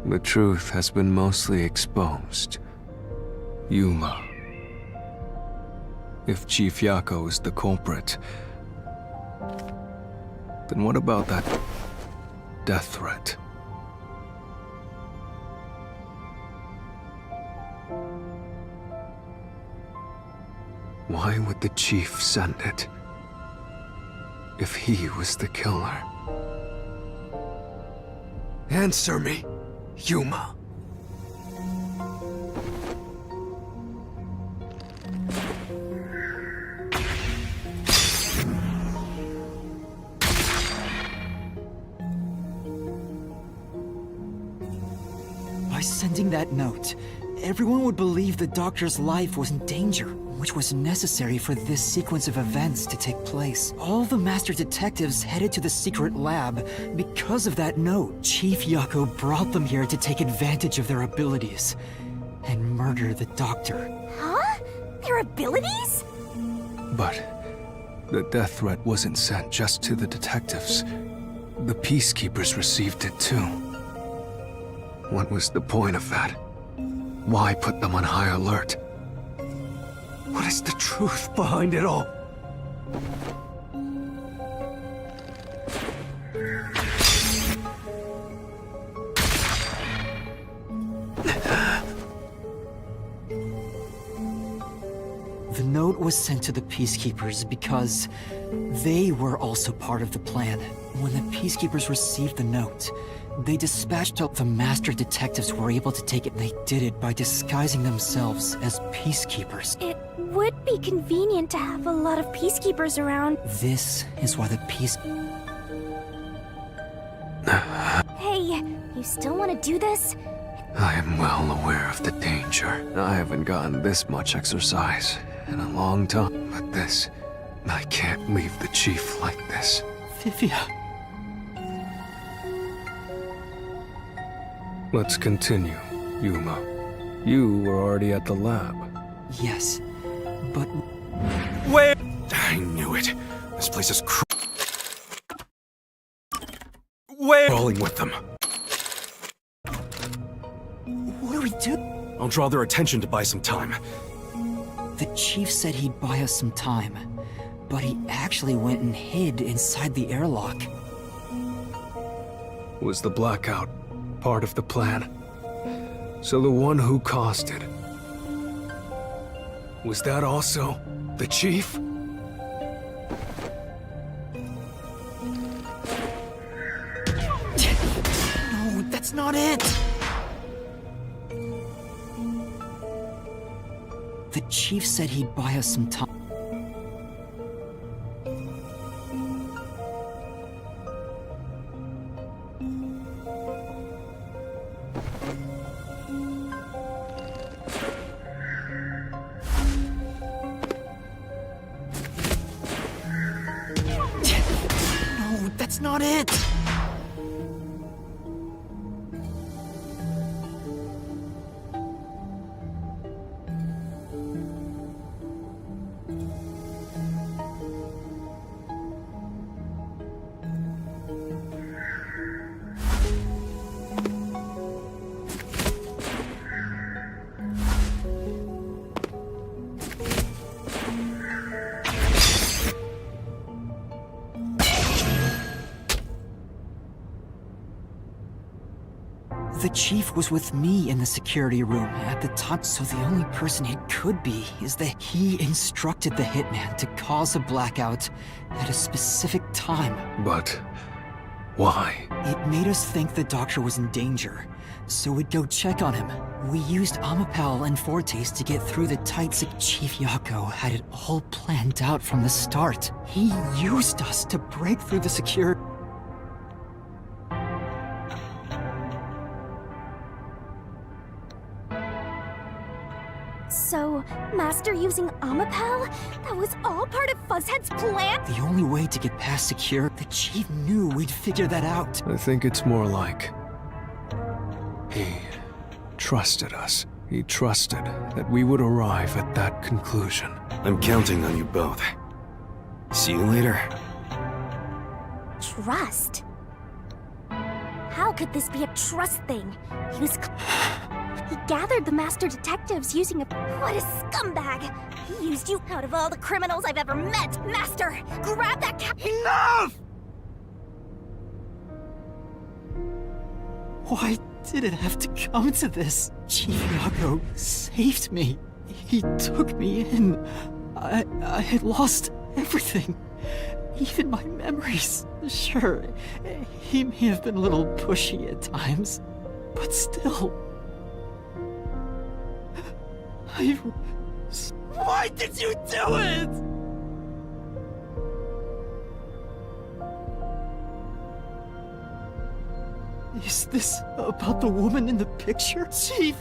The truth has been mostly exposed. Yuma. If Chief Yako is the culprit, then what about that death threat? Why would the chief send it if he was the killer? Answer me, Yuma. By sending that note, everyone would believe the doctor's life was in danger, which was necessary for this sequence of events to take place. All the master detectives headed to the secret lab because of that note. Chief Yako brought them here to take advantage of their abilities and murder the doctor. Huh? Their abilities? But the death threat wasn't sent just to the detectives. The peacekeepers received it too. What was the point of that? Why put them on high alert? What is the truth behind it all? The note was sent to the peacekeepers because they were also part of the plan. When the peacekeepers received the note, they dispatched out the master detectives who were able to take it. They did it by disguising themselves as peacekeepers. It would be convenient to have a lot of peacekeepers around. This is why the Hey, you still want to do this? I am well aware of the danger. I haven't gotten this much exercise in a long time. But this, I can't leave the chief like this. Vivia. Let's continue, Yuma. You were already at the lab. Yes, but... Where? I knew it. This place is crawling with them. What do we do? I'll draw their attention to buy some time. The chief said he'd buy us some time, but he actually went and hid inside the airlock. Was the blackout part of the plan? So the one who caused it, was that also the chief? No, that's not it! The chief said he'd buy us some time. No, that's not it! The chief was with me in the security room at the time, so the only person it could be is that he instructed the hitman to cause a blackout at a specific time. But Why? It made us think the doctor was in danger, so we'd go check on him. We used Amapal and Fortes to get through the tight Chief Yako had it all planned out from the start. He used us to break through the security. So, Master using Amapal? That was all part of Fuzzhead's plan? The only way to get past secure, the Chief knew we'd figure that out. I think it's more like he trusted us. He trusted that we would arrive at that conclusion. I'm counting on you both. See you later. Trust? How could this be a trust thing? He gathered the Master Detectives using a... What a scumbag! He used you out of all the criminals I've ever met! Master, grab that Enough! Why did it have to come to this? Chief Yako saved me. He took me in. I had lost everything. Even my memories. Sure, he may have been a little pushy at times, but still... Why did you do it? Is this about the woman in the picture? Chief,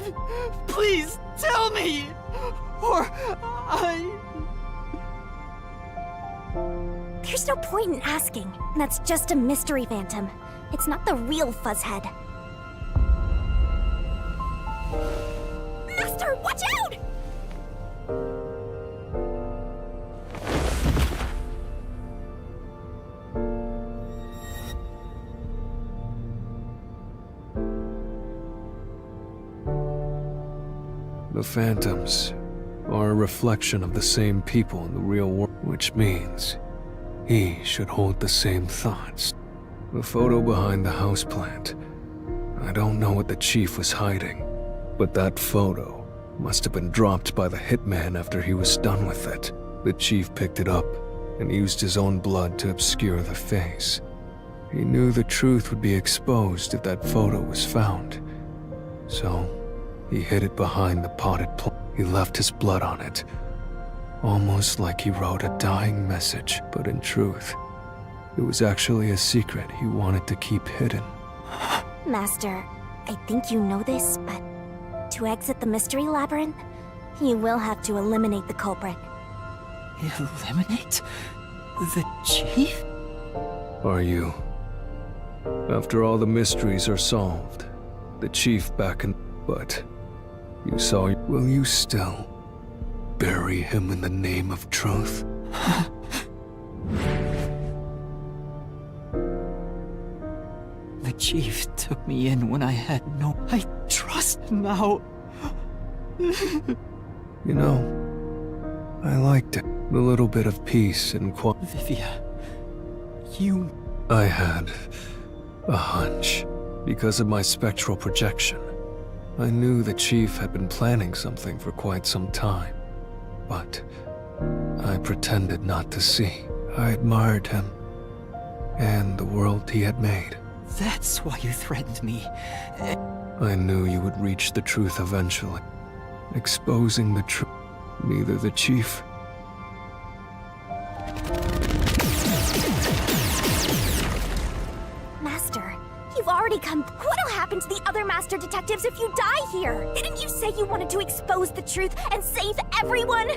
please tell me! Or There's no point in asking. That's just a mystery phantom. It's not the real Fuzzhead. Master, watch out! The phantoms are a reflection of the same people in the real world, which means he should hold the same thoughts. The photo behind the houseplant. I don't know what the Chief was hiding, but that photo must have been dropped by the hitman after he was done with it. The Chief picked it up and used his own blood to obscure the face. He knew the truth would be exposed if that photo was found. So, he hid it behind the potted plant. He left his blood on it, almost like he wrote a dying message, but in truth, it was actually a secret he wanted to keep hidden. Master, I think you know this, but to exit the Mystery Labyrinth, you will have to eliminate the culprit. eliminate the Chief? Are you? After all the mysteries are solved, the Chief back in... But you saw... Will you still bury him in the name of truth? The Chief took me in when I had no... I trust now. You know, I liked it. The little bit of peace and quiet. Vivia, you... I had a hunch. Because of my spectral projection, I knew the Chief had been planning something for quite some time. But I pretended not to see. I admired him and the world he had made. That's why you threatened me. I knew you would reach the truth eventually. Exposing the truth. Neither the Chief... Master, you've already come... What'll happen to the other Master Detectives if you die here? Didn't you say you wanted to expose the truth and save everyone?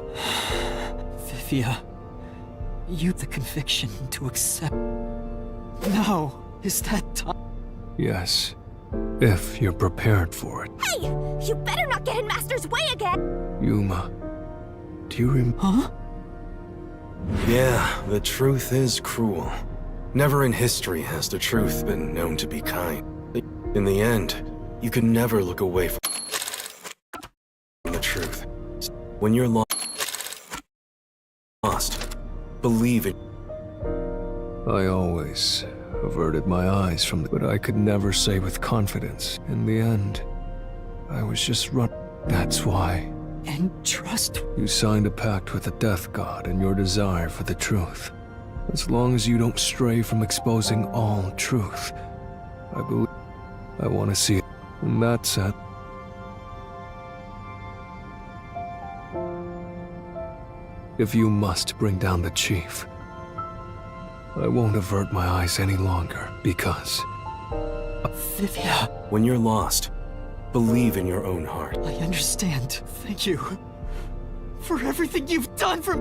Vivia, you the conviction to accept... Now is that time? Yes, if you're prepared for it. Hey! You better not get in Master's way again! Yuma, do you remember? Huh? Yeah, the truth is cruel. Never in history has the truth been known to be kind. In the end, you can never look away from the truth. When you're lost, believe it. I always averted my eyes from but I could never say with confidence. In the end, I was just run. That's why. And trust. You signed a pact with the Death God and your desire for the truth. As long as you don't stray from exposing all truth, I believe I want to see it. And that's it. If you must bring down the chief, I won't avert my eyes any longer, because... Vivia, When you're lost, believe in your own heart. I understand. Thank you. For everything you've done for...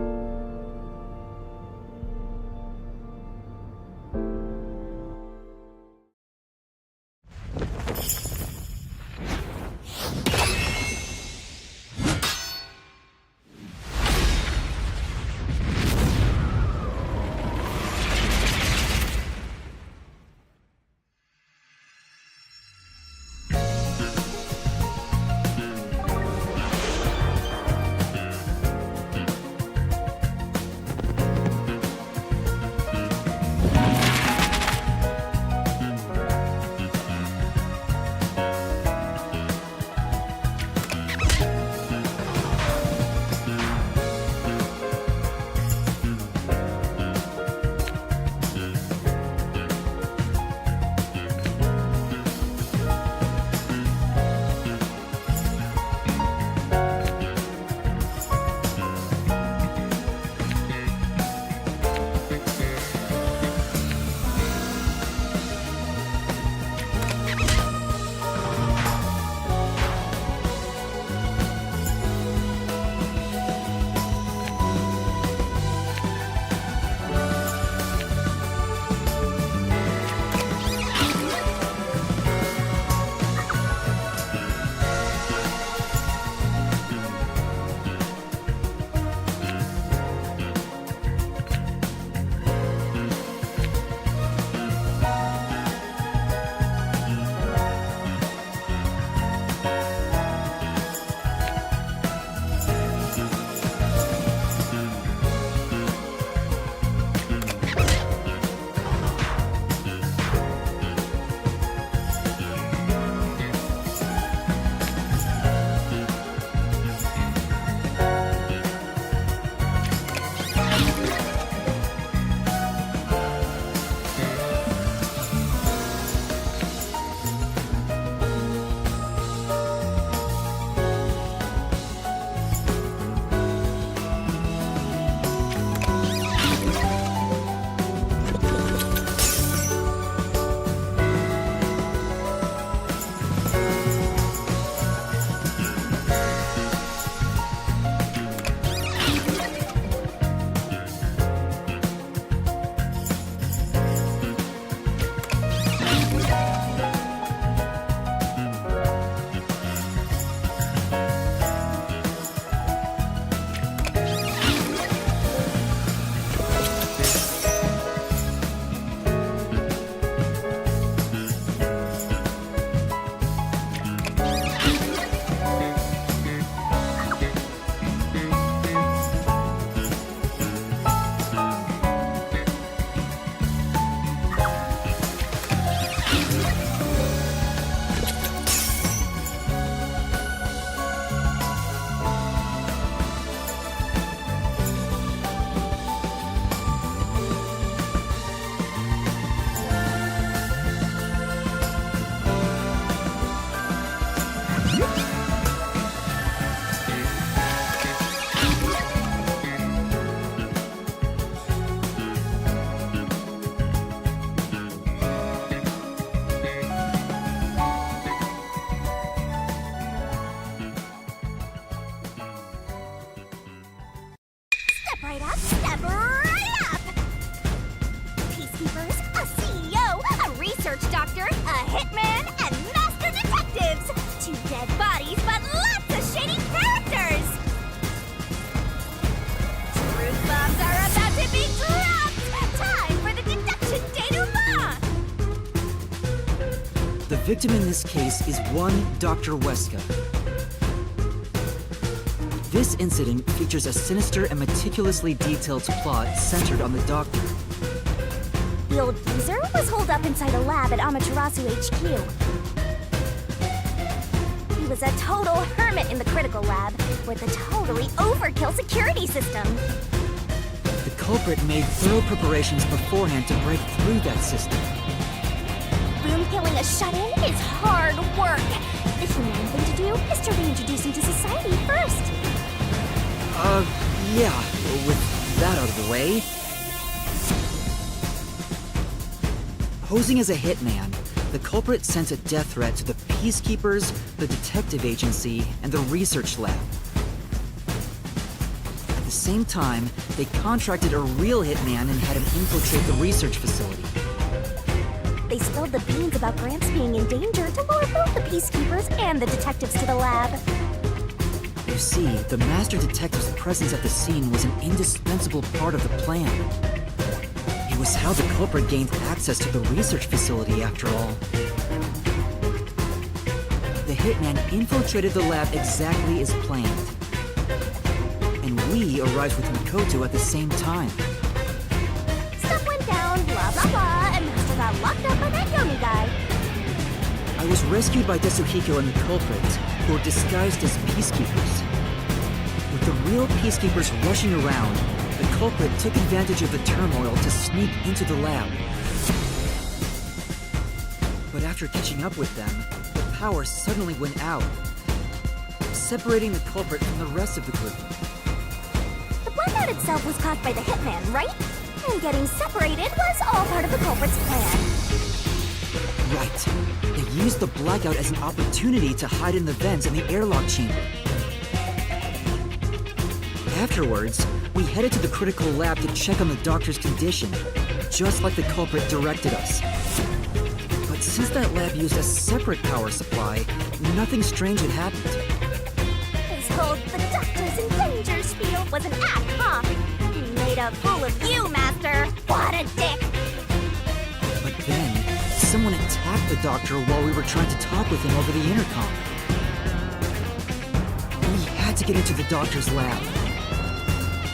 right up, step right up! Peacekeepers, a CEO, a research doctor, a hitman, and master detectives! 2 dead bodies, but lots of shady characters! Truth bombs are about to be dropped! Time for the deduction denouement! The victim in this case is one Dr. Weska. This incident features a sinister and meticulously detailed plot centered on the doctor. The old geezer was holed up inside a lab at Amaterasu HQ. He was a total hermit in the critical lab, with a totally overkill security system. The culprit made thorough preparations beforehand to break through that system. Boom killing a shut-in is hard work. The humane thing to do is to reintroduce him to society first. Yeah, with that out of the way. Posing as a hitman, the culprit sent a death threat to the Peacekeepers, the Detective Agency, and the Research Lab. At the same time, they contracted a real hitman and had him infiltrate the research facility. They spilled the beans about Gramps being in danger to lure both the Peacekeepers and the detectives to the lab. You see, the Master Detective's presence at the scene was an indispensable part of the plan. It was how the culprit gained access to the research facility, after all. The hitman infiltrated the lab exactly as planned. And we arrived with Mikoto at the same time. Stuff went down, blah blah blah, and Master got locked up by that Yomi guy. I was rescued by Tetsuhiko and the culprit, who were disguised as peacekeepers. With the real peacekeepers rushing around, the culprit took advantage of the turmoil to sneak into the lab. But after catching up with them, the power suddenly went out, separating the culprit from the rest of the group. The blackout itself was caused by the hitman, right? And getting separated was all part of the culprit's plan. Right. They used the blackout as an opportunity to hide in the vents in the airlock chamber. Afterwards, we headed to the critical lab to check on the doctor's condition, just like the culprit directed us. But since that lab used a separate power supply, nothing strange had happened. His whole "the doctor's in danger" spiel was an act, huh? He made a fool of you, Master. What a dick! But then, someone attacked the doctor while we were trying to talk with him over the intercom. We had to get into the doctor's lab.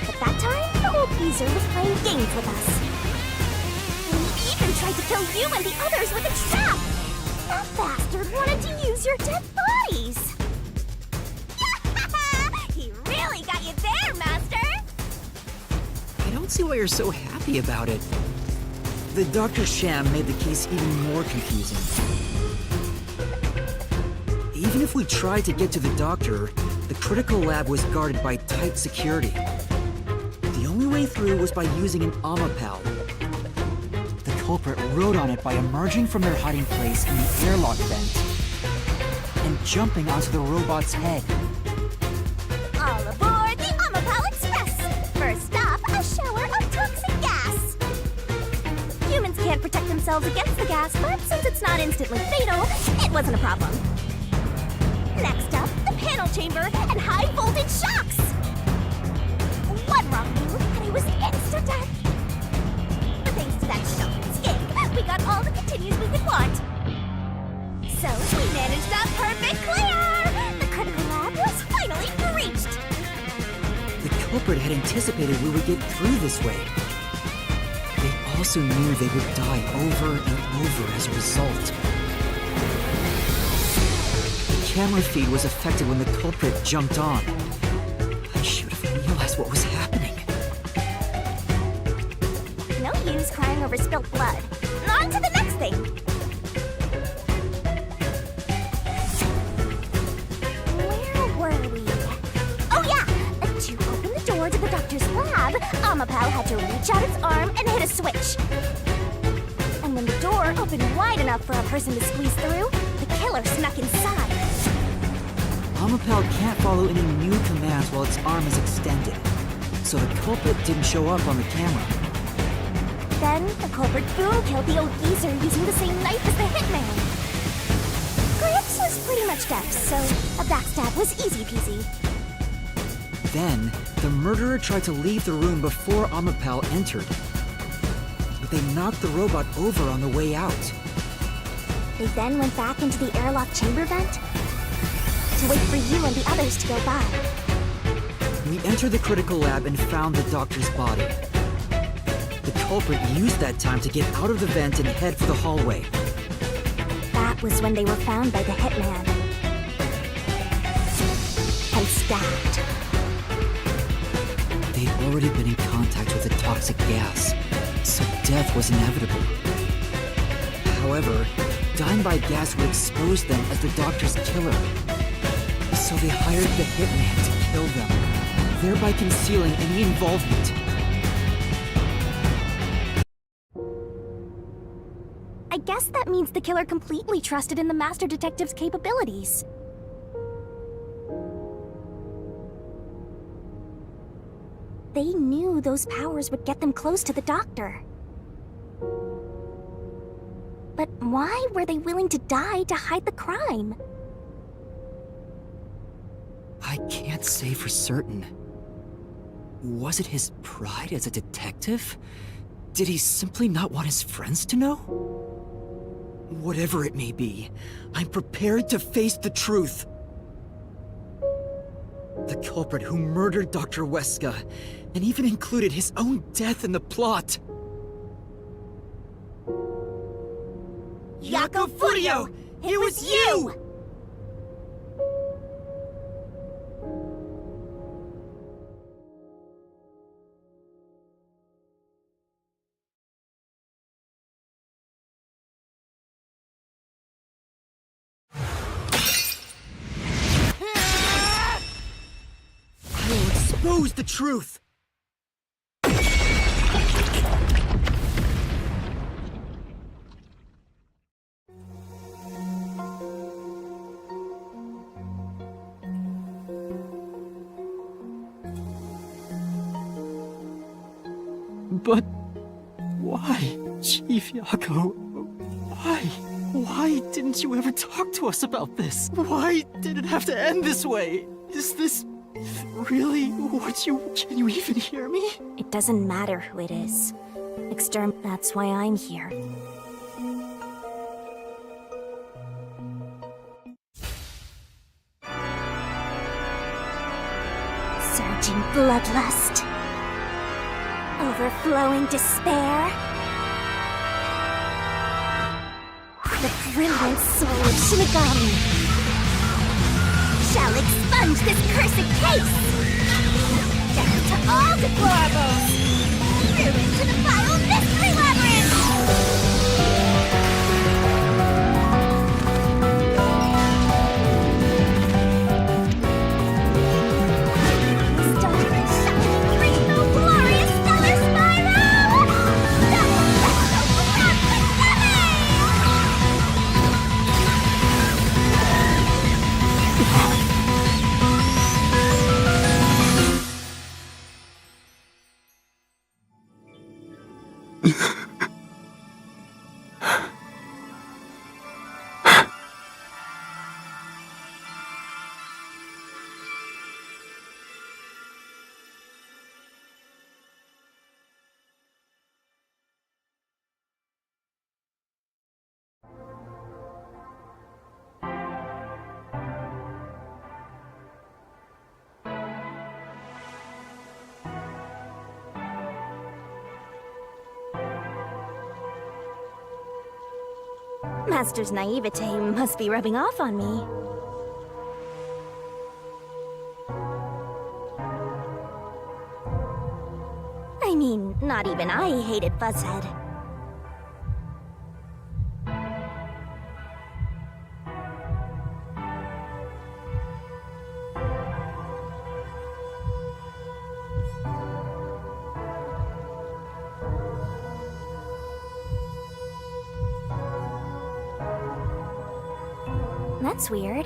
At that time, the old geezer was playing games with us. And he even tried to kill you and the others with a trap! That bastard wanted to use your dead bodies! He really got you there, Master! I don't see why you're so happy about it. The doctor's sham made the case even more confusing. Even if we tried to get to the doctor, the critical lab was guarded by tight security. The only way through was by using an Amapal. The culprit rode on it by emerging from their hiding place in the airlock vent and jumping onto the robot's head. All aboard the Amapal Express! First stop, a shower of toxic gas! Humans can't protect themselves against the gas, but since it's not instantly fatal, it wasn't a problem. Next up, the panel chamber and high-voltage shocks! One wrong move, and it was instant death! But thanks to that shocking skink, we got all the continues we could want. So, we managed a perfect clear! The critical lab was finally breached! The culprit had anticipated we would get through this way. They also knew they would die over and over as a result. The camera feed was affected when the culprit jumped on. I should have realized what was happening. No use crying over spilt blood. On to the next thing! Where were we? Oh yeah! To open the door to the doctor's lab, Amapal had to reach out its arm and hit a switch. And when the door opened wide enough for a person to squeeze through, the killer snuck inside. Amapal can't follow any new commands while its arm is extended, so the culprit didn't show up on the camera. Then, the culprit boom killed the old geezer using the same knife as the hitman. Gramps was pretty much deaf, so a backstab was easy peasy. Then, the murderer tried to leave the room before Amapal entered. But they knocked the robot over on the way out. They then went back into the airlock chamber vent to wait for you and the others to go by. We entered the critical lab and found the doctor's body. The culprit used that time to get out of the vent and head for the hallway. That was when they were found by the hitman. And stabbed. They They'd already been in contact with a toxic gas, so death was inevitable. However, dying by gas would expose them as the doctor's killer. So they hired the hitman to kill them, thereby concealing any involvement. I guess that means the killer completely trusted in the Master Detective's capabilities. They knew those powers would get them close to the Doctor. But why were they willing to die to hide the crime? I can't say for certain. Was it his pride as a detective? Did he simply not want his friends to know? Whatever it may be, I'm prepared to face the truth. The culprit who murdered Dr. Weska, and even included his own death in the plot. Jaco Furio! It was you! I'll expose the truth! But why, Chief Jaco? Why? Why didn't you ever talk to us about this? Why did it have to end this way? Is this really what you... Can you even hear me? It doesn't matter who it is. That's why I'm here. Surging bloodlust. Overflowing despair. The brilliant soul of Shinigami shall expunge this cursed case! Down to all deplorables! Through into the vile mystery labyrinth! Master's naivete must be rubbing off on me. I mean, not even I hated Fuzzhead. That's weird.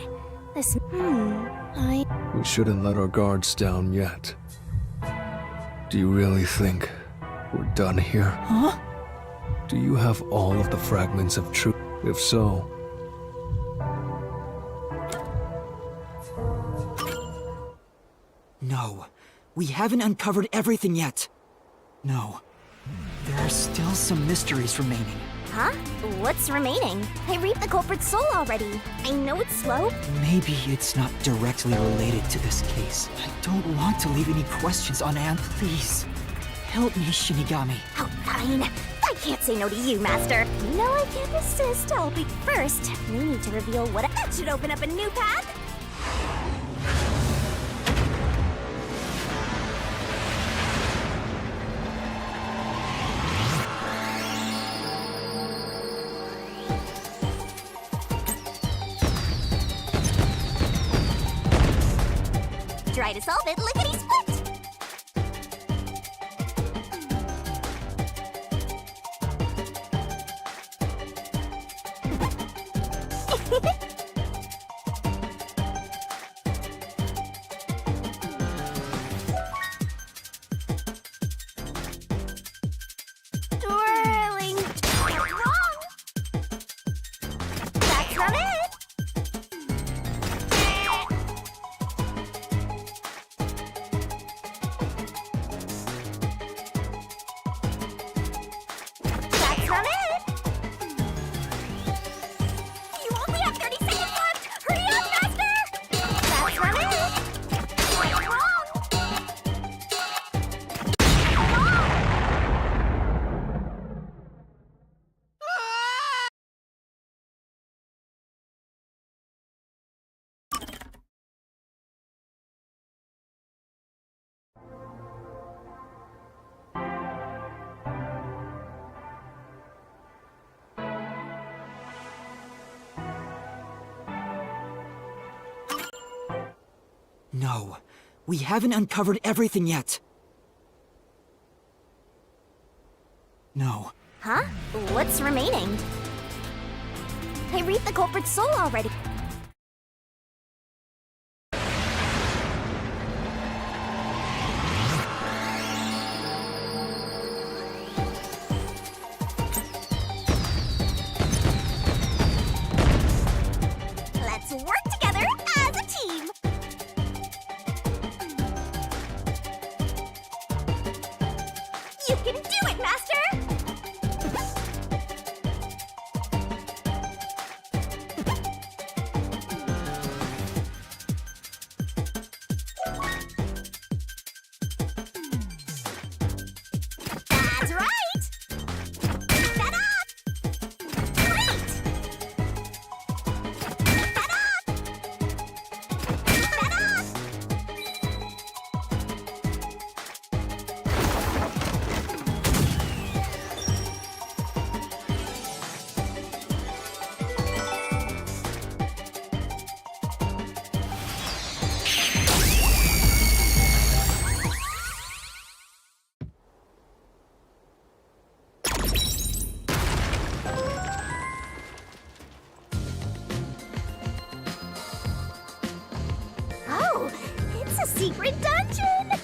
We shouldn't let our guards down yet. Do you really think we're done here? Huh? Do you have all of the fragments of truth? If so... No, we haven't uncovered everything yet. No, there are still some mysteries remaining. Huh? What's remaining? I reaped the culprit's soul already. I know it's slow. Maybe it's not directly related to this case. I don't want to leave any questions unanswered. Please, help me, Shinigami. Oh, fine. I can't say no to you, Master. No, I can't resist. I'll be first. We need to reveal what... That should open up a new path. try to solve it lickety-split. Twirling. Wrong. That's not it. That's not it. You only have 30 seconds left. Hurry up, Master. That's not it. Wrong. No, we haven't uncovered everything yet. No. Huh? What's remaining? I read the culprit's soul already. Let's work together as a team. You can do it, Master! That's right! Set up! Great! Set up! Set up! Oh, it's a secret dungeon!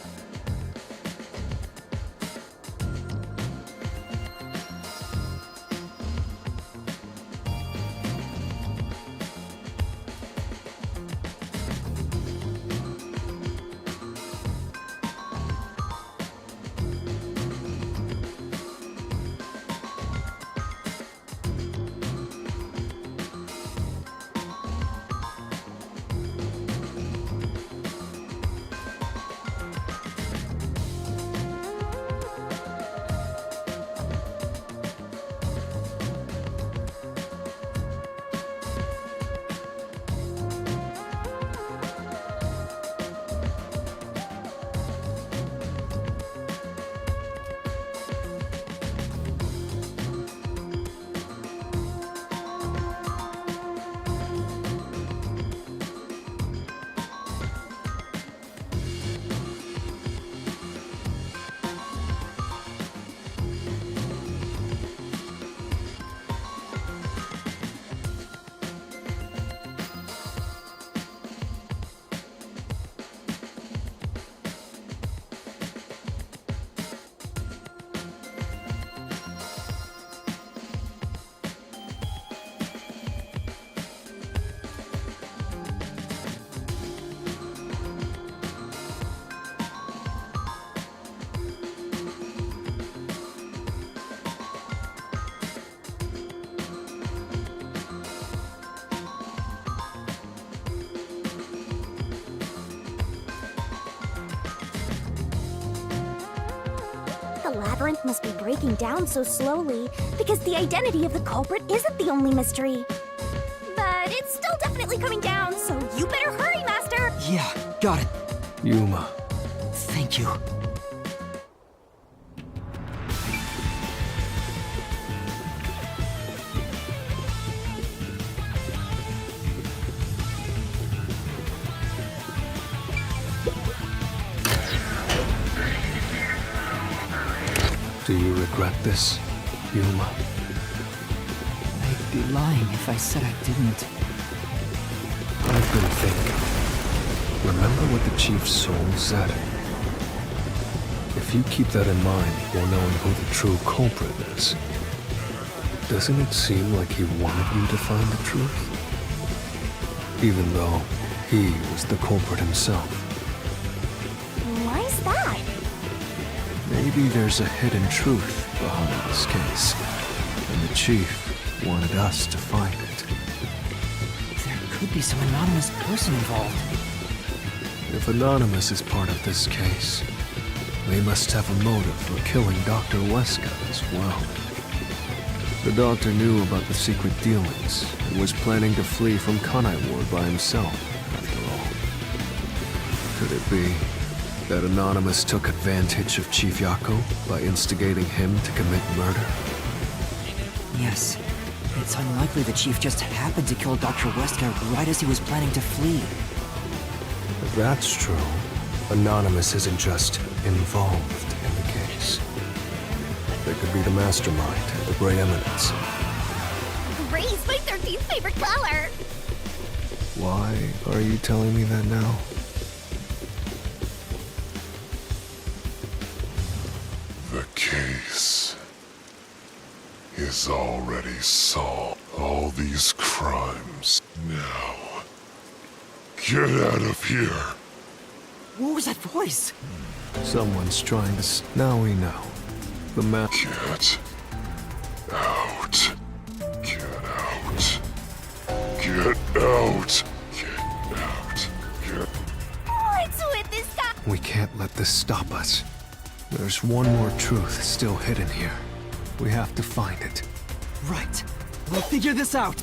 The labyrinth must be breaking down so slowly because the identity of the culprit isn't the only mystery. But it's still definitely coming down, so you better hurry, Master! Yeah, got it. Yuma. Thank you. Do you regret this, Yuma? I'd be lying if I said I didn't. I've been thinking. Remember what the Chief's soul said? If you keep that in mind while knowing who the true culprit is, doesn't it seem like he wanted you to find the truth? Even though he was the culprit himself. Why is that? Maybe there's a hidden truth behind this case, and the Chief wanted us to find it. There could be some anonymous person involved. If Anonymous is part of this case, they must have a motive for killing Dr. Weska as well. The doctor knew about the secret dealings and was planning to flee from Kanai Ward by himself, after all. Could it be that Anonymous took advantage of Chief Yako by instigating him to commit murder? Yes. It's unlikely the Chief just happened to kill Dr. Weska right as he was planning to flee. If that's true, Anonymous isn't just involved in the case. They could be the mastermind at the Grey Eminence. Gray's my 13th favorite color. Why are you telling me that now? The case is already solved. All these crimes. Now, get out of here. What was that voice? Someone's trying to now we know. The map. Get out. Get out. Get out. Get out. Get. What's with this guy? We can't let this stop us. There's one more truth still hidden here. We have to find it. Right. We'll figure this out.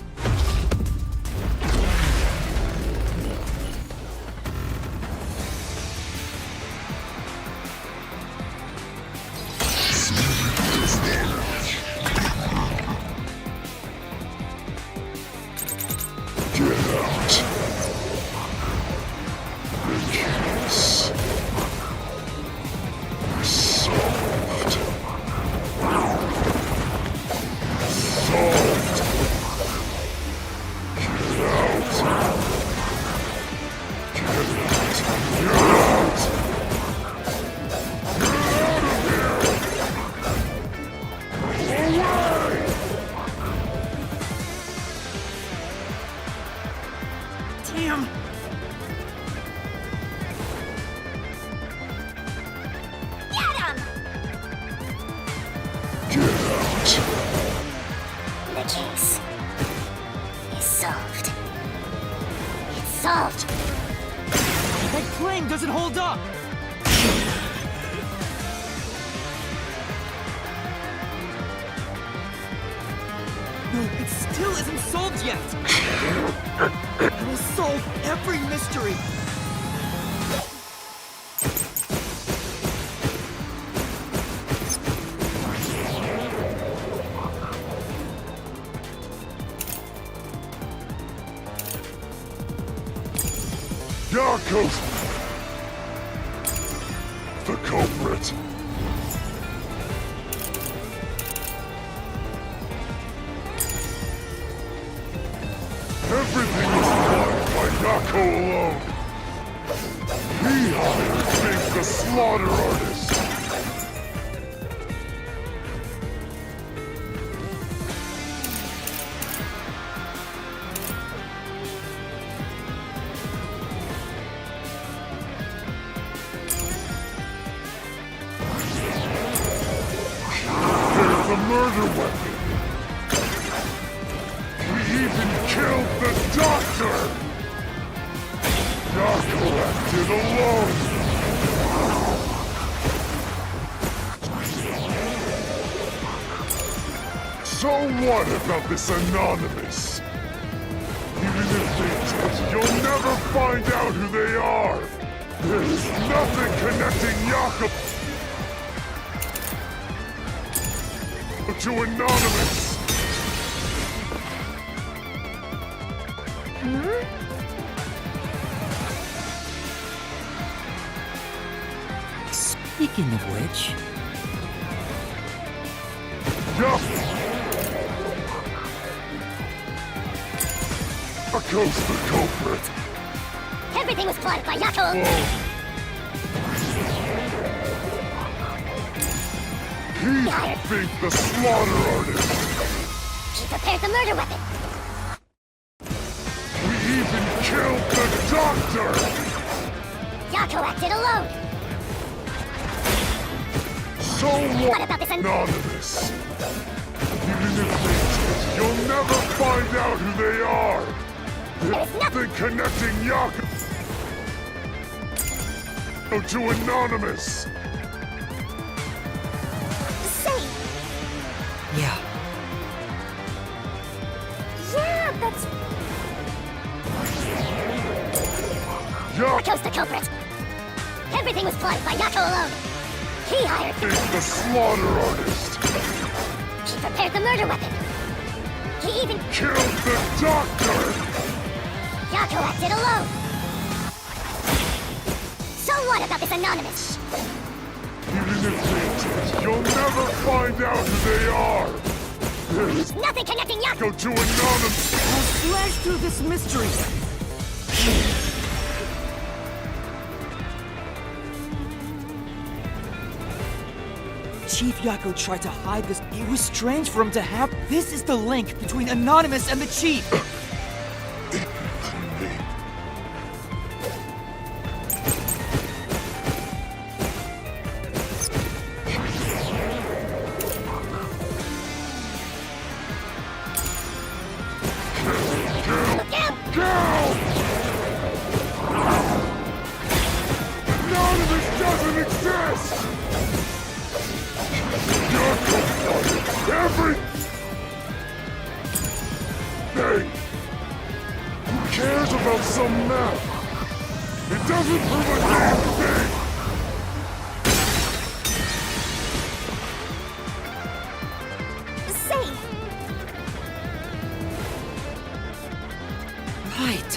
Damn! Get him! The case is solved. It's solved. That claim doesn't hold up! No, it still isn't solved yet! I will solve every mystery! Yako! The culprit! Everything was done by Yako alone! He hired Fink the slaughter artist! There's a murder weapon! He even killed the doctor! Yako acted alone! So what about this Anonymous? Even if they did, you'll never find out who they are! There's nothing connecting Yako to Anonymous! Speaking of which... Yup! Yako's the culprit! Everything was plotted by Yako! He think the slaughter artist! He prepared the murder weapon! We even killed the doctor! Yako acted alone! So what about this anonymous? Even if they did, you'll never find out who they are! There's nothing connecting Yako to Anonymous! Say! Yeah. Yeah, that's... Yako's the culprit! Everything was plotted by Yako alone! He hired the slaughter artist! He prepared the murder weapon! He even killed the doctor! Yako acted alone! So what about this Anonymous? Even if they did, you'll never find out who they are! There's nothing connecting Yako to Anonymous! I'll slash through this mystery! Chief Yako tried to hide this. It was strange for him to have. This is the link between Anonymous and the Chief. Anonymous doesn't exist! Everything! Who cares about some map? It doesn't prove a damn thing! Say! Right.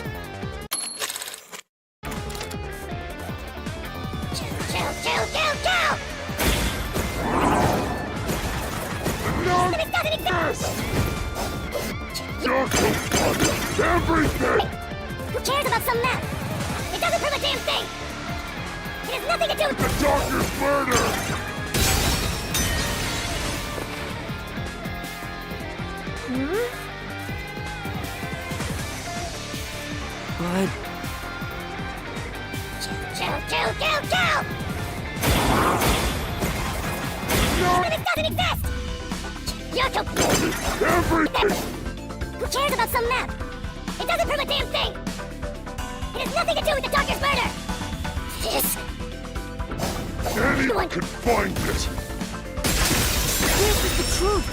Kill! No! It doesn't exist! Yako wanted everything! Who cares about some map? It doesn't prove a damn thing! It has nothing to do with the doctor's murder! But... Kill! No! It doesn't exist! Yako wanted everything! Who cares about some map? It doesn't prove a damn thing! It has nothing to do with the doctor's murder! This... Anyone can find it! This is the truth!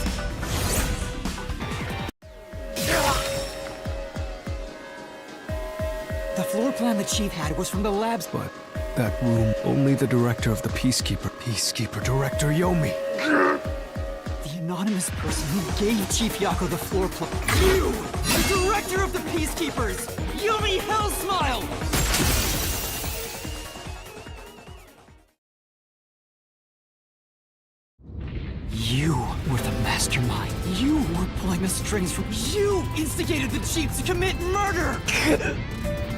The floor plan the Chief had was from the labs. But that room, only the director of the Peacekeeper Director Yomi. The anonymous person who gave Chief Yako the floor plan. You! The director of the Peacekeepers! Yomi Hellsmile! You were the mastermind. You were pulling the strings from... You instigated the Chief to commit murder!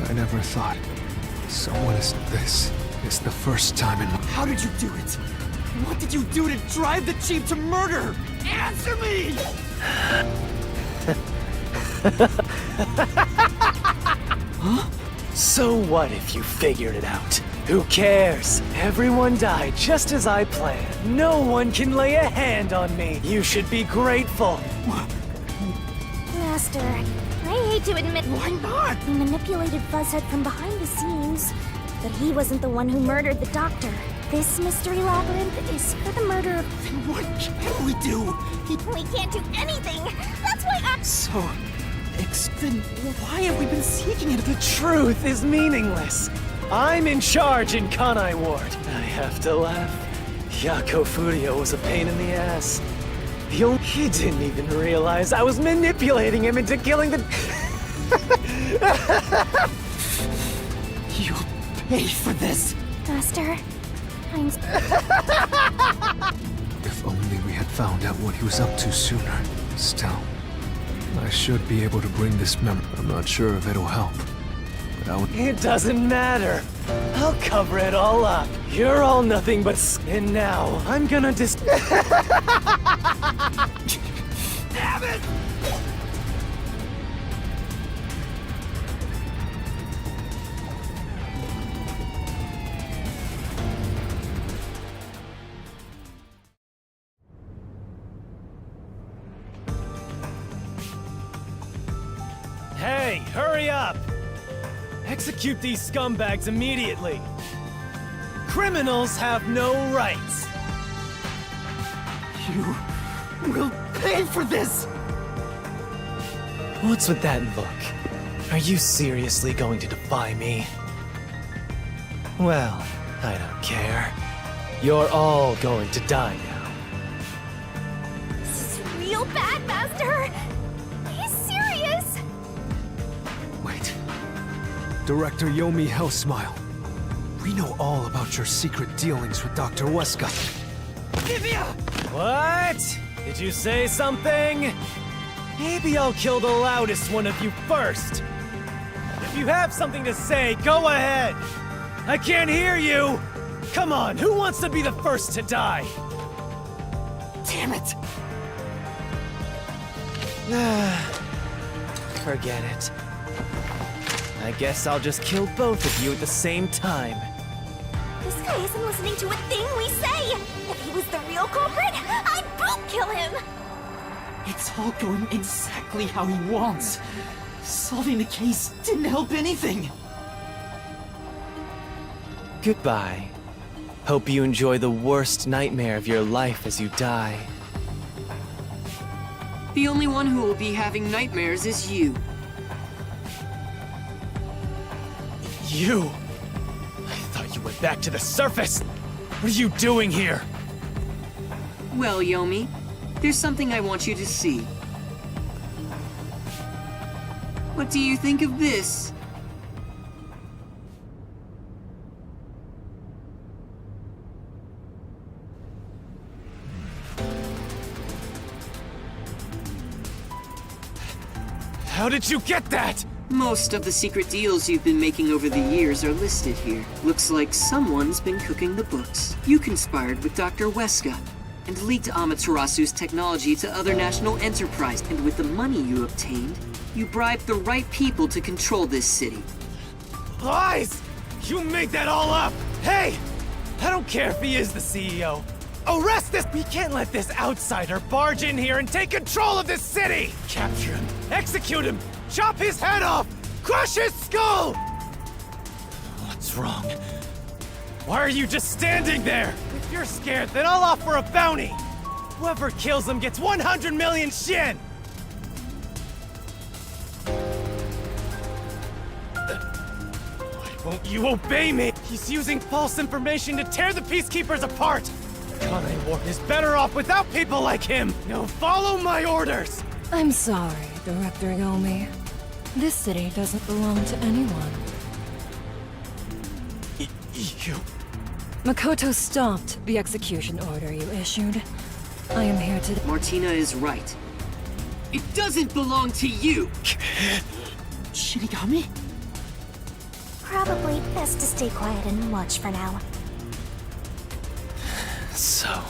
I never thought someone as this is the first time in my... How did you do it? What did you do to drive the Chief to murder? Answer me! Huh? So what if you figured it out? Who cares? Everyone died just as I planned. No one can lay a hand on me. You should be grateful. Master, I hate to admit... Why not? We manipulated Fuzzhead from behind the scenes. But he wasn't the one who murdered the doctor. This mystery labyrinth is for the murder of... Then what can we do? We can't do anything! That's why I... So... then why have we been seeking it? The truth is meaningless. I'm in charge in Kanai Ward. I have to laugh. Yako Furio was a pain in the ass. He didn't even realize I was manipulating him into killing the... You'll pay for this. Master, I'm... If only only we had found out what he was up to sooner. Still, I should be able to bring this memory. I'm not sure if it'll help, but I would... It doesn't matter. I'll cover it all up. You're all nothing but and now I'm gonna Damn it! Hey, hurry up! Execute these scumbags immediately! Criminals have no rights! You will pay for this! What's with that look? Are you seriously going to defy me? Well, I don't care. You're all going to die now. This is real bad, Master! He's serious! Wait. Director Yomi Hellsmile. We know all about your secret dealings with Dr. Weska. What? Did you say something? Maybe I'll kill the loudest one of you first. If you have something to say, go ahead. I can't hear you. Come on, who wants to be the first to die? Damn it. Forget it. I guess I'll just kill both of you at the same time. This guy isn't listening to a thing we say! If he was the real culprit, I'd both kill him! It's all going exactly how he wants. Solving the case didn't help anything. Goodbye. Hope you enjoy the worst nightmare of your life as you die. The only one who will be having nightmares is you. You? I thought you went back to the surface! What are you doing here? Well, Yomi, there's something I want you to see. What do you think of this? How did you get that? Most of the secret deals you've been making over the years are listed here. Looks like someone's been cooking the books. You conspired with Dr. Weska and leaked Amaterasu's technology to other national enterprise. And with the money you obtained, you bribed the right people to control this city. Lies! You made that all up! Hey! I don't care if he is the CEO. Arrest this! We can't let this outsider barge in here and take control of this city! Capture him! Execute him! Chop his head off! Crush his skull! What's wrong? Why are you just standing there? If you're scared, then I'll offer a bounty! Whoever kills him gets 100 million Shin! Why won't you obey me? He's using false information to tear the Peacekeepers apart! Kane Ward is better off without people like him! Now follow my orders! I'm sorry, Director Yomi. This city doesn't belong to anyone. You... Makoto stopped the execution order you issued. I am here to... Martina is right. It doesn't belong to you! Shinigami? Probably best to stay quiet and watch for now. So,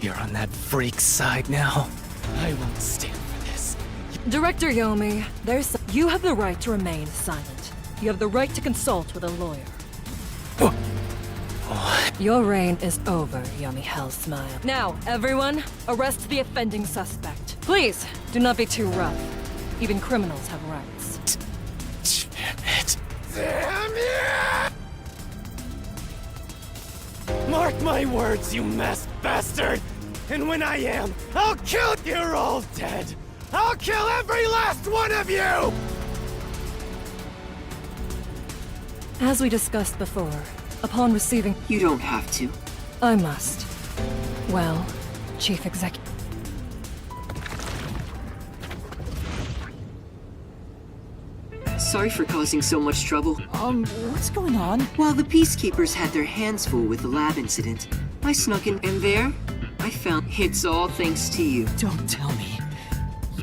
you're on that freak's side now? I won't stand for this. Director Yomi, you have the right to remain silent. You have the right to consult with a lawyer. What? Your reign is over, Yomi Hellsmile. Now, everyone, arrest the offending suspect. Please, do not be too rough. Even criminals have rights. Damn it. Damn it! Mark my words, you masked bastard! And when I am, I'll kill you! You're all dead! I'll kill every last one of you! As we discussed before, upon receiving... You don't have to. I must. Well, Chief Executive... Sorry for causing so much trouble. What's going on? While the Peacekeepers had their hands full with the lab incident, I snuck in, and there, I I found it's all thanks to you. Don't tell me.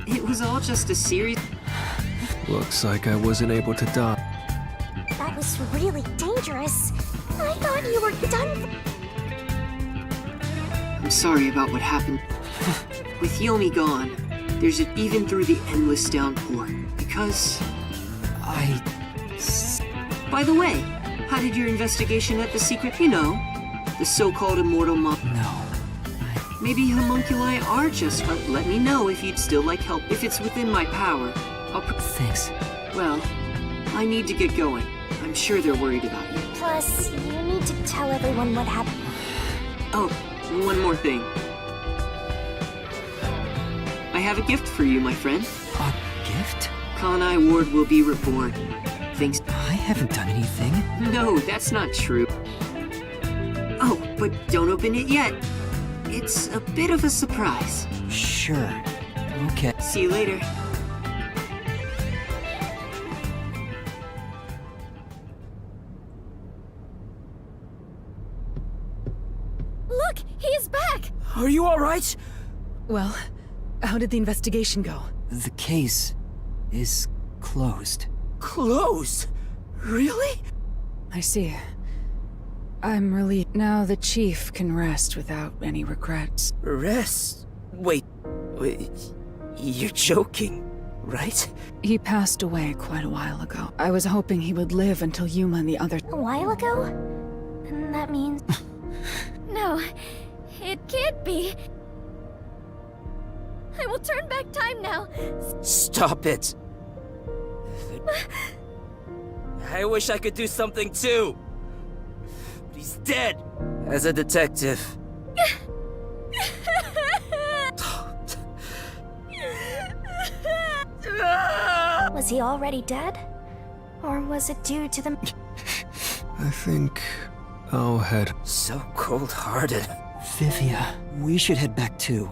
It was all just a series. Looks like I wasn't able to die. That was really dangerous. I thought you were done. I'm sorry about what happened. With Yomi gone, there's even through the endless downpour. Because... By the way, how did your investigation at the secret, the so-called immortal mob? No. Maybe homunculi are just right. Let me know if you'd still like help. If it's within my power, Thanks. Well, I need to get going. I'm sure they're worried about you. Plus, you need to tell everyone what happened. Oh, one more thing. I have a gift for you, my friend. A gift? Kanai Ward will be reborn. Thanks. I haven't done anything. No, that's not true. Oh, but don't open it yet. It's a bit of a surprise. Sure. Okay. See you later. Look, he's back! Are you alright? Well, how did the investigation go? The case is closed. Closed? Really? I see. I'm relieved. Now the chief can rest without any regrets. Rest? Wait, you're joking, right? He passed away quite a while ago. I was hoping he would live until Yuma and the other... A while ago? And that means... No, it can't be. I will turn back time now. Stop it. I wish I could do something too. But he's dead. As a detective. Was he already dead? Or was it due to the... I think I'll head. So cold-hearted. Vivia, we should head back too.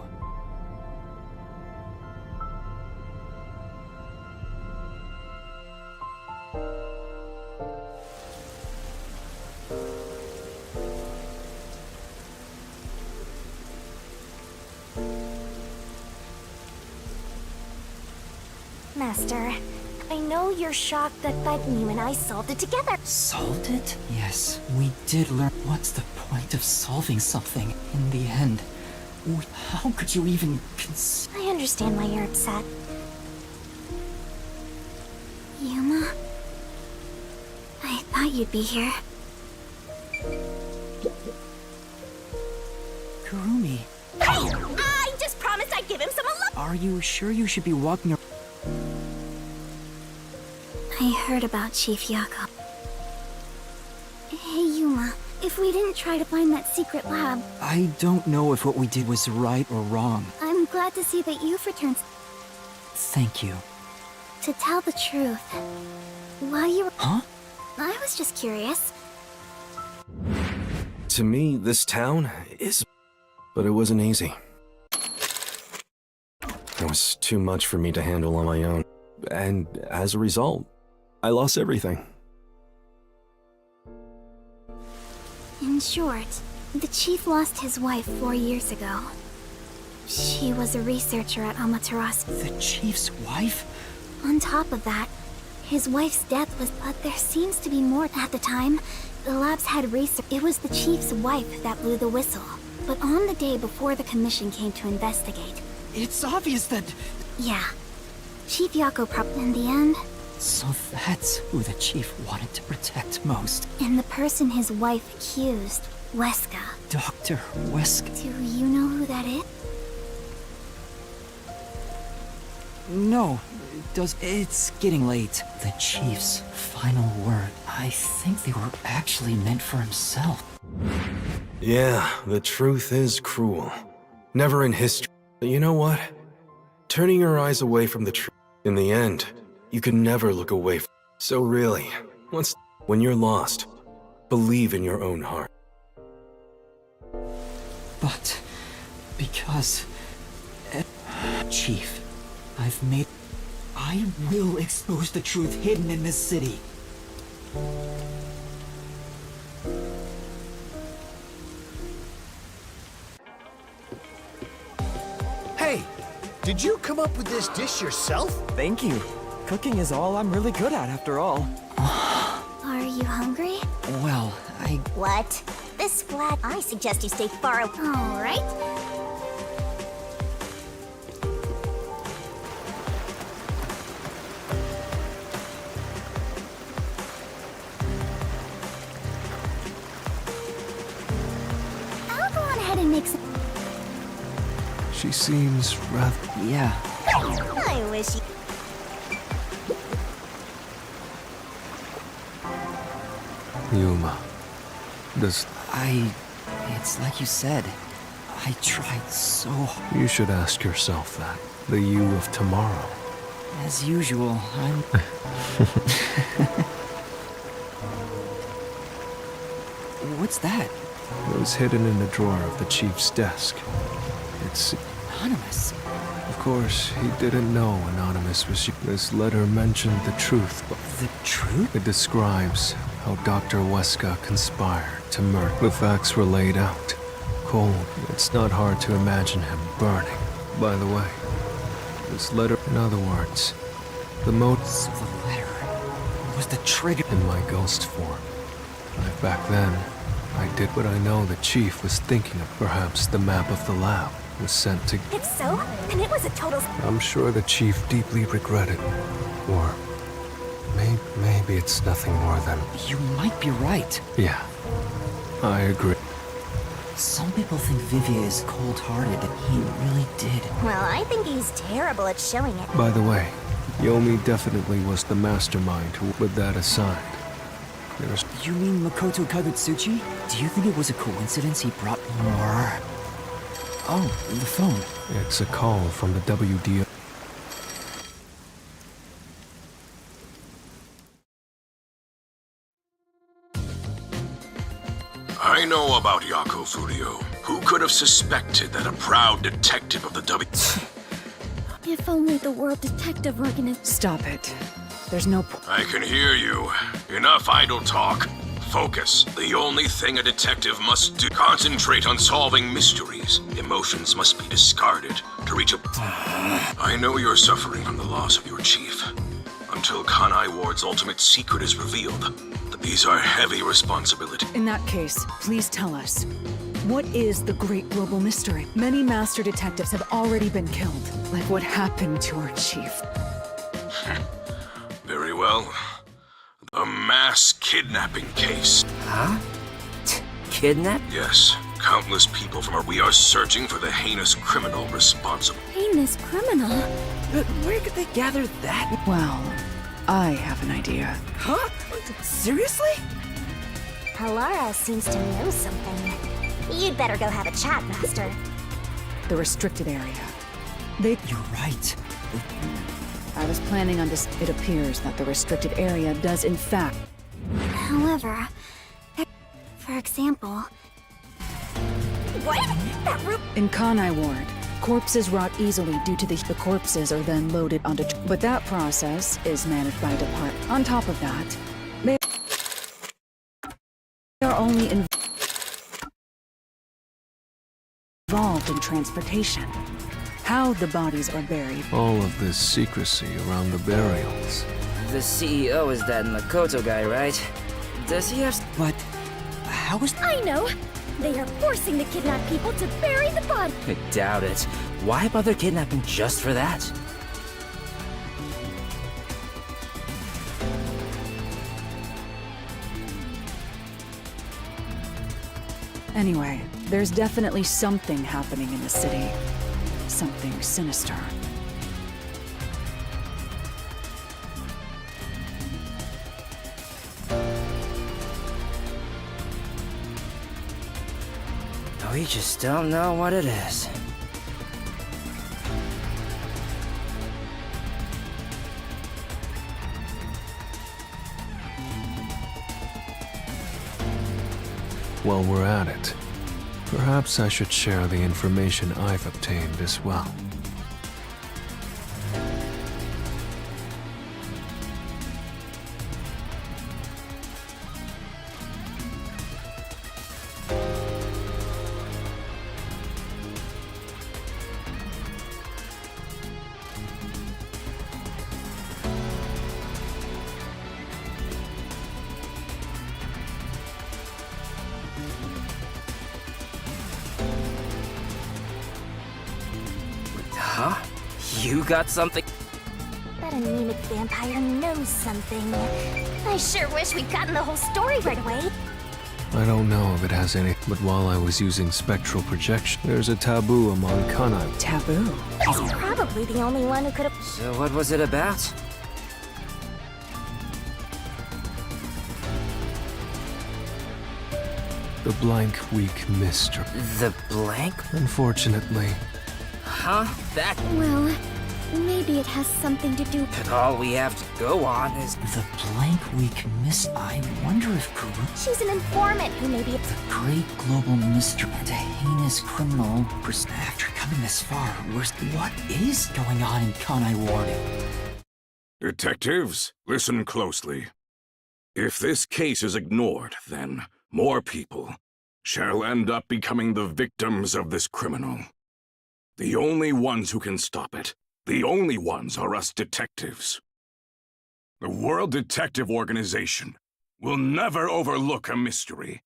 Master, I know you're shocked that you and I solved it together. Solved it? Yes, we did learn. What's the point of solving something in the end? How could you even consider? I understand why you're upset. Yuma? I thought you'd be here. Kurumi, I just promised I'd give him some love. are you sure you should be walking around? I heard about Chief Yako. Hey, Yuma. If we didn't try to find that secret lab... I don't know if what we did was right or wrong. I'm glad to see that you've returned. Thank you. To tell the truth, while you were... Huh? I was just curious. To me, this town is... But it wasn't easy. It was too much for me to handle on my own. And as a result, I lost everything. In short, the chief lost his wife 4 years ago. She was a researcher at Amaterasu. The chief's wife? On top of that, his wife's death was... But there seems to be more. At the time, the lab's head research... It was the chief's wife that blew the whistle. But on the day before the commission came to investigate... It's obvious that... Yeah. Chief Yako in the end... So that's who the chief wanted to protect most. And the person his wife accused, Weska. Dr. Weska. Do you know who that is? No, it's getting late. The chief's final word. I think they were actually meant for himself. Yeah, the truth is cruel. Never in history. But you know what? Turning your eyes away from the truth. In the end, you can never look away from. So really, when you're lost, believe in your own heart. But because... Chief, I will expose the truth hidden in this city. Did you come up with this dish yourself? Thank you. Cooking is all I'm really good at, after all. Are you hungry? Well, What? This flat. I suggest you stay far away. All right. I'll go on ahead and make some. She seems rather. yeah. I wish you. Yuma. Does. It's like you said. I tried so hard. You should ask yourself that. The you of tomorrow. As usual, I'm. What's that? It was hidden in the drawer of the chief's desk. It's. Anonymous. Of course, he didn't know Anonymous was you. This letter mentioned the truth, but The truth? it describes how Dr. Weska conspired to murder. The facts were laid out. Cold. It's not hard to imagine him burning. By the way, this letter, in other words, the motive So the letter was the trigger. in my ghost form. Back then, I did what I know the chief was thinking of. Perhaps the map of the lab was sent to. If so, then it was a total. I'm sure the chief deeply regretted. Or maybe it's nothing more than. You might be right. Yeah, I agree. Some people think Vivier is cold-hearted. He really did. Well, I think he's terrible at showing it. By the way, Yomi definitely was the mastermind who put that aside. There's. You mean Makoto Kagutsuchi? Do you think it was a coincidence he brought more? Oh, the phone. It's a call from the WDO. I know about Yako Furio. Who could have suspected that a proud detective of the If only the World Detective Organization. Stop it. There's no point. I can hear you. Enough idle talk. Focus. The only thing a detective must do. Concentrate on solving mysteries. Emotions must be discarded to reach a... I know you're suffering from the loss of your chief. Until Kanai Ward's ultimate secret is revealed, these are heavy responsibilities. In that case, please tell us. What is the great global mystery? Many master detectives have already been killed. Like what happened to our chief? Very well. A mass kidnapping case. Huh? Kidnap? Yes. Countless people from our... We are searching for the heinous criminal responsible. Heinous criminal? But where could they gather that? Well, I have an idea. Huh? Seriously? Halara seems to know something. You'd better go have a chat, Master. The restricted area. You're right. I was planning on this. It appears that the restricted area does in fact. However, for example... What? That room... In Kanai Ward, corpses rot easily due to the corpses are then loaded onto. But that process is managed by a department. On top of that, they are only involved in transportation. How the bodies are buried. All of this secrecy around the burials. The CEO is that Makoto guy, right? Does he have... But how is... I know! They are forcing the kidnapped people to bury the body! I doubt it. Why bother kidnapping just for that? Anyway, there's definitely something happening in the city. Something sinister. We just don't know what it is. While we're at it, perhaps I should share the information I've obtained as well. You got something? That anemic vampire knows something. I sure wish we'd gotten the whole story right away. I don't know if it has any, but while I was using spectral projection, there's a taboo among Kanai. Taboo? He's probably the only one who could have. So what was it about? The blank, weak mystery. The blank? Unfortunately. Huh? That... Well, maybe it has something to do. But all we have to go on is... The blank weak mist. I wonder if Peru... She's an informant who may be. The great global mystery and a heinous criminal. After coming this far, what is going on in Kanai Ward? Detectives, listen closely. If this case is ignored, then more people shall end up becoming the victims of this criminal. The only ones who can stop it, the only ones are us detectives. The World Detective Organization will never overlook a mystery.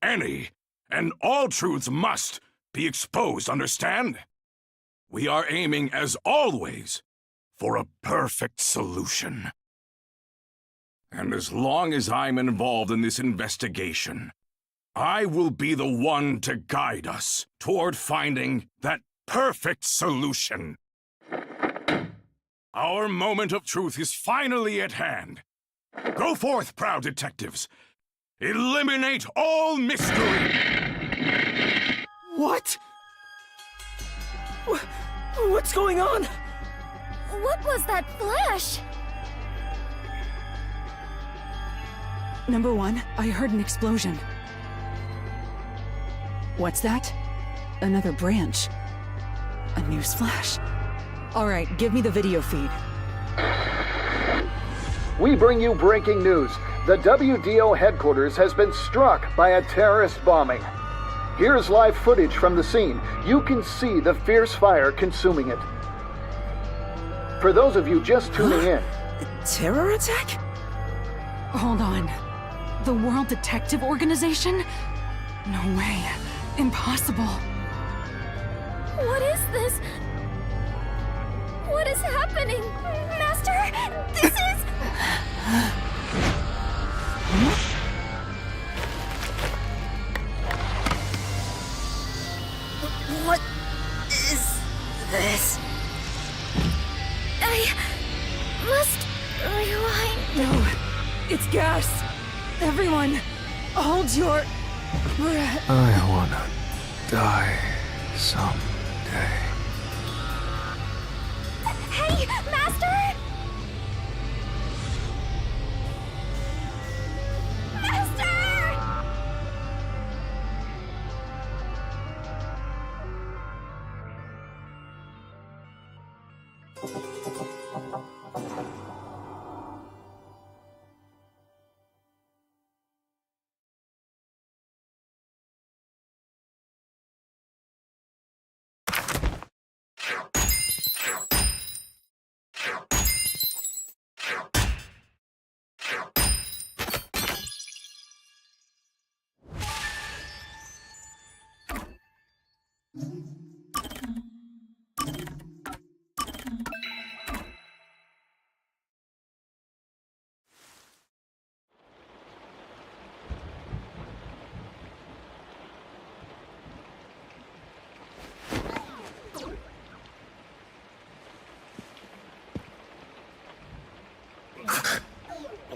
Any and all truths must be exposed, understand? We are aiming, as always, for a perfect solution. And as long as I'm involved in this investigation, I will be the one to guide us toward finding that perfect solution. Our moment of truth is finally at hand. Go forth, proud detectives. Eliminate all mystery! What? What's going on? What was that flash? Number one, I heard an explosion. What's that? Another branch. A news flash. All right, give me the video feed. We bring you breaking news. The WDO headquarters has been struck by a terrorist bombing. Here's live footage from the scene. You can see the fierce fire consuming it. For those of you just tuning in. Terror attack? Hold on. The World Detective Organization? No way. Impossible. What is this? What is happening? Master, this is... What is this? I must rewind. No, it's gas. Everyone, hold your breath. I wanna die someday. Hey, Master! Master!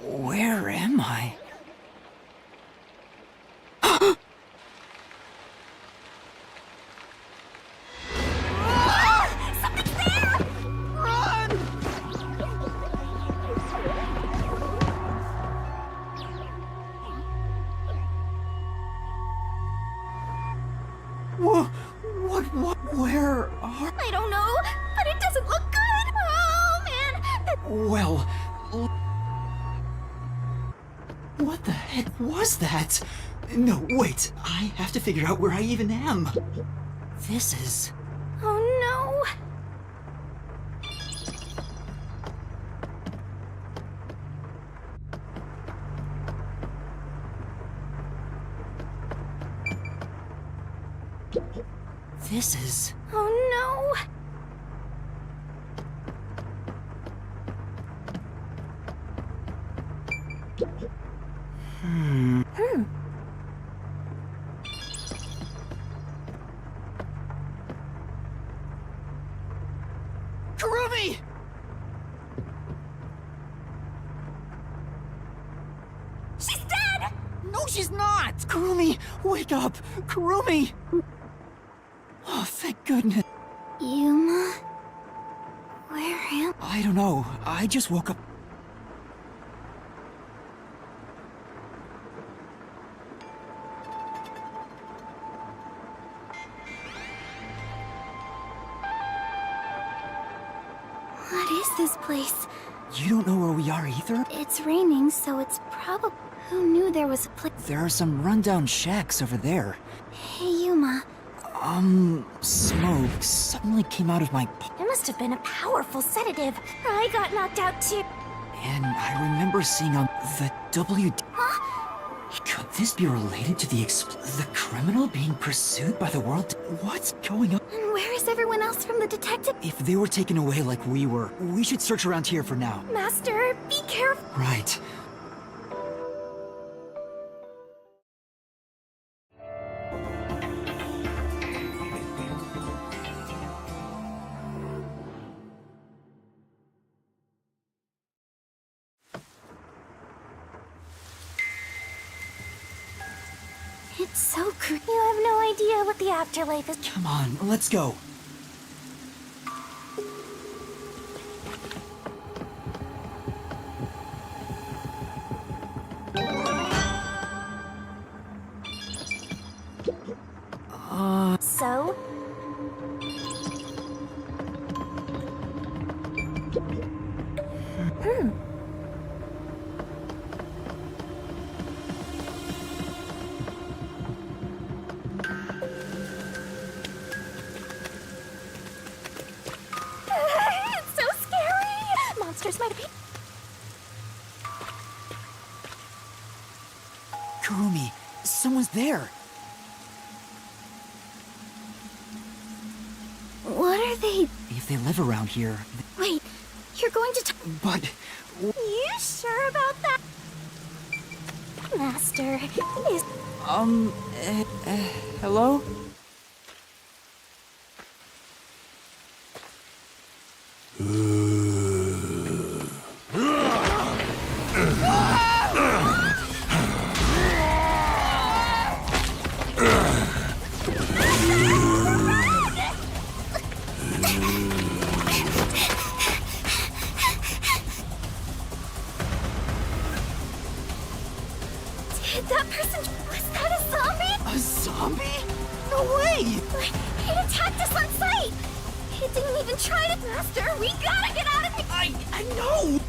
Where am I? Something's there! Run! Where are... I don't know, but it doesn't look good! Oh, man! Well... What the heck was that? No, wait. I have to figure out where I even am. This is... Oh, no! This is... Oh, no! Kurumi! She's dead! No, she's not! Kurumi, wake up! Kurumi! Oh, thank goodness. Yuma? Where am I don't know. I just woke up. What is this place? You don't know where we are either? It's raining, so it's probably... Who knew there was a place? There are some rundown shacks over there. Hey, Yuma. Smoke suddenly came out of my... It must have been a powerful sedative. I got knocked out too. And I remember seeing on the WD... Huh? Could this be related to the criminal being pursued by the world? What's going on? And where is everyone else from the detective? If they were taken away like we were, we should search around here for now. Master, be careful. Right. It's so cool. You have no idea what the afterlife is. Come on, let's go. So? It's so scary! Monsters might be... Kurumi, someone's there. What are they... If they live around here... Wait, you're going to... But... You sure about that? Master, is... Hello? Did that person... Was that a zombie? A zombie? No way! It attacked us on sight! It didn't even try to... Master, we gotta get out of here! I know!